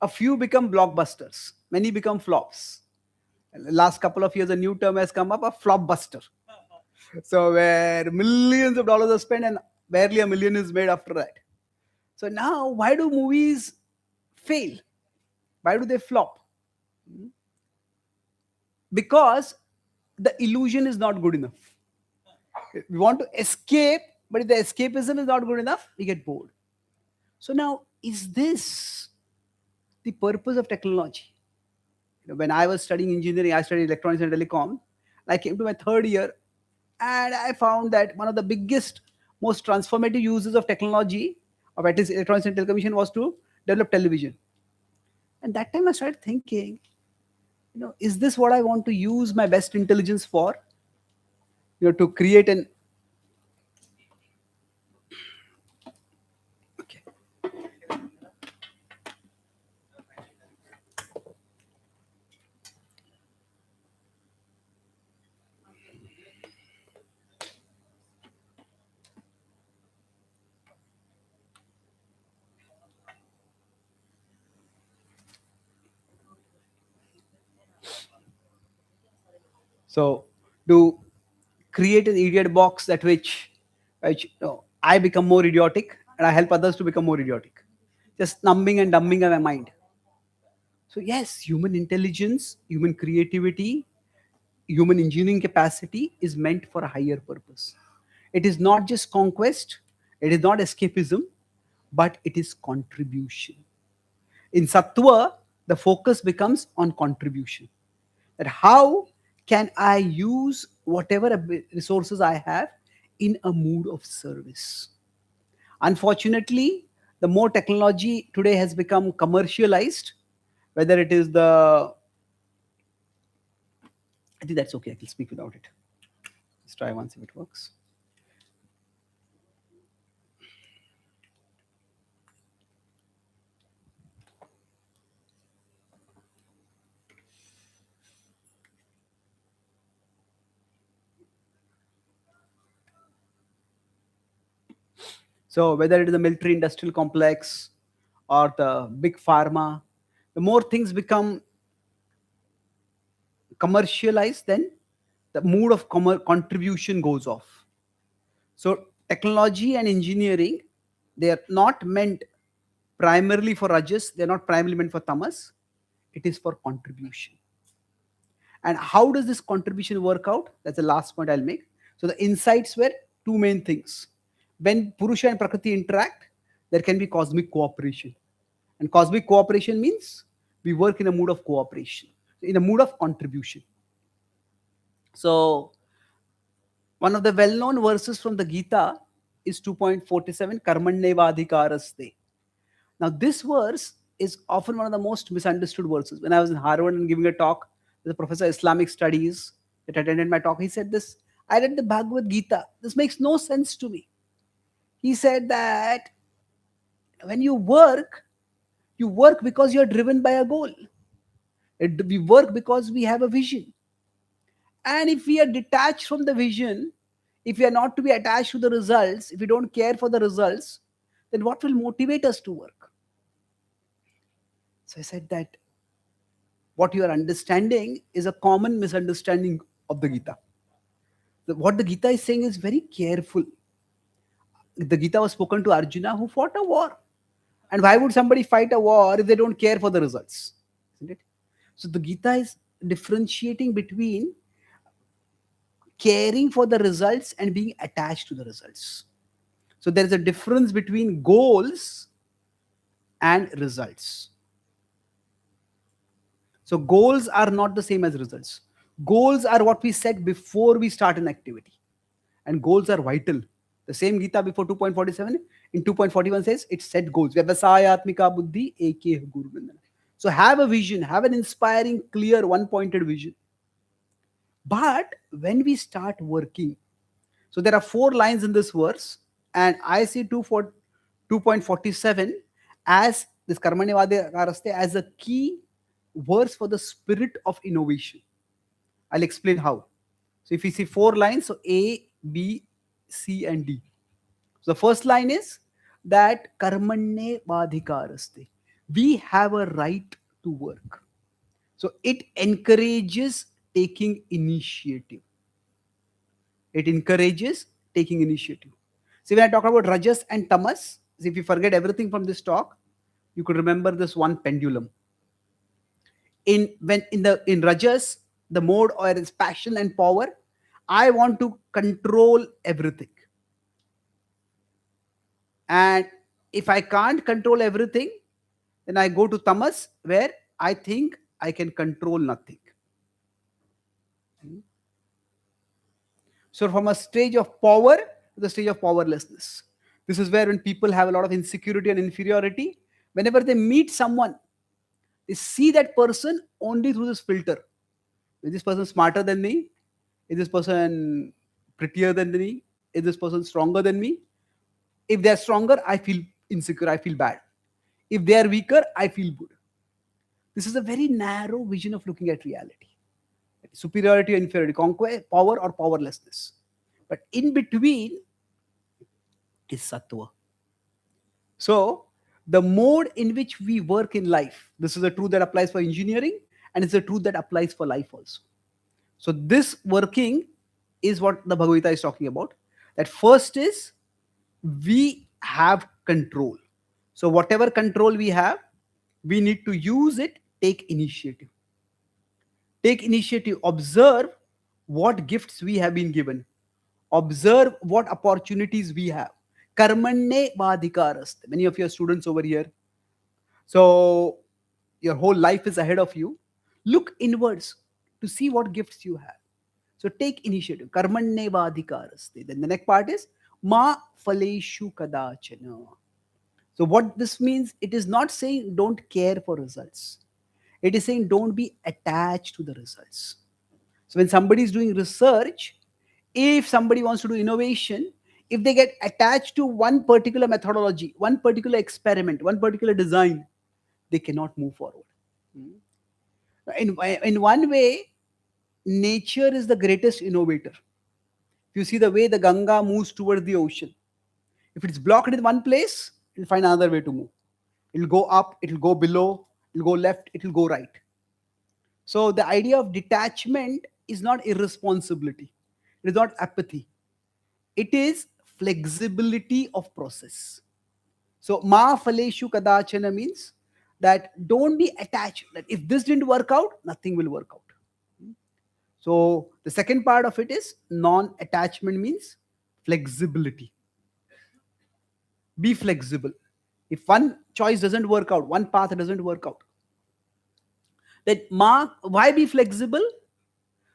a few become blockbusters, many become flops. Last couple of years, a new term has come up, a flopbuster. So where millions of dollars are spent and barely a million is made after that. So now, why do movies fail? Why do they flop? Because the illusion is not good enough. We want to escape, but if the escapism is not good enough, we get bored. So now, is this the purpose of technology? When I was studying engineering, I studied electronics and telecom. I came to my third year, and I found that one of the biggest, most transformative uses of technology, of at least electronics and telecommunication, was to develop television. And that time I started thinking, is this what I want to use my best intelligence for? To create an so to create an idiot box that which I become more idiotic and I help others to become more idiotic, just numbing and dumbing my mind. So yes, human intelligence, human creativity, human engineering capacity is meant for a higher purpose. It is not just conquest, it is not escapism, but it is contribution. In Sattva, the focus becomes on contribution. That how can I use whatever resources I have in a mood of service? Unfortunately, the more technology today has become commercialized, whether it is the, I think that's okay, I can speak without it. Let's try once if it works. So whether it is the military industrial complex or the big pharma, the more things become commercialized, then the mood of contribution goes off. So technology and engineering, they are not meant primarily for rajas, they're not primarily meant for tamas, it is for contribution. And how does this contribution work out? That's the last point I'll make. So the insights were two main things. When Purusha and Prakriti interact, there can be cosmic cooperation. And cosmic cooperation means we work in a mood of cooperation, in a mood of contribution. So one of the well-known verses from the Gita is 2.47, Karmanyevadhikaraste. Now this verse is often one of the most misunderstood verses. When I was in Harvard and giving a talk with a professor of Islamic studies that attended my talk, he said this, I read the Bhagavad Gita. This makes no sense to me. He said that when you work because you're driven by a goal. We work because we have a vision. And if we are detached from the vision, if we are not to be attached to the results, if we don't care for the results, then what will motivate us to work? So I said that what you are understanding is a common misunderstanding of the Gita. What the Gita is saying is very careful. The Gita was spoken to Arjuna who fought a war. And why would somebody fight a war if they don't care for the results? Isn't it? So the Gita is differentiating between caring for the results and being attached to the results. So there is a difference between goals and results. So goals are not the same as results. Goals are what we set before we start an activity. And goals are vital. The same Gita before 2.47, in 2.41 says it set goals. Vyavasayatmika buddhi ekeh guru bandhana. So have a vision, have an inspiring, clear, one-pointed vision. But when we start working, so there are 4 lines in this verse, and I see 2.47 as this Karmanyavadikaraste as a key verse for the spirit of innovation. I'll explain how. So if you see 4 lines, so A, B, C, and D. So the first line is that Karmanye Vadhikaraste. We have a right to work. So it encourages taking initiative. It encourages taking initiative. See, when I talk about Rajas and Tamas, if you forget everything from this talk, you could remember this one pendulum. In Rajas, the mode or its passion and power, I want to control everything. And if I can't control everything, then I go to Tamas, where I think I can control nothing. So from a stage of power to the stage of powerlessness. This is where when people have a lot of insecurity and inferiority, whenever they meet someone, they see that person only through this filter. Is this person smarter than me? Is this person prettier than me? Is this person stronger than me? If they're stronger, I feel insecure, I feel bad. If they are weaker, I feel good. This is a very narrow vision of looking at reality. Superiority or inferiority, conquer, power or powerlessness. But in between is sattva. So the mode in which we work in life, this is a truth that applies for engineering, and it's a truth that applies for life also. So this working is what the Bhagavad Gita is talking about. That first is we have control. So whatever control we have, we need to use it, take initiative. Take initiative, observe what gifts we have been given. Observe what opportunities we have. Karmanne vadhikaraste. Many of your students over here. So your whole life is ahead of you. Look inwards to see what gifts you have. So take initiative. Karmanne vadhikaraste. Then the next part is ma phaleshu kadachana. So what this means, it is not saying don't care for results. It is saying don't be attached to the results. So when somebody is doing research, if somebody wants to do innovation, if they get attached to one particular methodology, one particular experiment, one particular design, they cannot move forward. In one way, nature is the greatest innovator. If you see the way the Ganga moves toward the ocean, if it's blocked in one place, it'll find another way to move. It'll go up, it'll go below, it'll go left, it'll go right. So the idea of detachment is not irresponsibility. It is not apathy. It is flexibility of process. So ma phaleshu kadachana means that don't be attached. That if this didn't work out, nothing will work out. So the second part of it is non-attachment means flexibility. Be flexible. If one choice doesn't work out, one path doesn't work out, then why be flexible?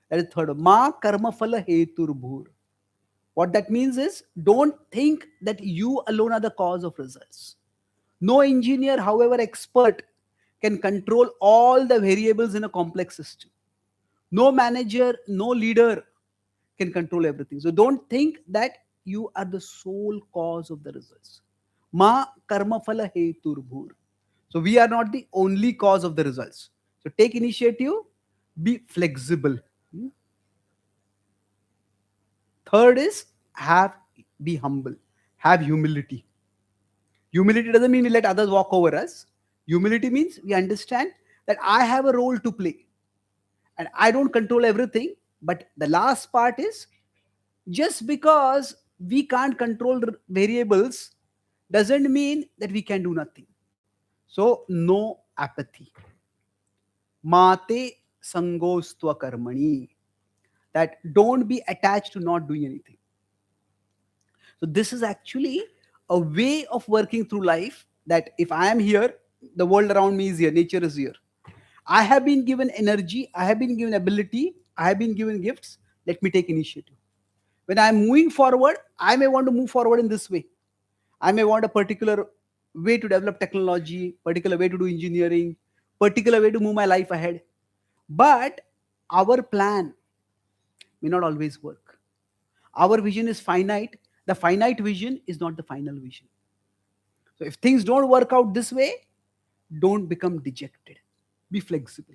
That is third. Ma karma phala heturbhur. What that means is don't think that you alone are the cause of results. No engineer, however expert, can control all the variables in a complex system. No manager, no leader can control everything. So don't think that you are the sole cause of the results. Ma karma phala heturbhur. So we are not the only cause of the results. So take initiative, be flexible. Third is be humble, have humility. Humility doesn't mean we let others walk over us. Humility means we understand that I have a role to play and I don't control everything. But the last part is just because we can't control variables doesn't mean that we can do nothing. So, no apathy. Mate sangostva karmani. That don't be attached to not doing anything. So this is actually a way of working through life, that if I am here, the world around me is here, nature is here. I have been given energy, I have been given ability, I have been given gifts. Let me take initiative. When I'm moving forward, I may want to move forward in this way. I may want a particular way to develop technology, particular way to do engineering, particular way to move my life ahead. But our plan may not always work. Our vision is finite. The finite vision is not the final vision. So if things don't work out this way, don't become dejected. Be flexible.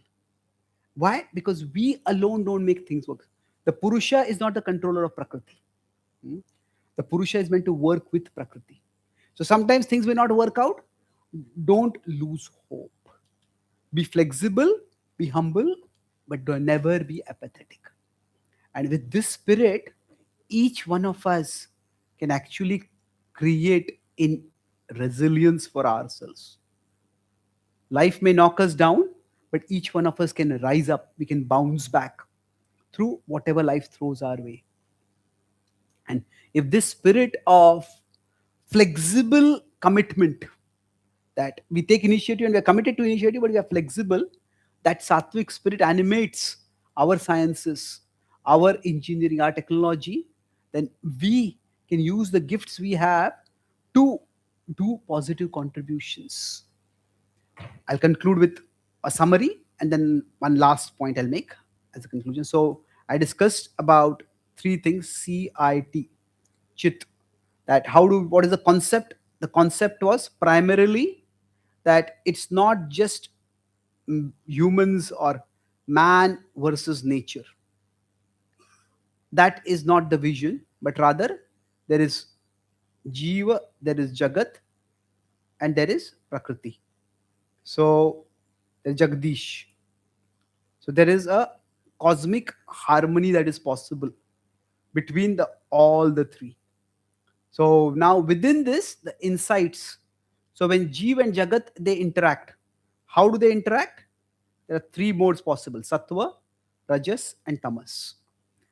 Why? Because we alone don't make things work. The Purusha is not the controller of Prakriti. The Purusha is meant to work with Prakriti. So sometimes things may not work out. Don't lose hope. Be flexible, be humble, but don't never be apathetic. And with this spirit, each one of us can actually create in resilience for ourselves. Life may knock us down, but each one of us can rise up. We can bounce back through whatever life throws our way. And if this spirit of flexible commitment, that we take initiative and we are committed to initiative, but we are flexible, that sattvic spirit animates our sciences, our engineering, our technology, then we can use the gifts we have to do positive contributions. I'll conclude with a summary and then one last point I'll make as a conclusion. So I discussed about three things: CIT, chit, that what is the concept? The concept was primarily that it's not just humans or man versus nature. That is not the vision, but rather there is Jiva, there is Jagat, and there is Prakriti. So there's Jagdish. So there is a cosmic harmony that is possible between all the three. So now within this, the insights. So when Jeev and Jagat, they interact. How do they interact? There are three modes possible: Sattva, Rajas, and Tamas.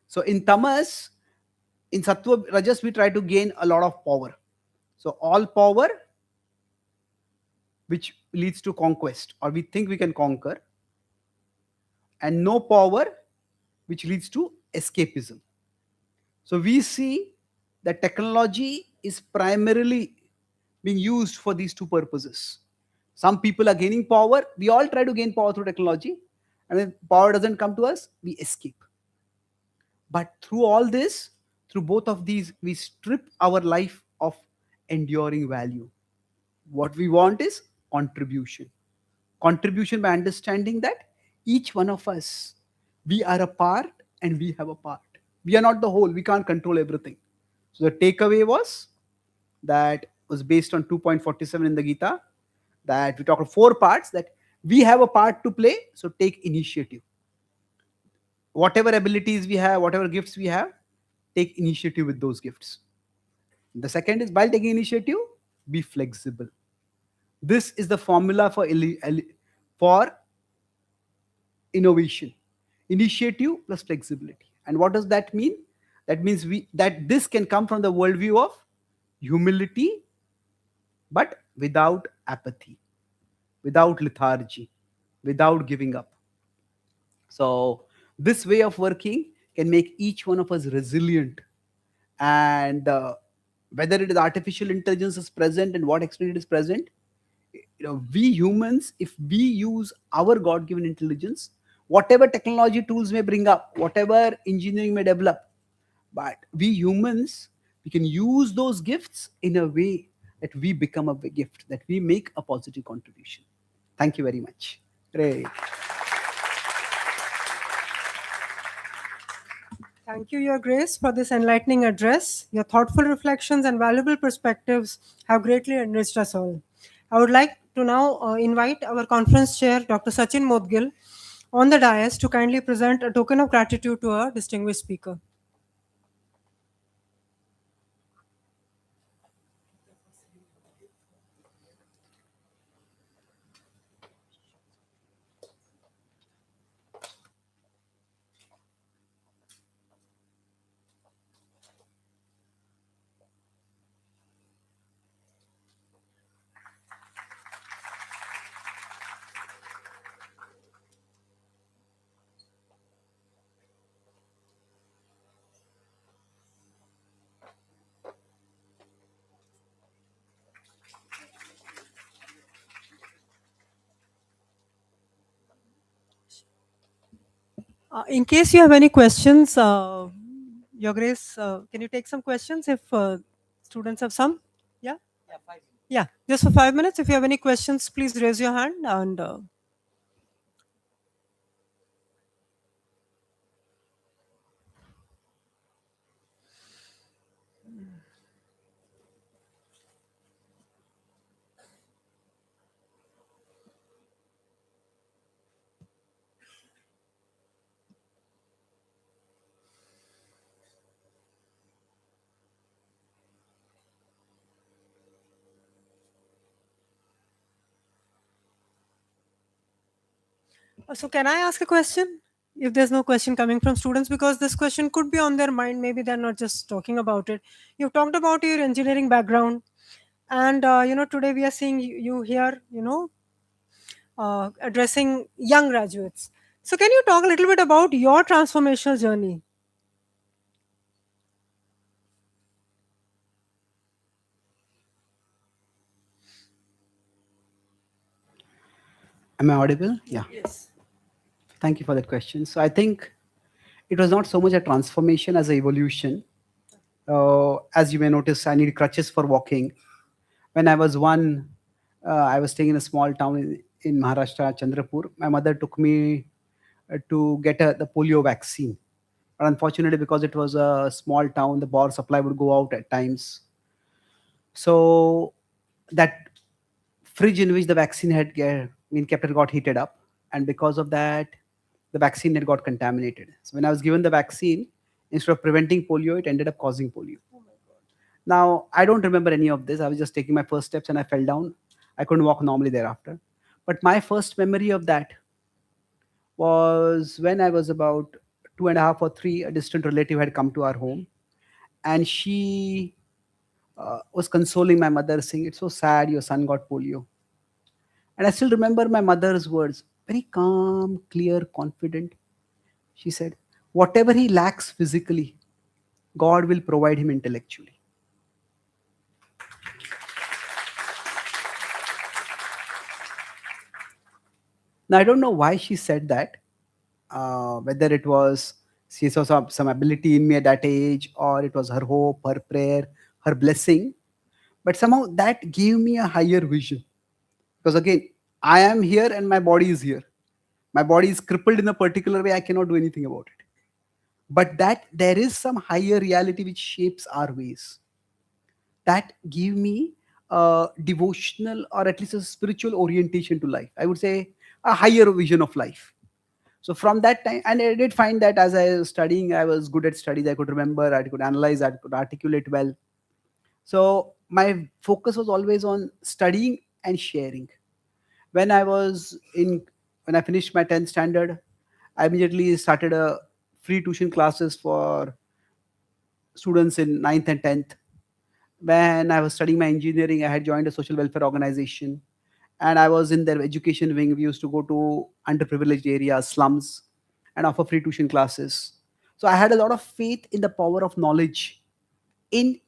So in Tamas, in Sattva, Rajas, we try to gain a lot of power. So all power which leads to conquest, or we think we can conquer, and no power which leads to escapism. So we see that technology is primarily being used for these two purposes. Some people are gaining power. We all try to gain power through technology. And when power doesn't come to us, we escape. But through all this, through both of these, we strip our life of enduring value. What we want is contribution. Contribution by understanding that each one of us, we are a part and we have a part. We are not the whole. We can't control everything. So the takeaway was based on 2.47 in the Gita, that we talk of 4 parts, that we have a part to play. So take initiative. Whatever abilities we have, whatever gifts we have, take initiative with those gifts. The second is, while taking initiative, be flexible. This is the formula for innovation: initiative plus flexibility. And what does that mean? That means that this can come from the worldview of humility, but without apathy, without lethargy, without giving up. So this way of working can make each one of us resilient. And whether it is artificial intelligence is present and what extent it is present, we humans, if we use our God-given intelligence, whatever technology tools may bring up, whatever engineering may develop, but we humans, we can use those gifts in a way that we become a gift, that we make a positive contribution. Thank you very much. Great. Thank you, Your Grace, for this enlightening address. Your thoughtful reflections and valuable perspectives have greatly enriched us all. I would like to now invite our conference chair, Dr. Sachin Modgil, on the dais to kindly present a token of gratitude to our distinguished speaker. In case you have any questions, Your Grace, can you take some questions if students have some? Yeah? Yeah, just for 5 minutes. If you have any questions, please raise your hand. And So can I ask a question? If there's no question coming from students, because this question could be on their mind, maybe they're not just talking about it. You've talked about your engineering background, and today we are seeing you here, addressing young graduates. So can you talk a little bit about your transformational journey? Am I audible? Yeah. Yes. Thank you for that question. So I think it was not so much a transformation as an evolution. As you may notice, I need crutches for walking. When I was one, I was staying in a small town in Maharashtra, Chandrapur. My mother took me to get the polio vaccine. But unfortunately, because it was a small town, the power supply would go out at times. So that fridge in which the vaccine been kept had got heated up, and because of that, the vaccine had got contaminated. So when I was given the vaccine, instead of preventing polio, it ended up causing polio. Now I don't remember any of this. I was just taking my first steps and I fell down. I couldn't walk normally thereafter. But my first memory of that was when I was about 2.5 or 3. A distant relative had come to our home, and she was consoling my mother, saying, "It's so sad, your son got polio." And I still remember my mother's words, very calm, clear, confident. She said, "Whatever he lacks physically, God will provide him intellectually." Now, I don't know why she said that, whether it was she saw some ability in me at that age, or it was her hope, her prayer, her blessing. But somehow that gave me a higher vision. Because again, I am here and my body is here. My body is crippled in a particular way, I cannot do anything about it. But that there is some higher reality which shapes our ways. That give me a devotional or at least a spiritual orientation to life. I would say a higher vision of life. So from that time, and I did find that as I was studying, I was good at studies. I could remember, I could analyze, I could articulate well. So my focus was always on studying and sharing. When I was in, when I finished my 10th standard, I immediately started a free tuition classes for students in ninth and 10th. When I was studying my engineering, I had joined a social welfare organization, and I was in their education wing. We used to go to underprivileged areas, slums, and offer free tuition classes. So I had a lot of faith in the power of knowledge in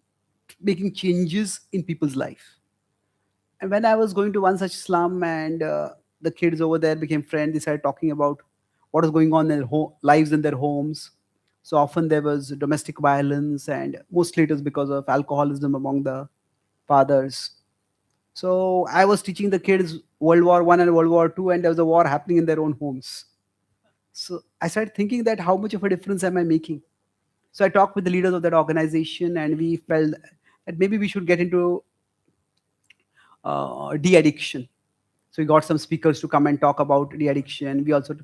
making changes in people's life. And when I was going to one such slum, and the kids over there became friends, they started talking about what was going on in their lives in their homes. So often there was domestic violence, and mostly it was because of alcoholism among the fathers. So I was teaching the kids World War I and World War II, and there was a war happening in their own homes. So I started thinking that how much of a difference am I making? So I talked with the leaders of that organization, and we felt that maybe we should get into de-addiction. So we got some speakers to come and talk about de-addiction. We also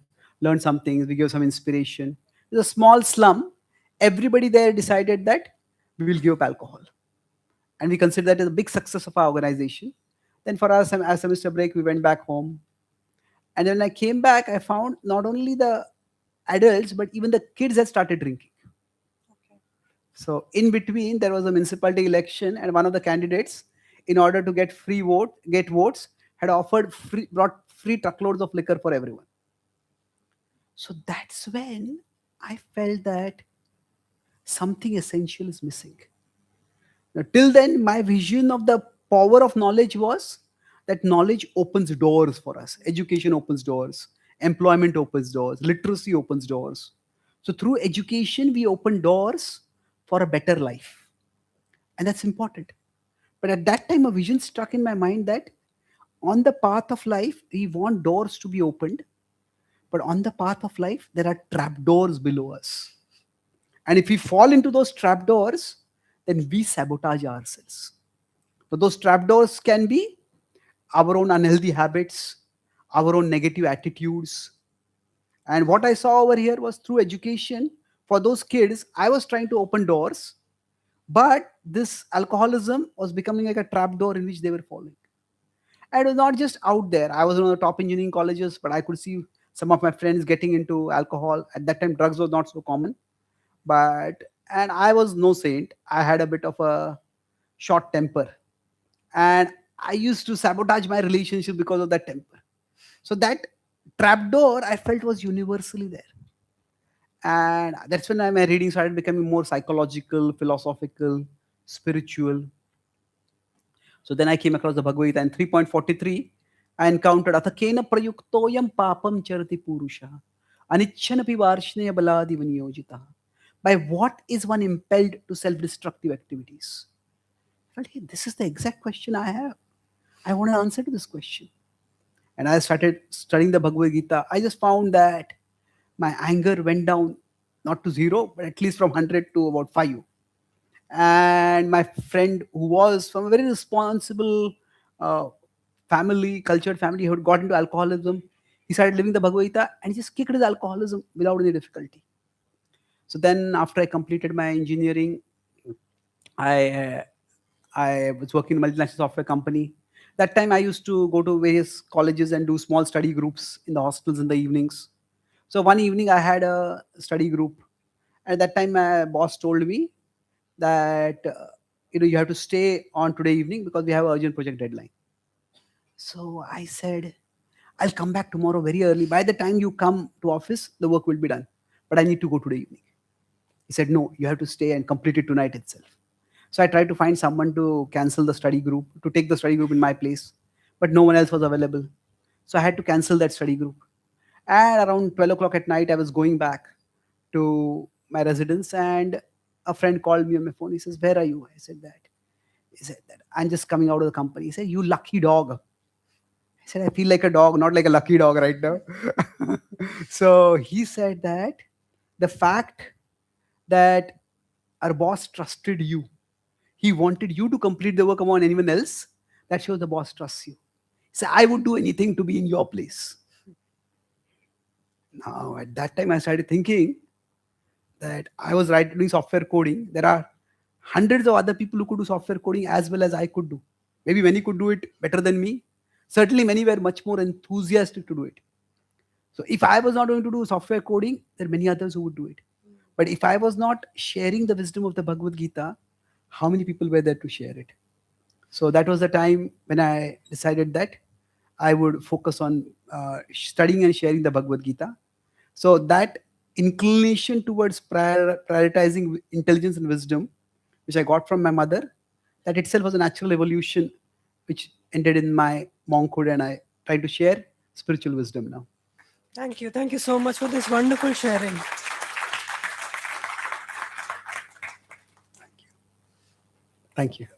learned some things. We gave some inspiration. It's a small slum. Everybody there decided that we will give up alcohol, and we consider that as a big success of our organization. Then for us, as semester break, we went back home. And when I came back, I found not only the adults, but even the kids had started drinking. So in between, there was a municipality election, and one of the candidates, in order to get votes, had brought free truckloads of liquor for everyone. So that's when I felt that something essential is missing. Now, till then, my vision of the power of knowledge was that knowledge opens doors for us. Education opens doors, employment opens doors, literacy opens doors. So through education, we open doors for a better life. And that's important. But at that time, a vision struck in my mind that on the path of life, we want doors to be opened. But on the path of life, there are trapdoors below us. And if we fall into those trapdoors, then we sabotage ourselves. So those trapdoors can be our own unhealthy habits, our own negative attitudes. And what I saw over here was through education for those kids, I was trying to open doors, but this alcoholism was becoming like a trapdoor in which they were falling. And it was not just out there. I was in one of the top engineering colleges, but I could see some of my friends getting into alcohol. At that time, drugs was not so common, and I was no saint. I had a bit of a short temper, and I used to sabotage my relationship because of that temper. So that trapdoor I felt was universally there, and that's when my reading started becoming more psychological, philosophical, spiritual. So then I came across the Bhagavad Gita in 3.43. I encountered Athakena prayuktoyam papam charati purusha anichanapi varshneya baladi vinyojita. By what is one impelled to self-destructive activities? I felt, hey, this is the exact question I have. I want an answer to this question. And I started studying the Bhagavad Gita. I just found that my anger went down, not to zero, but at least from 100 to about 5. And my friend, who was from a very responsible uh, family, cultured family, who had got into alcoholism, he started living the Bhagavad Gita and he just kicked his alcoholism without any difficulty. So then, after I completed my engineering, I I was working in a multinational software company. That time, I used to go to various colleges and do small study groups in the hostels in the evenings. So one evening, I had a study group. At that time, my boss told me that you have to stay on today evening because we have an urgent project deadline. So I said, I'll come back tomorrow very early. By the time you come to office, the work will be done. But I need to go today evening. He said, no, you have to stay and complete it tonight itself. So I tried to find someone to cancel the study group, to take the study group in my place. But no one else was available. So I had to cancel that study group. And around 12 o'clock at night, I was going back to my residence and a friend called me on my phone. He says, where are you? I said that. He said that I'm just coming out of the company. He said, you lucky dog. I said, I feel like a dog, not like a lucky dog right now. So he said that the fact that our boss trusted you, he wanted you to complete the work among anyone else, that shows the boss trusts you. He said, I would do anything to be in your place. Now, at that time, I started thinking that I was doing software coding. There are hundreds of other people who could do software coding as well as I could do. Maybe many could do it better than me. Certainly, many were much more enthusiastic to do it. So, if I was not going to do software coding, there are many others who would do it. But if I was not sharing the wisdom of the Bhagavad Gita, how many people were there to share it? So, that was the time when I decided that I would focus on studying and sharing the Bhagavad Gita. So that inclination towards prioritizing intelligence and wisdom, which I got from my mother, that itself was a natural evolution, which ended in my monkhood, and I try to share spiritual wisdom now. Thank you. Thank you so much for this wonderful sharing. Thank you.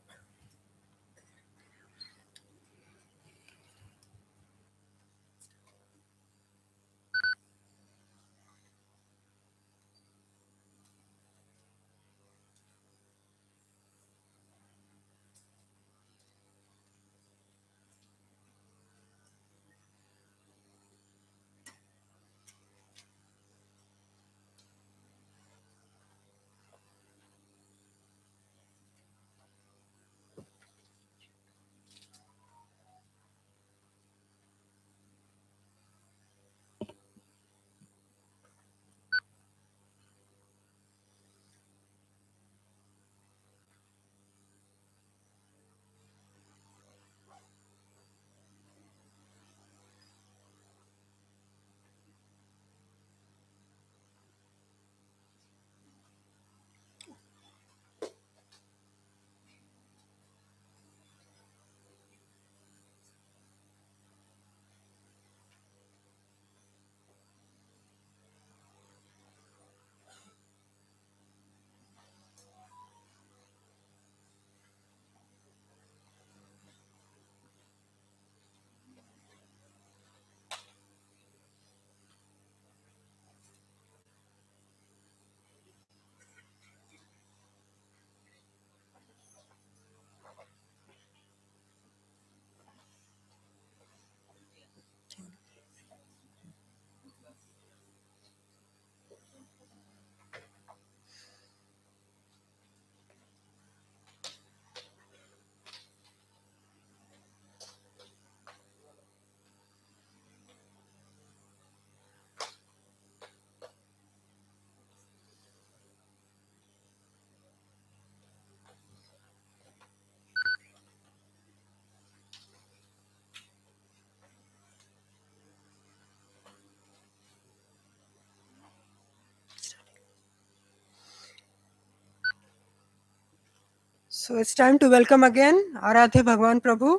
So it's time to welcome again Aradhya Bhagwan Prabhu,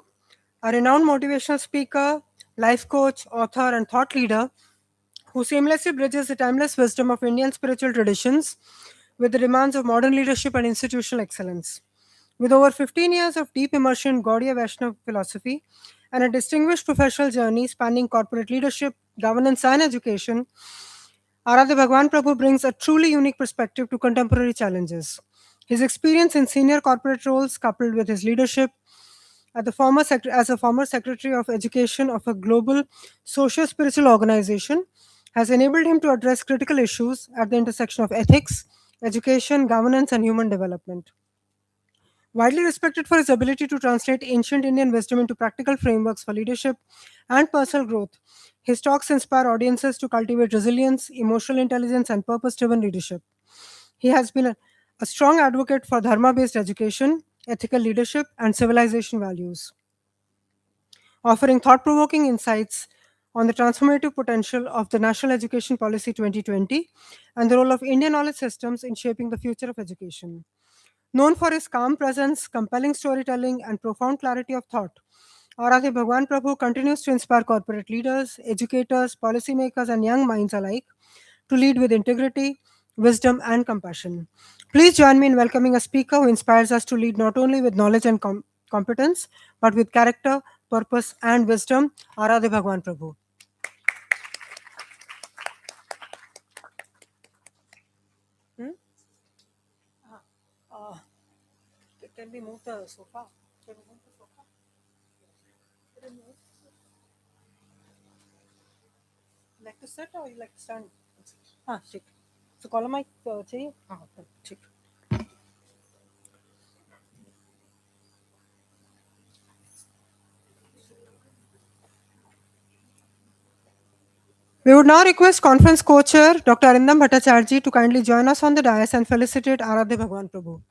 a renowned motivational speaker, life coach, author, and thought leader who seamlessly bridges the timeless wisdom of Indian spiritual traditions with the demands of modern leadership and institutional excellence. With over 15 years of deep immersion in Gaudiya Vaishnava philosophy and a distinguished professional journey spanning corporate leadership, governance, and education, Aradhya Bhagwan Prabhu brings a truly unique perspective to contemporary challenges. His experience in senior corporate roles, coupled with his leadership as a former Secretary of Education of a global socio-spiritual organization, has enabled him to address critical issues at the intersection of ethics, education, governance, and human development. Widely respected for his ability to translate ancient Indian wisdom into practical frameworks for leadership and personal growth, his talks inspire audiences to cultivate resilience, emotional intelligence, and purpose driven leadership. He has been a strong advocate for dharma based education, ethical leadership, and civilization values, offering thought provoking insights on the transformative potential of the National Education Policy 2020 and the role of Indian knowledge systems in shaping the future of education. Known for his calm presence, compelling storytelling, and profound clarity of thought, Aradhya Bhagwan Prabhu continues to inspire corporate leaders, educators, policymakers, and young minds alike to lead with integrity, wisdom, and compassion. Please join me in welcoming a speaker who inspires us to lead not only with knowledge and competence, but with character, purpose, and wisdom. Aradhya Bhagwan Prabhu. Hmm? Uh, can we move the sofa? Can we move the sofa? Like to sit or you like to stand? हाँ ठीक तो column mic चाहिए हाँ ठीक We would now request conference co-chair Dr. Arindam Bhattacharjee to kindly join us on the dais and felicitate Aradhya Bhagwan Prabhu.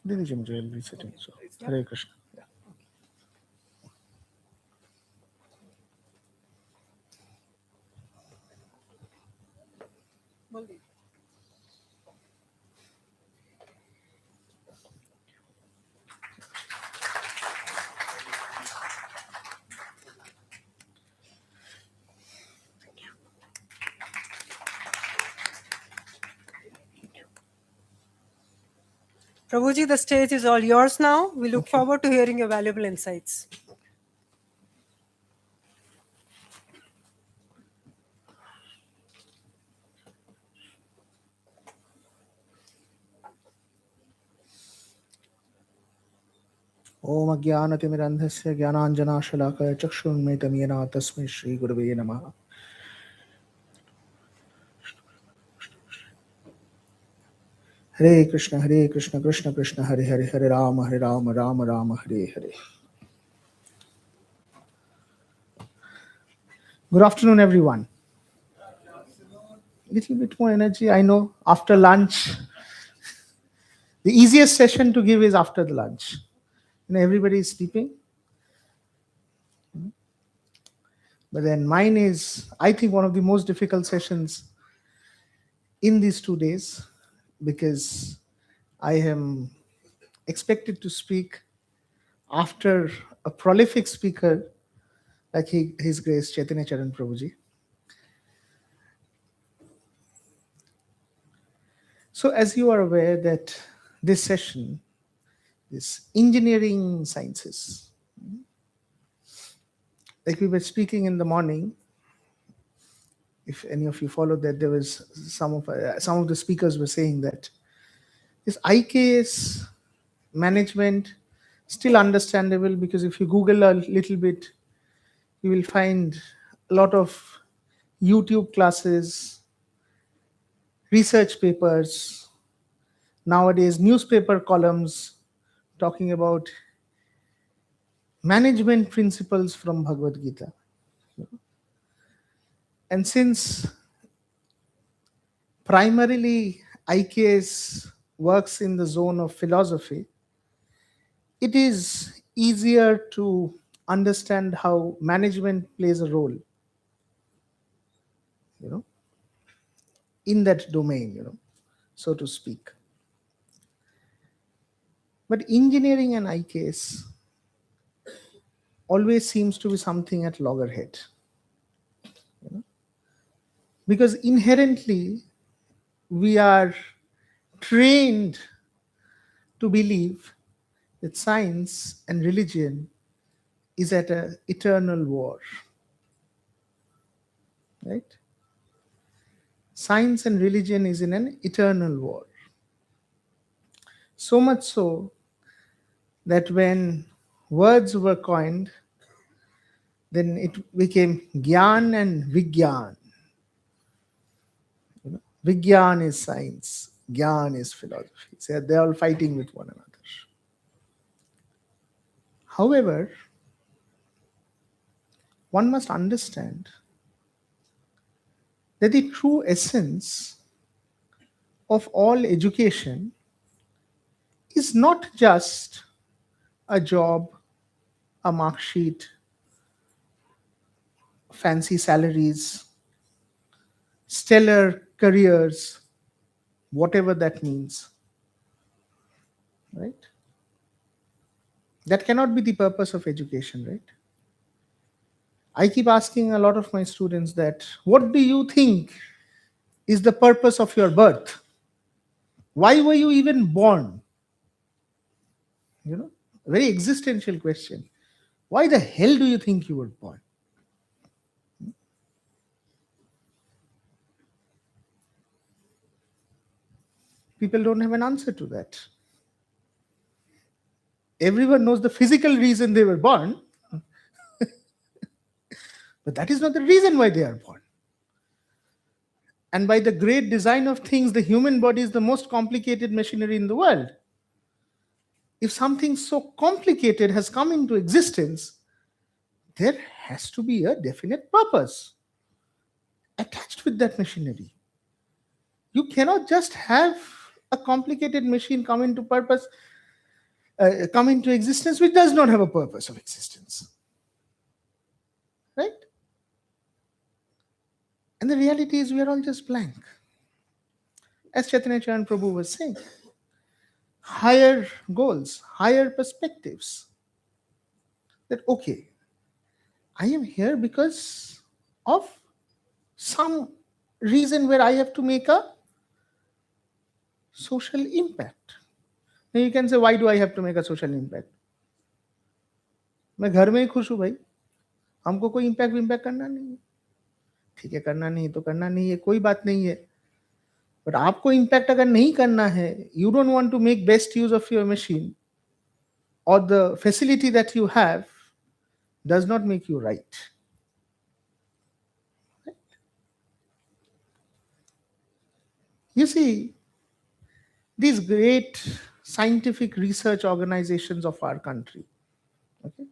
दीदी जी मुझे LB setting सो Hare Krishna. Prabhuji, the stage is all yours now. We look forward to hearing your valuable insights. ओम अज्ञानतिमिरन्धस्य ज्ञानाञ्जनाशलाकया चक्षुरुन्मिलितं येन तस्मै श्रीगुरवे नमः. हरे Krishna Krishna Krishna Hare Hare Hare Ram Ram Ram Hare Hare. Good afternoon, everyone. Little bit more energy. I know after lunch, the easiest session to give is after the lunch. Everybody is sleeping. But then mine is, I think, one of the most difficult sessions in these 2 days because I am expected to speak after a prolific speaker like His Grace Chaitanya Charan Prabhuji. So as you are aware that this session is engineering sciences. Like we were speaking in the morning, if any of you followed that, there was some of the speakers were saying that this IKS management, still understandable, because if you Google a little bit, you will find a lot of YouTube classes, research papers, nowadays newspaper columns talking about management principles from Bhagavad Gita. And since primarily IKS works in the zone of philosophy, it is easier to understand how management plays a role, in that domain, so to speak. But engineering and IKS always seems to be something at loggerhead. Because inherently, we are trained to believe that science and religion is at an eternal war. Right? Science and religion is in an eternal war. So much so that when words were coined, then it became Gyan and Vigyan. Vigyan is science, Gyan is philosophy. So they're all fighting with one another. However, one must understand that the true essence of all education is not just a job, a mark sheet, fancy salaries, stellar careers, whatever that means. Right? That cannot be the purpose of education, right? I keep asking a lot of my students that, what do you think is the purpose of your birth? Why were you even born? A very existential question. Why the hell do you think you were born? People don't have an answer to that. Everyone knows the physical reason they were born, but that is not the reason why they are born. And by the great design of things, the human body is the most complicated machinery in the world. If something so complicated has come into existence, there has to be a definite purpose attached with that machinery. You cannot just have a complicated machine come into existence which does not have a purpose of existence. Right? And the reality is we are all just blank. As Chaitanya Charan Prabhu was saying, higher goals, higher perspectives. That, okay, I am here because of some reason where I have to make a social impact. Now you can say, why do I have to make a social impact? मैं घर में ही खुश हूं भाई, हमको कोई impact करना नहीं है. ठीक है, करना नहीं तो करना नहीं है, कोई बात नहीं है. बट आपको इम्पैक्ट अगर नहीं करना है, you don't want to make best use of your machine or the facility that you have, does not make you right. You see, these great scientific research organizations of our country, okay?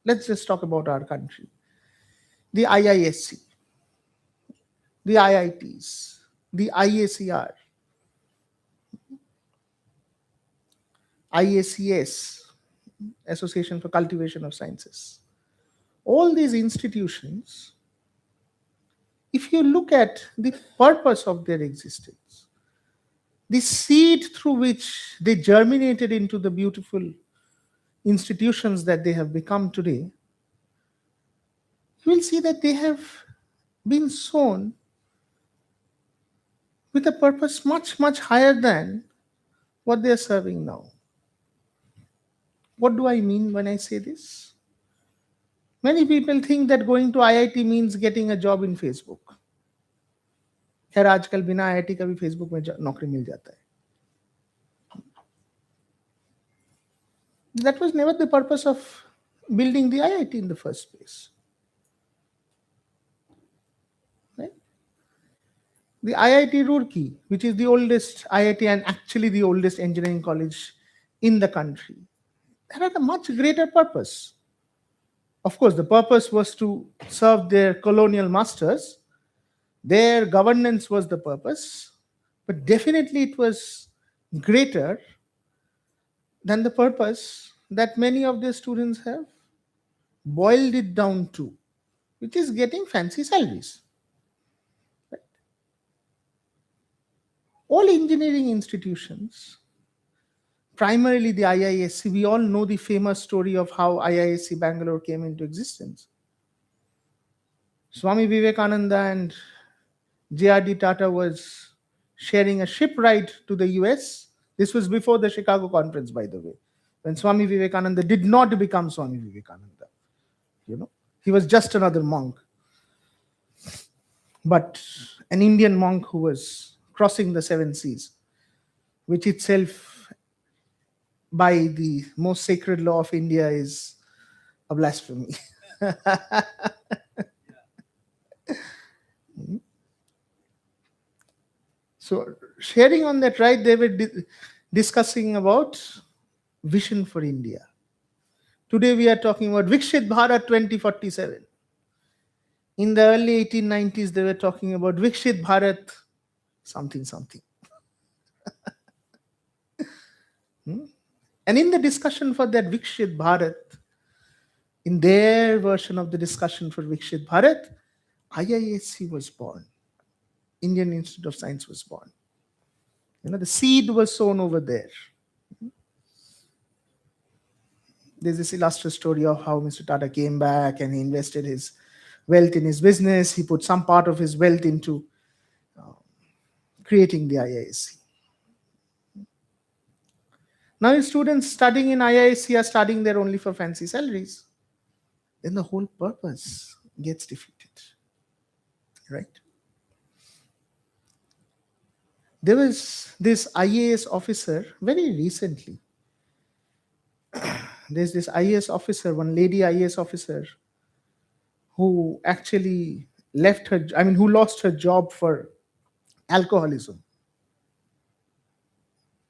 Let's just talk about our country. The IISc, the IITs, the IACR, IACS, Association for Cultivation of Sciences. All these institutions, if you look at the purpose of their existence, the seed through which they germinated into the beautiful institutions that they have become today, you will see that they have been sown with a purpose much, much higher than what they are serving now. What do I mean when I say this? Many people think that going to IIT means getting a job in Facebook. खैर आजकल बिना IIT का भी Facebook में नौकरी मिल जाता है. That was never the purpose of building the IIT in the first place. Right? The IIT Roorkee, which is the oldest IIT and actually the oldest engineering college in the country, that had a much greater purpose. Of course, the purpose was to serve their colonial masters. Their governance was the purpose, but definitely it was greater than the purpose that many of their students have boiled it down to, which is getting fancy salaries. All engineering institutions, primarily the IISc, we all know the famous story of how IISc Bangalore came into existence. Swami Vivekananda and J.R.D. Tata was sharing a ship ride to the US. This was before the Chicago conference, by the way, when Swami Vivekananda did not become Swami Vivekananda. He was just another monk, but an Indian monk who was crossing the seven seas, which itself, by the most sacred law of India, is a blasphemy. So, sharing on that ride, they were discussing about vision for India. Today, we are talking about Vikshit Bharat 2047. In the early 1890s, they were talking about Vikshit Bharat something something. And in the discussion for that Vikshit Bharat, in their version of the discussion for Vikshit Bharat, IISc was born. Indian Institute of Science was born. The seed was sown over there. There's this illustrious story of how Mr. Tata came back and he invested his wealth in his business. He put some part of his wealth into creating the IISc. Now, if students studying in IISc are studying there only for fancy salaries, then the whole purpose gets defeated. Right? There was this IAS officer very recently. There's this IAS officer, one lady IAS officer, who actually who lost her job for alcoholism.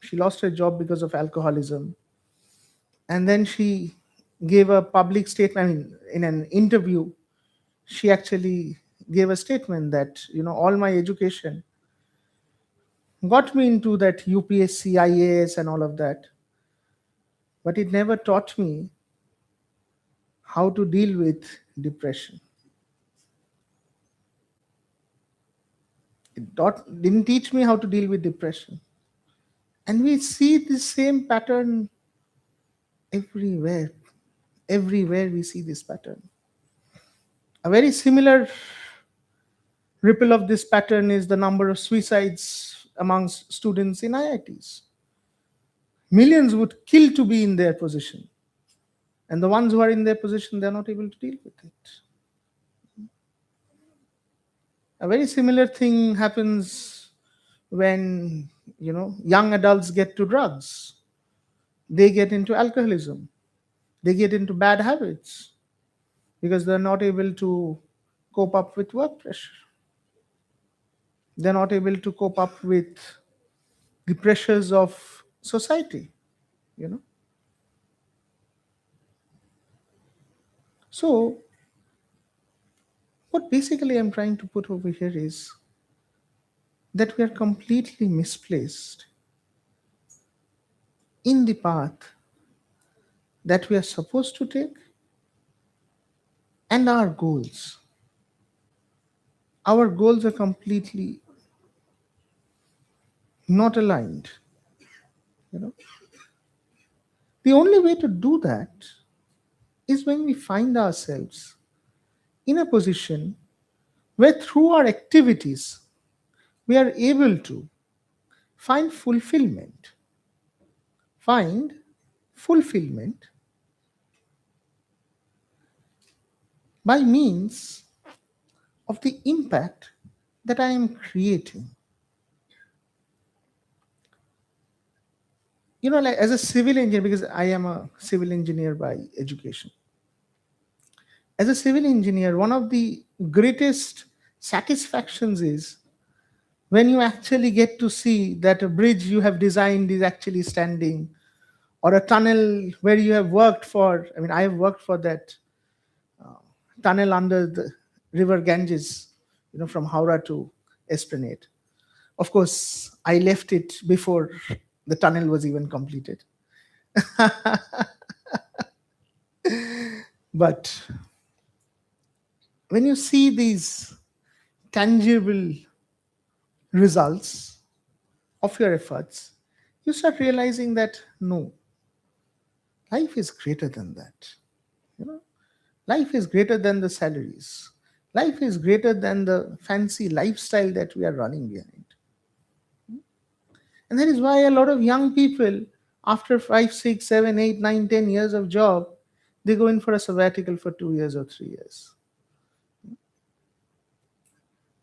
She lost her job because of alcoholism. And then she gave a public statement, in an interview, she actually gave a statement that, all my education got me into that UPSC, IAS and all of that. But it never taught me how to deal with depression. Didn't teach me how to deal with depression. And we see the same pattern everywhere. Everywhere we see this pattern. A very similar ripple of this pattern is the number of suicides amongst students in IITs. Millions would kill to be in their position. And the ones who are in their position, they're not able to deal with it. A very similar thing happens when, young adults get to drugs. They get into alcoholism. They get into bad habits because they're not able to cope up with work pressure. They're not able to cope up with the pressures of society, So, what basically I'm trying to put over here is that we are completely misplaced in the path that we are supposed to take and our goals. Our goals are completely not aligned. The only way to do that is when we find ourselves in a position where through our activities we are able to find fulfillment. Find fulfillment by means of the impact that I am creating. like as a civil engineer, because I am a civil engineer by education. As a civil engineer, one of the greatest satisfactions is when you actually get to see that a bridge you have designed is actually standing, or a tunnel where you have worked for. I mean, I have worked for that tunnel under the river Ganges, from Howrah to Esplanade. Of course, I left it before the tunnel was even completed. But when you see these tangible results of your efforts, you start realizing that no, life is greater than that. Life is greater than the salaries. Life is greater than the fancy lifestyle that we are running behind. And that is why a lot of young people, after 5, 6, 7, 8, 9, 10 years of job, they go in for a sabbatical for 2 years or 3 years.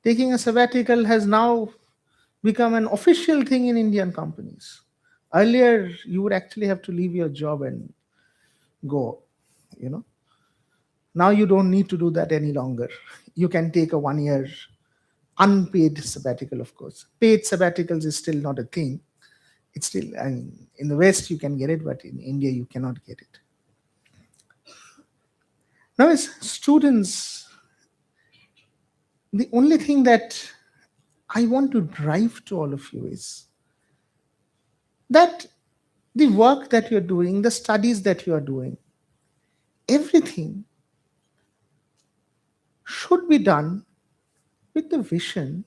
Taking a sabbatical has now become an official thing in Indian companies. Earlier, you would actually have to leave your job and go. Now you don't need to do that any longer. You can take a 1 year unpaid sabbatical, of course. Paid sabbaticals is still not a thing. It's still, I mean, in the West you can get it, but in India you cannot get it. Now, as students, the only thing that I want to drive to all of you is that the work that you're doing, the studies that you are doing, everything should be done with the vision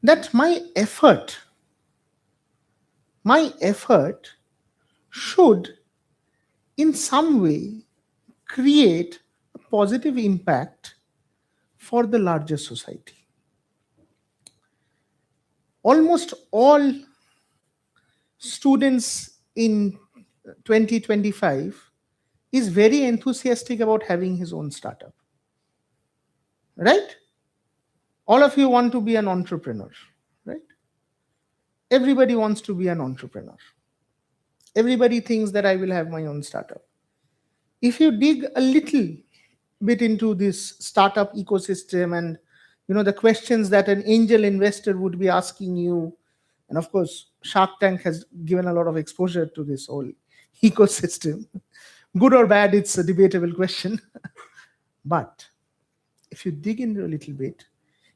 that my effort should in some way create a positive impact for the larger society. Almost all students in 2025 is very enthusiastic about having his own startup. Right? All of you want to be an entrepreneur, right? Everybody wants to be an entrepreneur. Everybody thinks that I will have my own startup. If you dig a little bit into this startup ecosystem and the questions that an angel investor would be asking you, and of course Shark Tank has given a lot of exposure to this whole ecosystem. Good or bad, it's a debatable question. But if you dig into a little bit,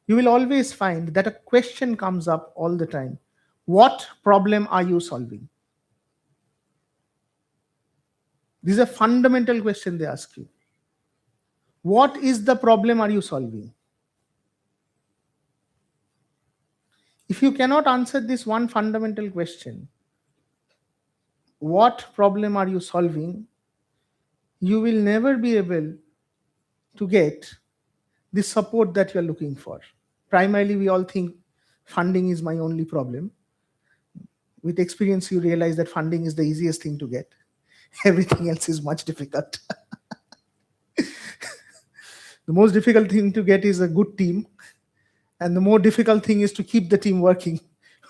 you will always find that a question comes up all the time. What problem are you solving? This is a fundamental question they ask you. What is the problem are you solving? If you cannot answer this one fundamental question, what problem are you solving, you will never be able to get the support that you are looking for. Primarily, we all think funding is my only problem. With experience, you realize that funding is the easiest thing to get. Everything else is much difficult. The most difficult thing to get is a good team. And the more difficult thing is to keep the team working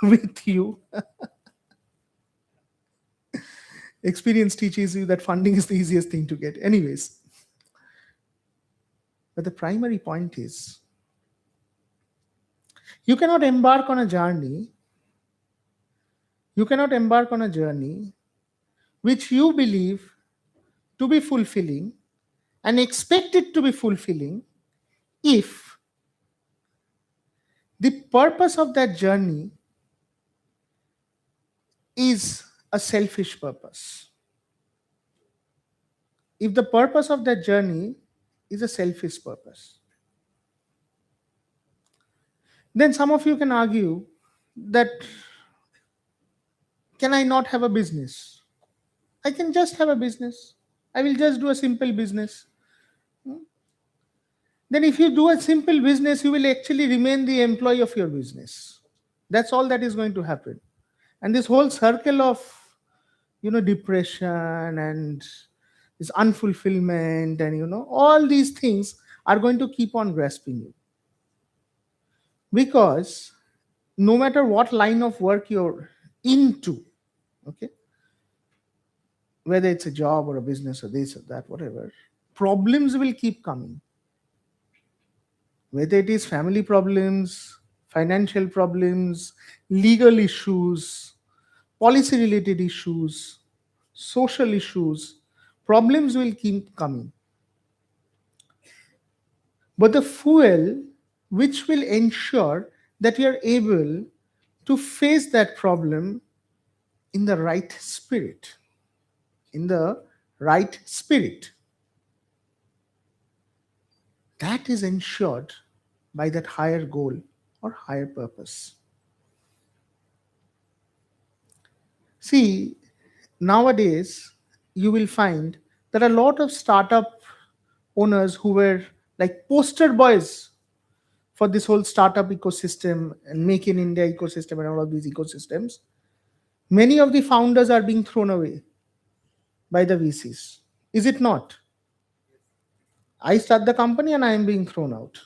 with you. Experience teaches you that funding is the easiest thing to get. Anyways. But the primary point is, you cannot embark on a journey which you believe to be fulfilling and expect it to be fulfilling if the purpose of that journey is a selfish purpose. If the purpose of that journey is a selfish purpose, then some of you can argue that, can I not have a business? I can just have a business. I will just do a simple business. Then if you do a simple business, you will actually remain the employee of your business. That's all that is going to happen. And this whole circle of depression and this unfulfillment and all these things are going to keep on grasping you. Because no matter what line of work you're into, Okay, whether it's a job or a business or this or that, whatever, problems will keep coming. Whether it is family problems, financial problems, legal issues, policy related issues, social issues, problems will keep coming. But the fuel which will ensure that you are able to face that problem in the right spirit, in the right spirit, that is ensured by that higher goal or higher purpose. See, nowadays you will find there are a lot of startup owners who were like poster boys for this whole startup ecosystem and make in India ecosystem and all of these ecosystems. Many of the founders are being thrown away by the VCs. Is it not? I start the company and I am being thrown out.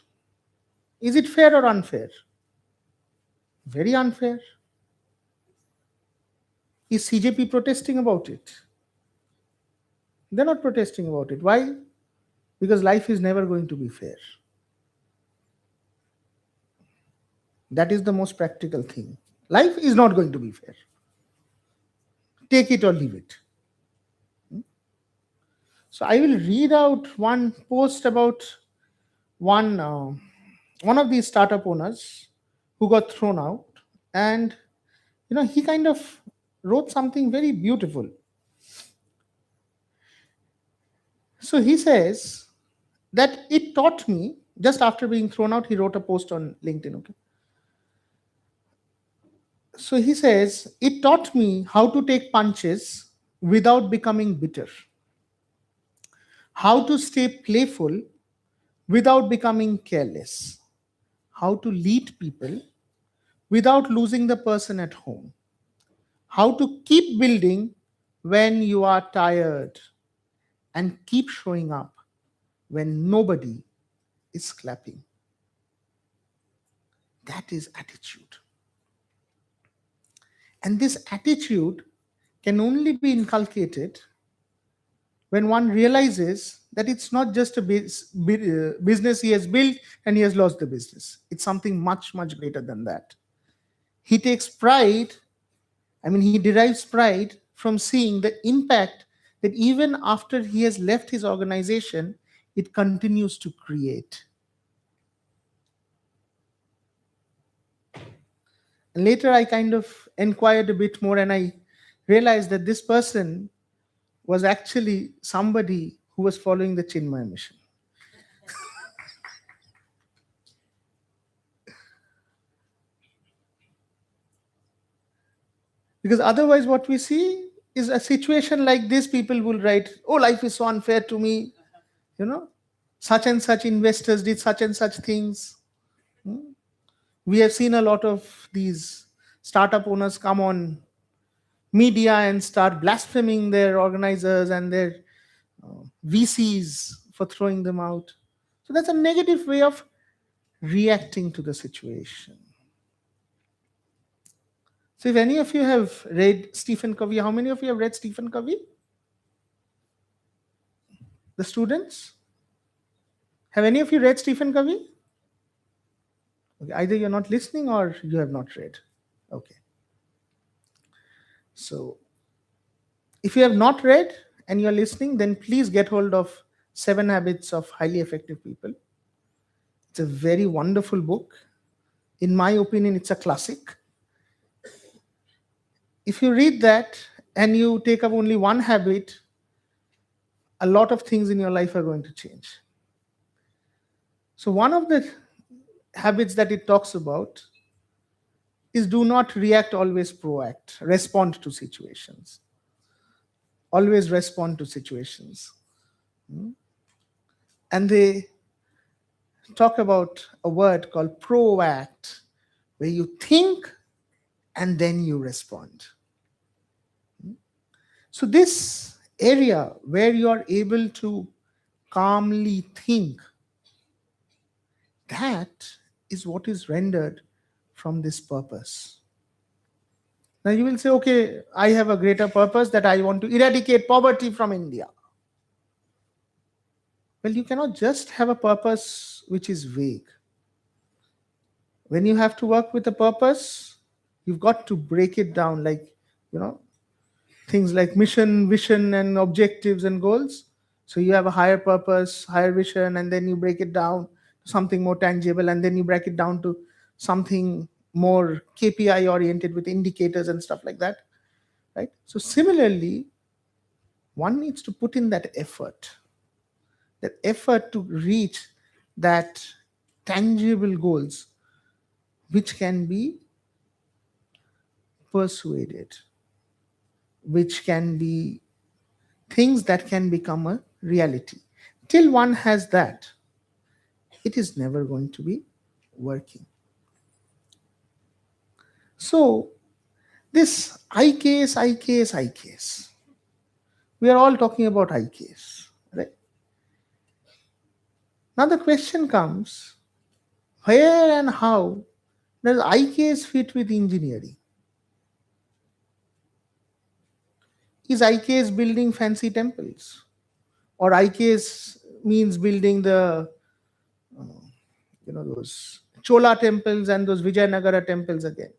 Is it fair or unfair? Very unfair. Is CJP protesting about it? They're not protesting about it. Why? Because life is never going to be fair. That is the most practical thing. Life is not going to be fair. Take it or leave it. So I will read out one post about one of these startup owners who got thrown out, and he kind of wrote something very beautiful. So he says that it taught me, just after being thrown out, he wrote a post on LinkedIn. Okay. So he says, it taught me how to take punches without becoming bitter, how to stay playful without becoming careless, how to lead people without losing the person at home, how to keep building when you are tired, and keep showing up when nobody is clapping. That is attitude. And this attitude can only be inculcated when one realizes that it's not just a business he has built and he has lost the business. It's something much, much greater than that. He takes pride, he derives pride from seeing the impact that even after he has left his organization, it continues to create. And later I kind of inquired a bit more and I realized that this person was actually somebody who was following the Chinmaya mission. Because otherwise what we see is a situation like this, people will write, oh, life is so unfair to me, such and such investors did such and such things. We have seen a lot of these startup owners come on media and start blaspheming their organizers and their VCs for throwing them out. So that's a negative way of reacting to the situation. So if any of you have read Stephen Covey, how many of you have read Stephen Covey? The students? Have any of you read Stephen Covey? Okay, either you're not listening or you have not read. Okay. So if you have not read and you're listening, then please get hold of 7 Habits of Highly Effective People. It's a very wonderful book. In my opinion, it's a classic. If you read that and you take up only one habit, a lot of things in your life are going to change. So one of the habits that it talks about is do not react, always proact. Respond to situations. Always respond to situations. And they talk about a word called proact, where you think and then you respond. So this area where you are able to calmly think, that is what is rendered from this purpose. Now you will say, okay, I have a greater purpose that I want to eradicate poverty from India. Well, you cannot just have a purpose which is vague. When you have to work with a purpose, you've got to break it down, like, things like mission, vision, and objectives and goals. So you have a higher purpose, higher vision, and then you break it down to something more tangible, and then you break it down to something more KPI oriented with indicators and stuff like that, right? So similarly, one needs to put in that effort to reach that tangible goals which can be persuaded, which can be things that can become a reality. Till one has that, it is never going to be working. So this IKS, we are all talking about IKS, right? Now the question comes, where and how does IKS fit with engineering? Is IKS building fancy temples? Or IKS means building the, those Chola temples and those Vijayanagara temples again?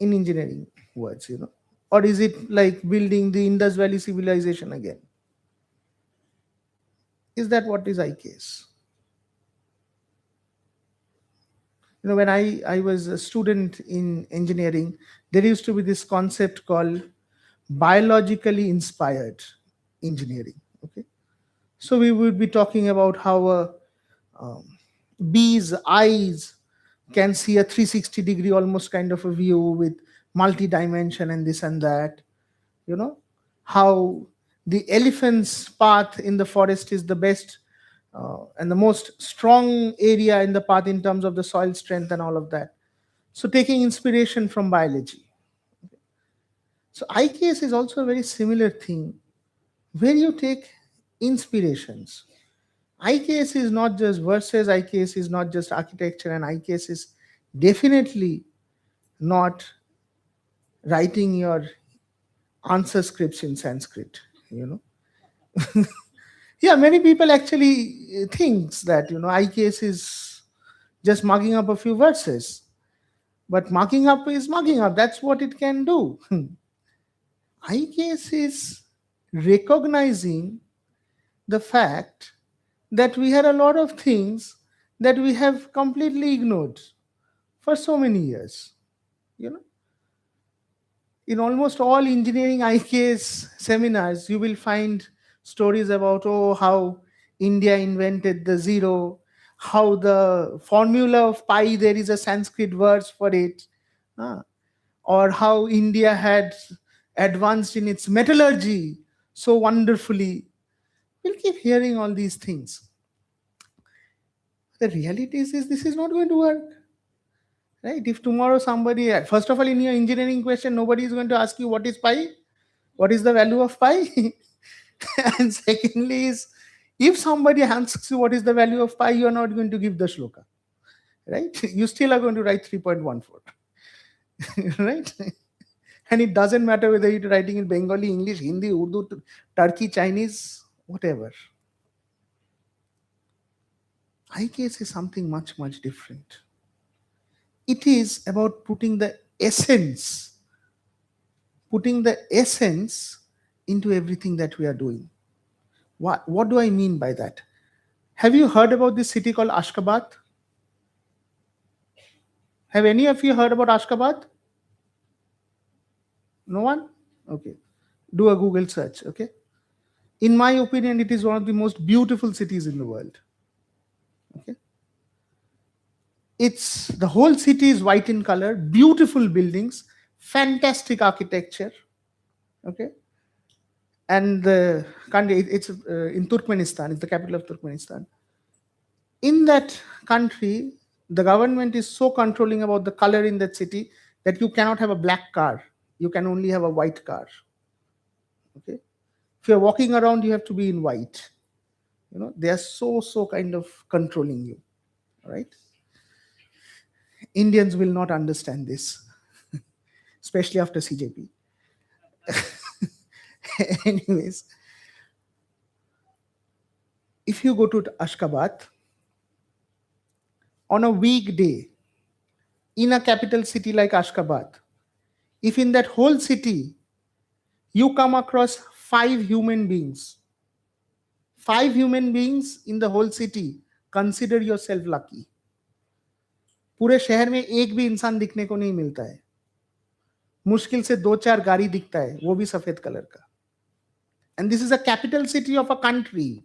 In engineering words, or is it like building the Indus Valley civilization again? Is that what is IKS? When I was a student in engineering, there used to be this concept called biologically inspired engineering. Okay, so we would be talking about how a bee's eyes can see a 360-degree almost kind of a view with multi-dimension and this and that. How the elephant's path in the forest is the best and the most strong area in the path in terms of the soil strength and all of that. So taking inspiration from biology. So IKS is also a very similar thing where you take inspirations. IKS is not just verses, IKS is not just architecture, and IKS is definitely not writing your answer scripts in Sanskrit. Yeah, many people actually thinks that IKS is just mugging up a few verses, but mugging up is mugging up. That's what it can do. IKS is recognizing the fact that we had a lot of things that we have completely ignored for so many years. In almost all engineering IKS seminars, you will find stories about, how India invented the zero, how the formula of pi, there is a Sanskrit verse for it, or how India had advanced in its metallurgy so wonderfully. We'll keep hearing all these things. The reality is this is not going to work. Right? If tomorrow somebody, first of all, in your engineering question, nobody is going to ask you what is pi, what is the value of pi. And secondly is, if somebody asks you what is the value of pi, you are not going to give the shloka, right? You still are going to write 3.14, right? And it doesn't matter whether you're writing in Bengali, English, Hindi, Urdu, Turkey, Chinese, whatever. IKS is something much, much different. It is about putting the essence into everything that we are doing. What do I mean by that? Have you heard about this city called Ashgabat? Have any of you heard about Ashgabat? No one? Okay. Do a Google search, okay? In my opinion, it is one of the most beautiful cities in the world. Okay. The whole city is white in color, beautiful buildings, fantastic architecture. Okay. And the country, it's in Turkmenistan, it's the capital of Turkmenistan. In that country, the government is so controlling about the color in that city that you cannot have a black car. You can only have a white car. Okay. If you're walking around, you have to be in white. They are so kind of controlling you. Right? Indians will not understand this. especially after CJP. Anyways, if you go to Ashgabat on a weekday in a capital city like Ashgabat, if in that whole city you come across 5 human beings, 5 human beings in the whole city, consider yourself lucky. पूरे शहर में एक भी इंसान दिखने को नहीं मिलता है, मुश्किल से 2-4 गाड़ी दिखता है, वो भी सफेद कलर का. And this is a capital city of a country.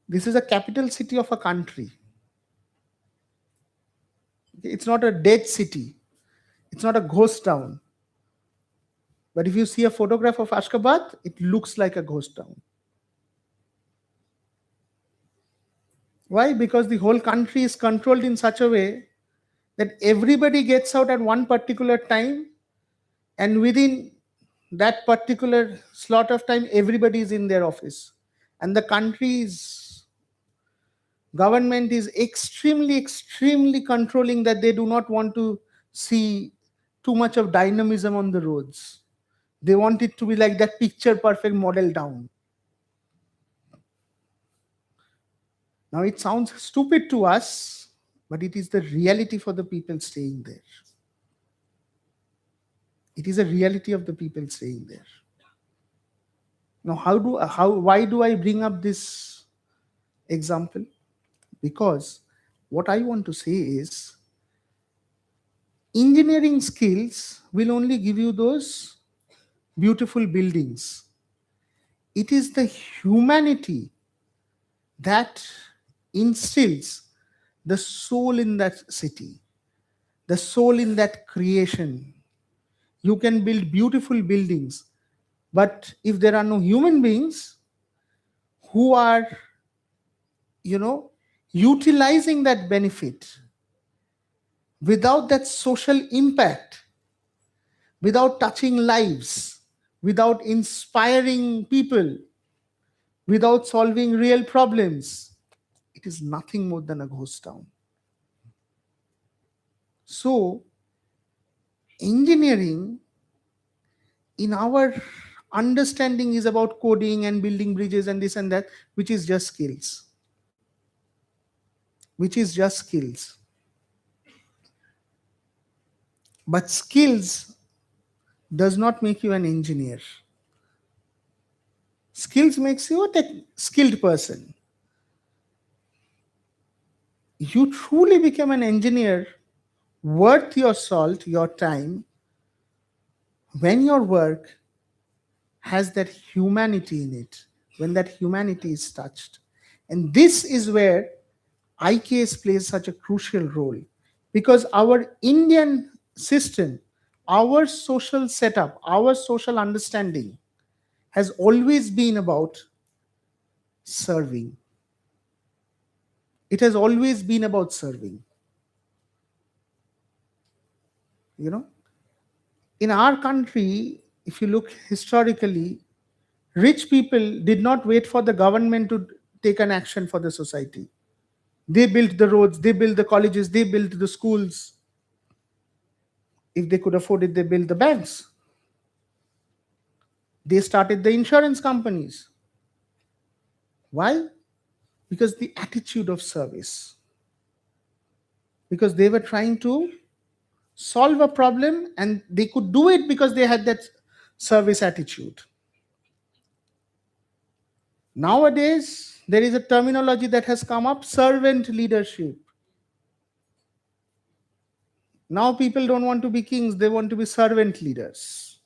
This is a capital city of a country. It's not a dead city. It's not a ghost town. But if you see a photograph of Ashgabat, it looks like a ghost town. Why? Because the whole country is controlled in such a way that everybody gets out at one particular time, and within that particular slot of time, everybody is in their office. And the country's government is extremely controlling that they do not want to see too much of dynamism on the roads. They want it to be like that picture perfect model town. Now it sounds stupid to us, but it is the reality for the people staying there. It is a reality of the people staying there. Now why do I bring up this example? Because what I want to say is engineering skills will only give you those beautiful buildings. It is the humanity that instills the soul in that city, the soul in that creation. You can build beautiful buildings, but if there are no human beings who are, utilizing that benefit, without that social impact, without touching lives, without inspiring people, without solving real problems, it is nothing more than a ghost town. So, engineering, in our understanding, is about coding and building bridges and this and that, which is just skills. But skills does not make you an engineer. Skills makes you a skilled person. You truly become an engineer worth your salt, your time, when your work has that humanity in it, when that humanity is touched. And this is where IKS plays such a crucial role, because our Indian system, our social setup, our social understanding has always been about serving. It has always been about serving. In our country, if you look historically, rich people did not wait for the government to take an action for the society. They built the roads, they built the colleges, they built the schools. If they could afford it, they built the banks. They started the insurance companies. Why? Because the attitude of service. Because they were trying to solve a problem, and they could do it because they had that service attitude. Nowadays, there is a terminology that has come up, servant leadership. Now people don't want to be kings, they want to be servant leaders.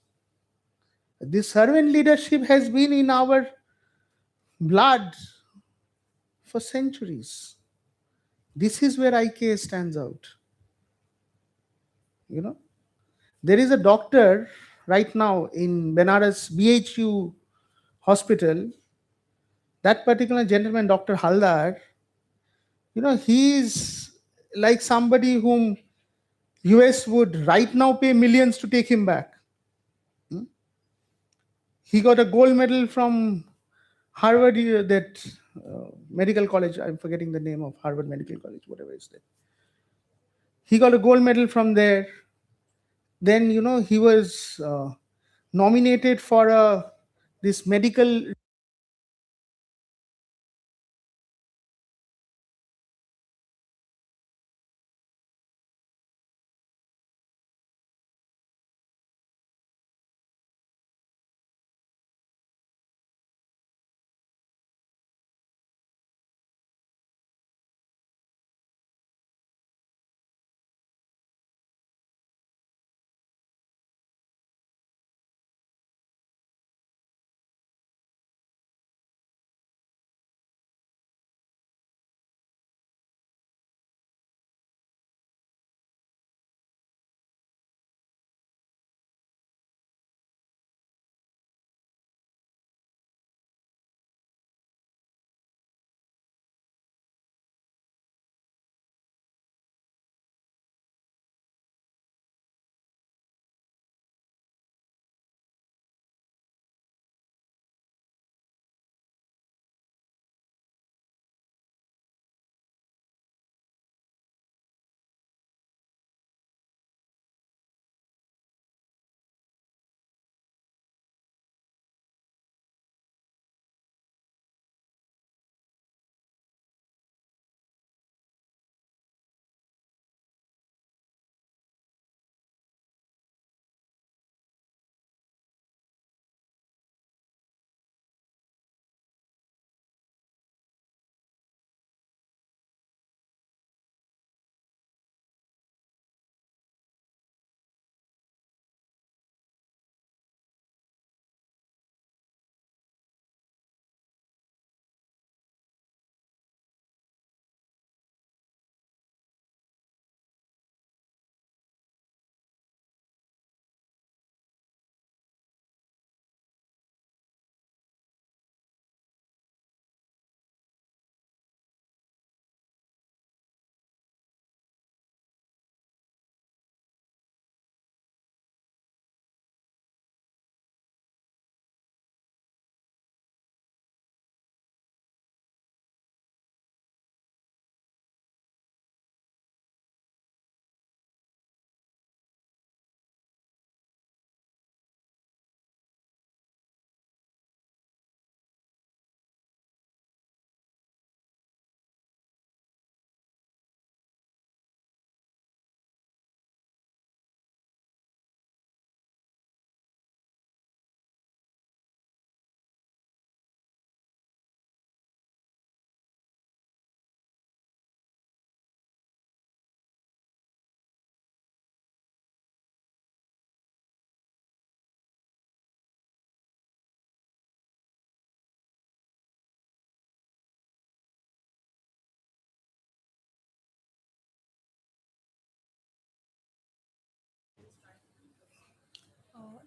This servant leadership has been in our blood for centuries. This is where IKS stands out. There is a doctor right now in Benares BHU hospital. That particular gentleman, Dr. Haldar, he is like somebody whom US would right now pay millions to take him back. He got a gold medal from Harvard, that medical college. I'm forgetting the name of Harvard Medical College, whatever is that. He got a gold medal from there. Then he was nominated for this medical.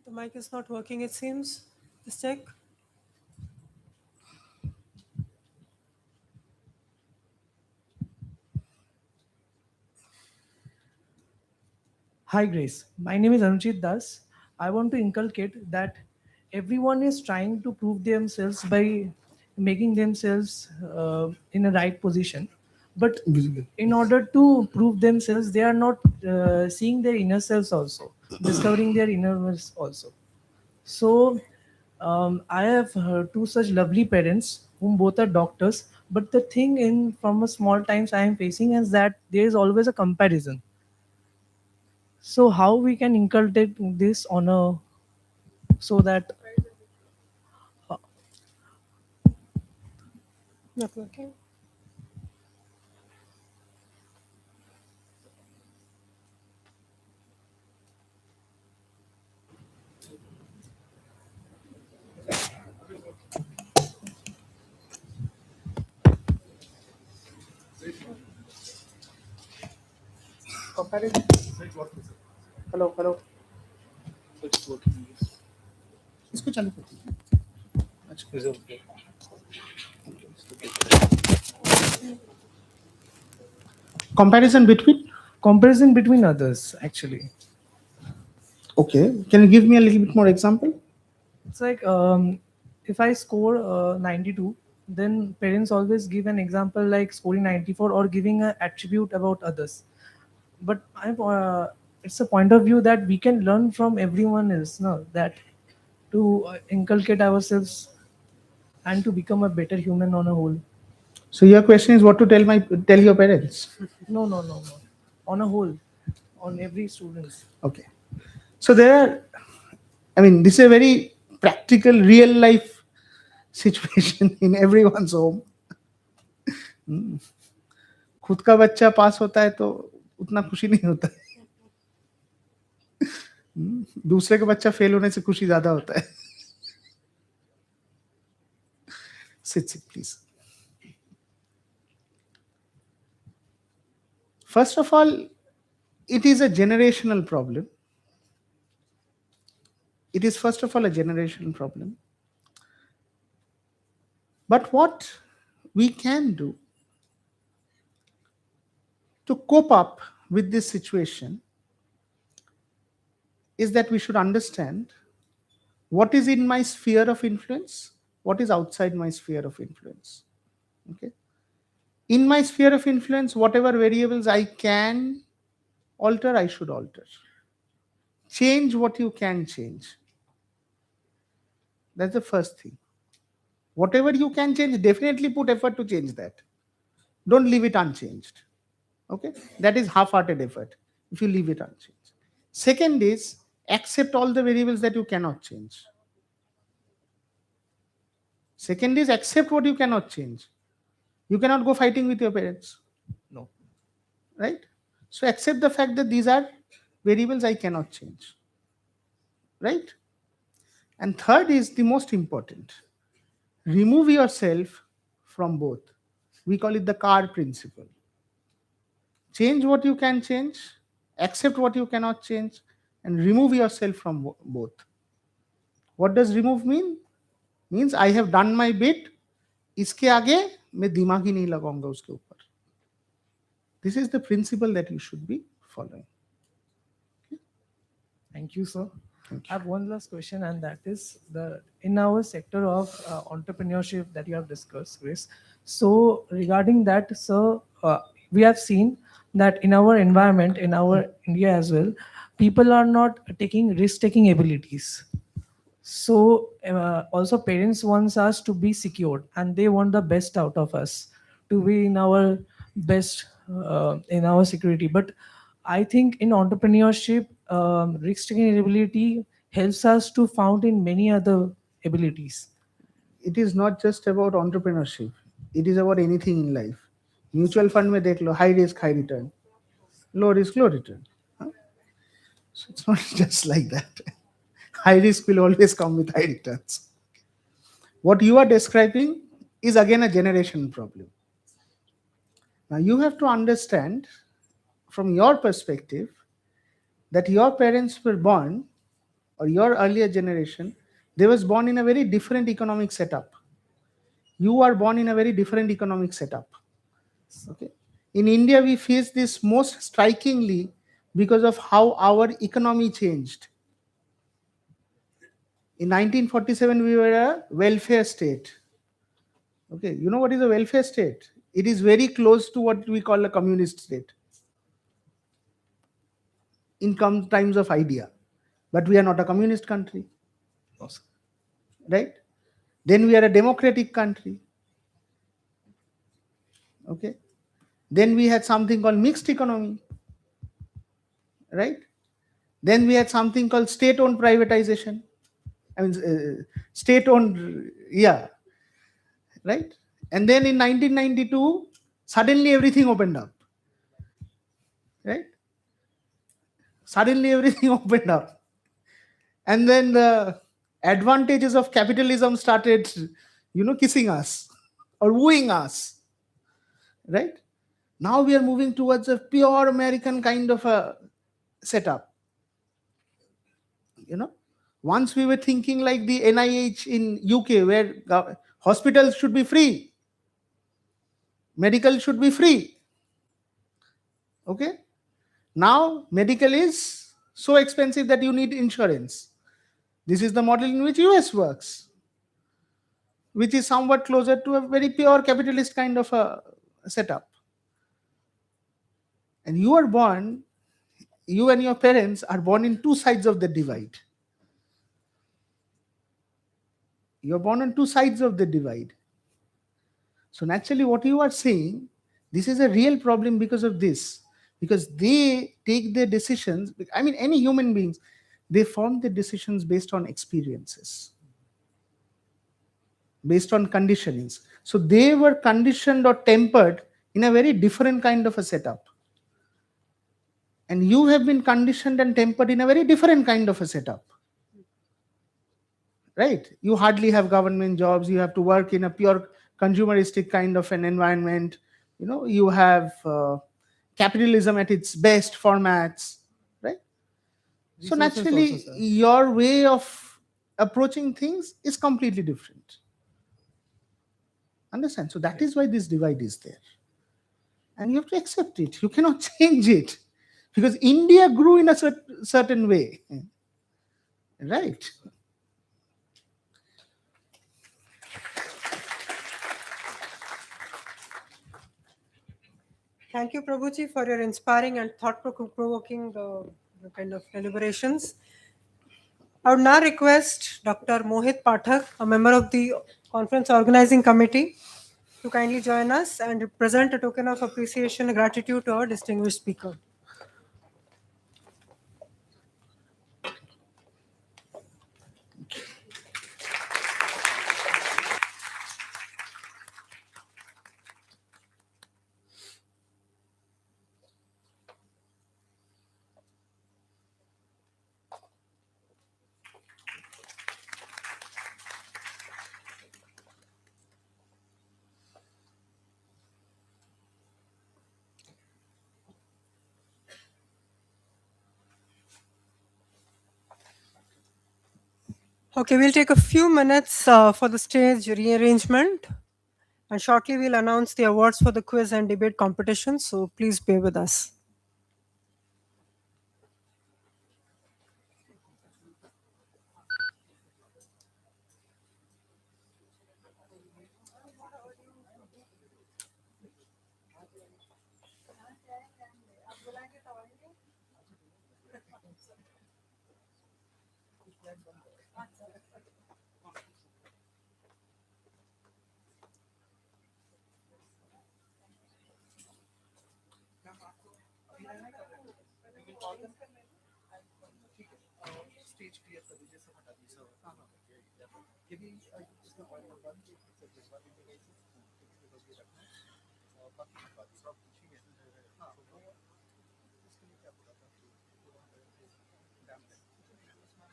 The mic is not working, it seems. Just check. Hi Grace, my name is Anuchit Das. I want to inculcate that everyone is trying to prove themselves by making themselves in a right position. But in order to prove themselves, they are not seeing their inner selves also, discovering their inner selves also. So I have two such lovely parents whom both are doctors. But the thing in from a small times I am facing is that there is always a comparison. So how we can inculcate this on a so that Not working. hello hello. इसको चालू कर दीजिए। Comparison between others actually. Okay, can you give me a little bit more example? It's like if I score 92, then parents always give an example like scoring 94 or giving an attribute about others. but it's a point of view that we can learn from everyone else, no? That to inculcate ourselves and to become a better human on a whole. So your question is what to tell your parents? No. On a whole, on every students. Okay. So there are, I mean, this is a very practical, real life situation in everyone's home. खुद का बच्चा पास होता है तो उतना खुशी नहीं होता है, दूसरे का बच्चा फेल होने से खुशी ज्यादा होता है. Sit, please. First of all, it is a generational problem. It is first of all a generational problem. But what we can do to cope up with this situation is that we should understand what is in my sphere of influence, what is outside my sphere of influence. Okay. In my sphere of influence, whatever variables I can alter, I should alter. Change what you can change. That's the first thing. Whatever you can change, definitely put effort to change that. Don't leave it unchanged. Okay? That is half-hearted effort if you leave it unchanged. Second is accept all the variables that you cannot change. Second is accept what you cannot change. You cannot go fighting with your parents. No. Right? So accept the fact that these are variables I cannot change. Right? And third is the most important. Remove yourself from both. We call it the car principle. Change what you can change, accept what you cannot change, and remove yourself from both. What does remove mean? Means I have done my bit, इसके आगे मैं दिमाग ही नहीं लगाऊंगा उसके ऊपर. This is the principle that you should be following. Thank you, sir. I have one last question, and that is in our sector of entrepreneurship that you have discussed, Chris. So regarding that, sir, we have seen that in our environment, in our India as well, people are not taking risk-taking abilities. So also parents want us to be secured, and they want the best out of us to be in our best in our security. But I think in entrepreneurship, risk-taking ability helps us to found in many other abilities. It is not just about entrepreneurship. It is about anything in life. Mutual fund में देख लो, high risk, high return. Low risk, low return. Huh? So it's not just like that. High risk will always come with high returns. What you are describing is again a generation problem. Now you have to understand from your perspective that your parents were born, or your earlier generation, they was born in a very different economic setup. You are born in a very different economic setup. Okay. In India, we face this most strikingly because of how our economy changed. In 1947, we were a welfare state. Okay, you know what is a welfare state? It is very close to what we call a communist state in times of idea. But we are not a communist country. Right? Then we are a democratic country. Okay. Then we had something called mixed economy. Right? Then we had something called state-owned privatization. I mean, state-owned, yeah. Right? And then in 1992, suddenly everything opened up. Right? Suddenly everything opened up. And then the advantages of capitalism started, kissing us or wooing us. Right? Now we are moving towards a pure American kind of a setup. Once we were thinking like the NIH in UK, where hospitals should be free, medical should be free. Okay? Now medical is so expensive that you need insurance. This is the model in which US works, which is somewhat closer to a very pure capitalist kind of a setup. And you are born you and your parents are born in two sides of the divide. You're born on two sides of the divide. So naturally, what you are saying, this is a real problem because of this. Because they take their decisions, I mean, any human beings, they form their decisions based on experiences, based on conditionings. So they were conditioned or tempered in a very different kind of a setup. And you have been conditioned and tempered in a very different kind of a setup. Right? You hardly have government jobs. You have to work in a pure consumeristic kind of an environment. You have capitalism at its best formats, right? So Resources naturally, also, sir. your way of approaching things is completely different. Understand? So that is why this divide is there. And you have to accept it. You cannot change it. Because India grew in a certain way. Right? Thank you, Prabhuji, for your inspiring and thought-provoking kind of deliberations. I would now request Dr. Mohit Pathak, a member of the conference organizing committee, to kindly join us and present a token of appreciation and gratitude to our distinguished speaker. Okay, we'll take a few minutes for the stage rearrangement, and shortly we'll announce the awards for the quiz and debate competition, so please bear with us.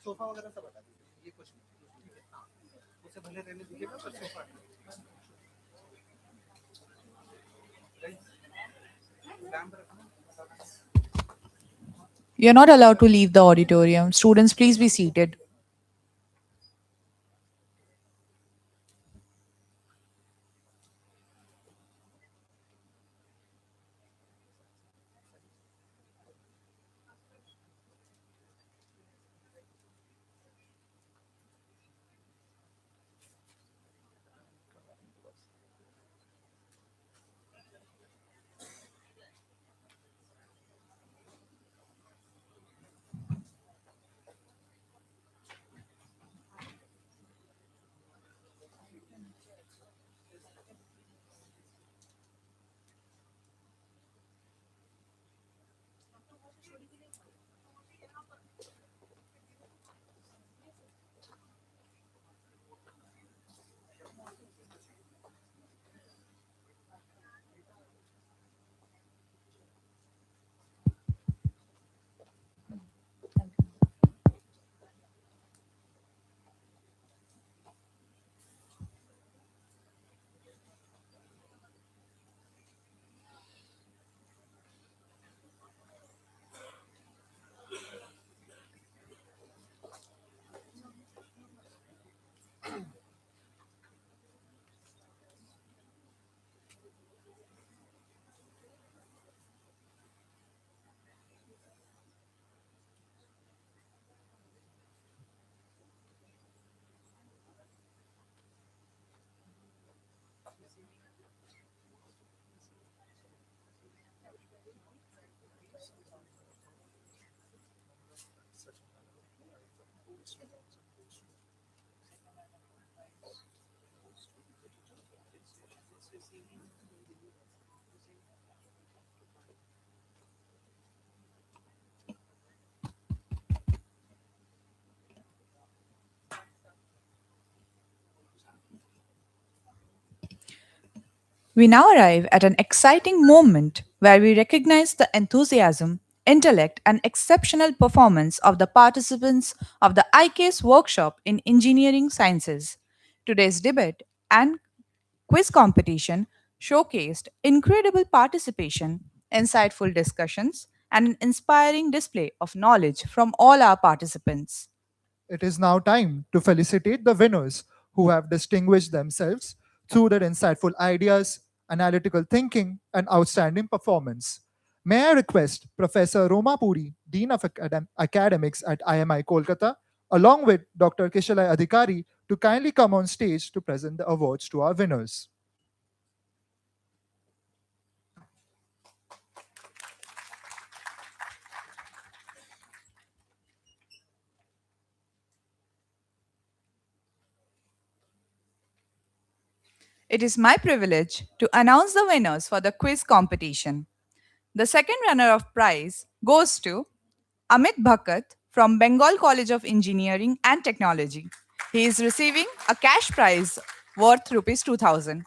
Sofa वगैरह सब हटा दीजिए, ये कुछ नहीं, ठीक है, हाँ, उसे भले रहने दीजिएगा पर सोफा हटा You're not allowed to leave the auditorium. Students, please be seated. We now arrive at an exciting moment where we recognize the enthusiasm, intellect, and exceptional performance of the participants of the IKS workshop in engineering sciences. Today's debate and quiz competition showcased incredible participation, insightful discussions, and an inspiring display of knowledge from all our participants. It is now time to felicitate the winners who have distinguished themselves through their insightful ideas, analytical thinking, and outstanding performance. May I request Professor Roma Puri, Dean of Academics at IMI Kolkata, along with Dr. Kishalai Adhikari, to kindly come on stage to present the awards to our winners. It is my privilege to announce the winners for the quiz competition. The second runner-up prize goes to Amit Bhakat from Bengal College of Engineering and Technology. He is receiving a cash prize worth rupees 2000.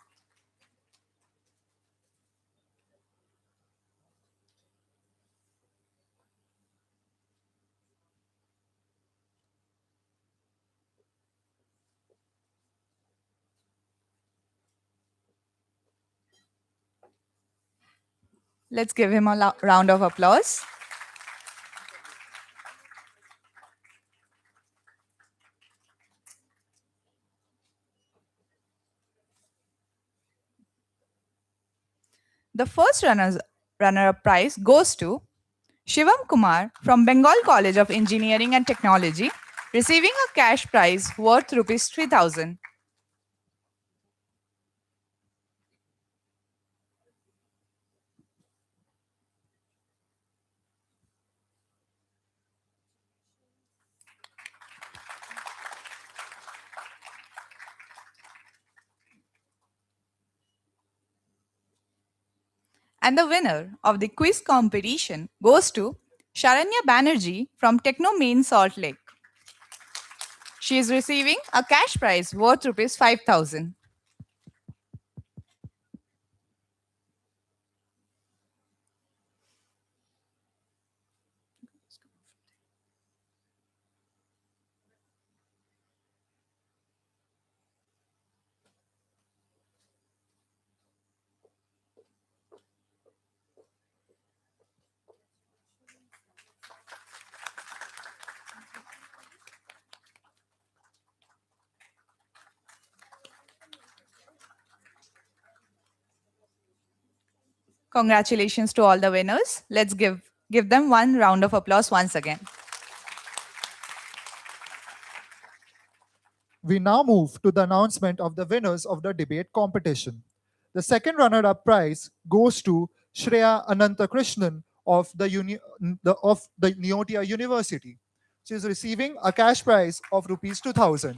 Let's give him a round of applause. The first runner-up prize goes to Shivam Kumar from Bengal College of Engineering and Technology, receiving a cash prize worth rupees 3000. And the winner of the quiz competition goes to Sharanya Banerjee from Techno Main Salt Lake. She is receiving a cash prize worth rupees 5000. Congratulations to all the winners. Let's give them one round of applause once again. We now move to the announcement of the winners of the debate competition. The second runner-up prize goes to Shreya Anantakrishnan of the Neotia University. She is receiving a cash prize of rupees 2000.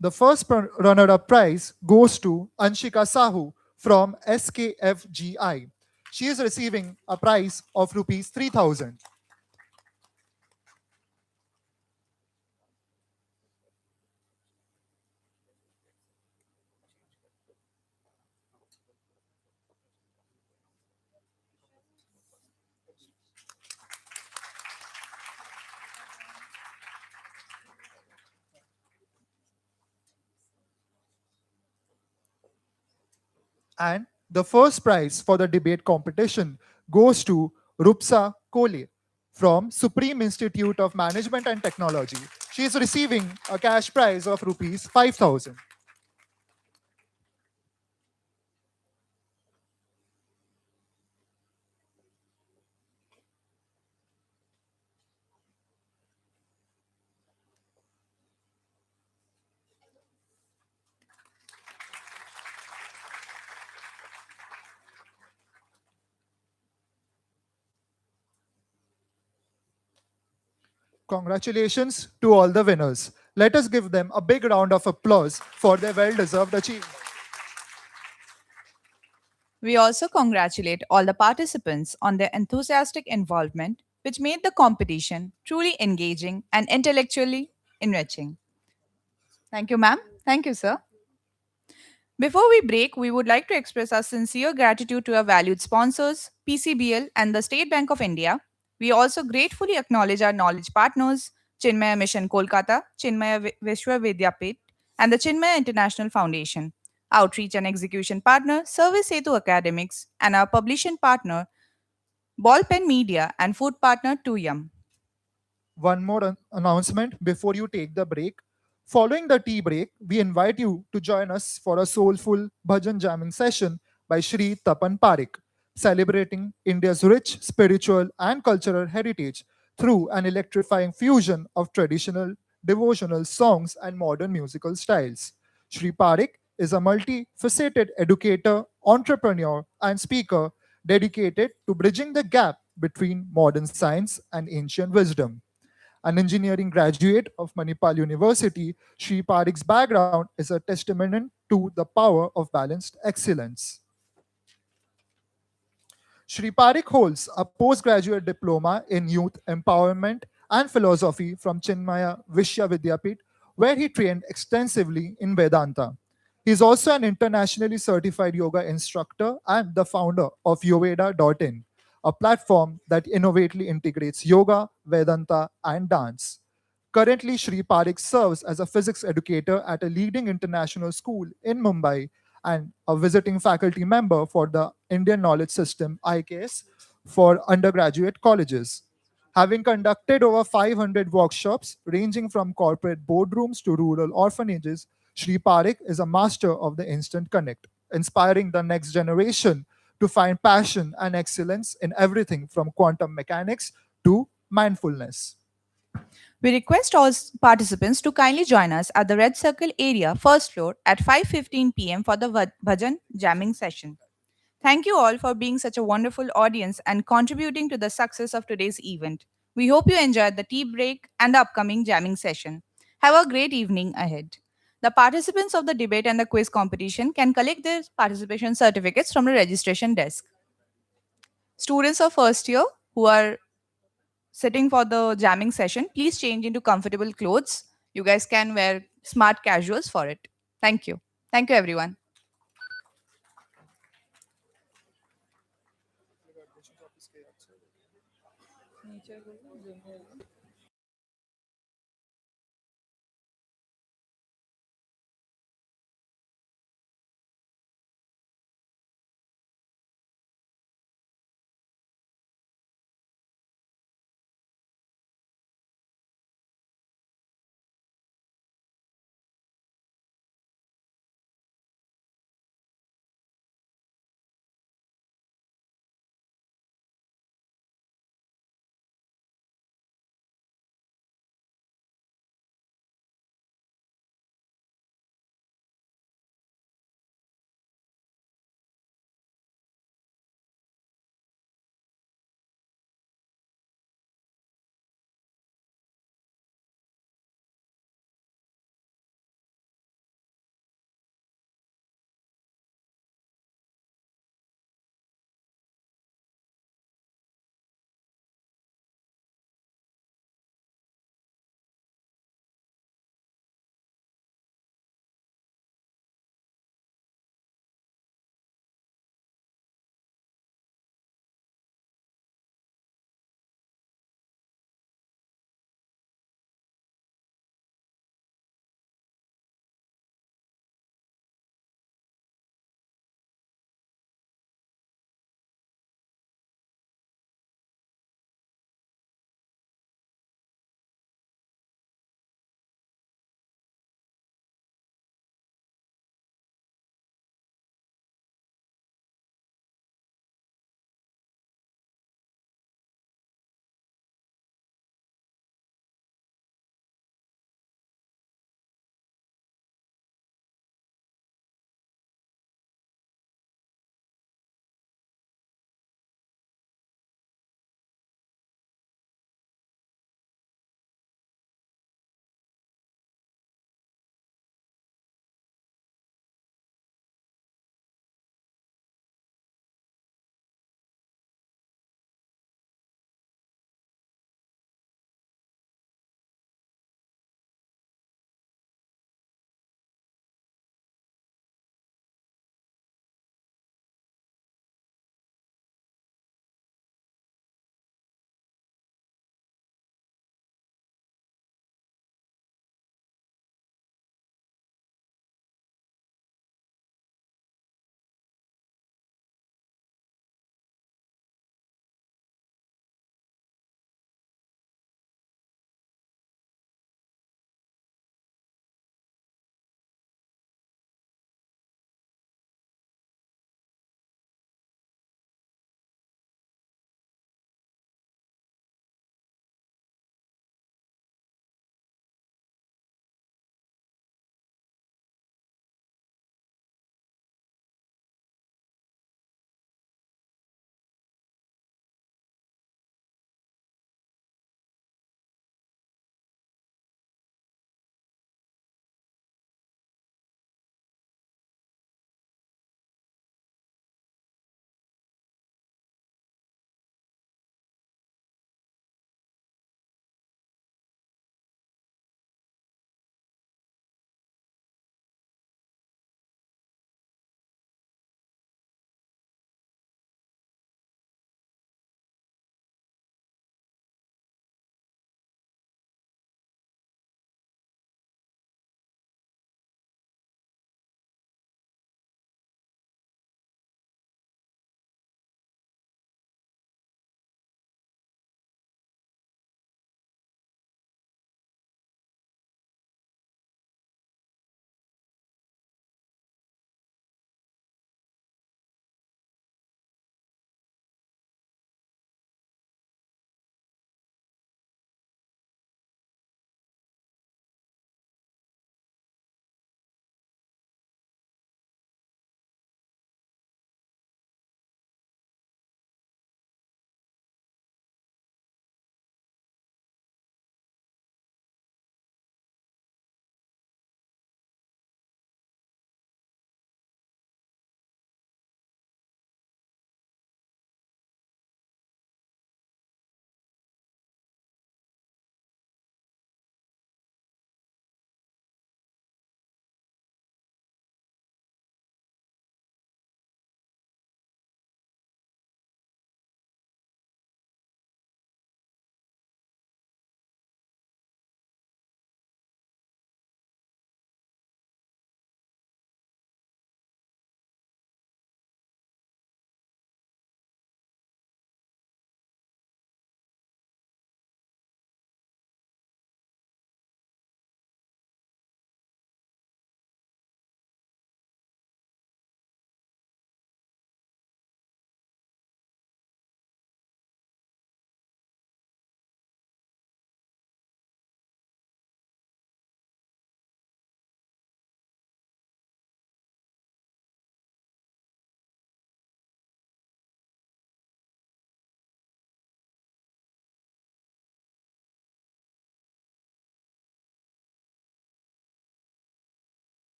The first runner-up prize goes to Anshika Sahu from SKFGI. She is receiving a prize of rupees 3000. And the first prize for the debate competition goes to Rupsa Kole from Supreme Institute of Management and Technology. She is receiving a cash prize of rupees 5000. Congratulations to all the winners. Let us give them a big round of applause for their well deserved achievement. We also congratulate all the participants on their enthusiastic involvement, which made the competition truly engaging and intellectually enriching. Thank you, ma'am. Thank you, sir. Before we break, we would like to express our sincere gratitude to our valued sponsors, PCBL and the State Bank of India. We also gratefully acknowledge our knowledge partners, Chinmaya Mission Kolkata, Chinmaya Vishwa Vidyapit, and the Chinmaya International Foundation, outreach and execution partner, Service Setu Academics, and our publishing partner, Ballpen Media, and food partner, Tuyam. One more announcement before you take the break. Following the tea break, we invite you to join us for a soulful bhajan jamming session by Shri Tapan Parekh, celebrating India's rich spiritual and cultural heritage through an electrifying fusion of traditional devotional songs and modern musical styles. Shri Parekh is a multifaceted educator, entrepreneur, and speaker dedicated to bridging the gap between modern science and ancient wisdom. An engineering graduate of Manipal University, Sri Parikh's background is a testament to the power of balanced excellence. Shri Parikh holds a postgraduate diploma in youth empowerment and philosophy from Chinmaya Vidyapit, where he trained extensively in Vedanta. He is also an internationally certified yoga instructor and the founder of Yoveda.in, a platform that innovatively integrates yoga, Vedanta, and dance. Currently, Shri Parikh serves as a physics educator at a leading international school in Mumbai and a visiting faculty member for the Indian Knowledge System IKS for undergraduate colleges. Having conducted over 500 workshops ranging from corporate boardrooms to rural orphanages, Shri Parikh is a master of the instant connect, inspiring the next generation to find passion and excellence in everything from quantum mechanics to mindfulness. We request all participants to kindly join us at the Red Circle area, first floor, at 5:15 p.m. for the bhajan jamming session. Thank you all for being such a wonderful audience and contributing to the success of today's event. We hope you enjoyed the tea break and the upcoming jamming session. Have a great evening ahead. The participants of the debate and the quiz competition can collect their participation certificates from the registration desk. Students of first year who are sitting for the jamming session, please change into comfortable clothes. You guys can wear smart casuals for it. Thank you. Thank you, everyone.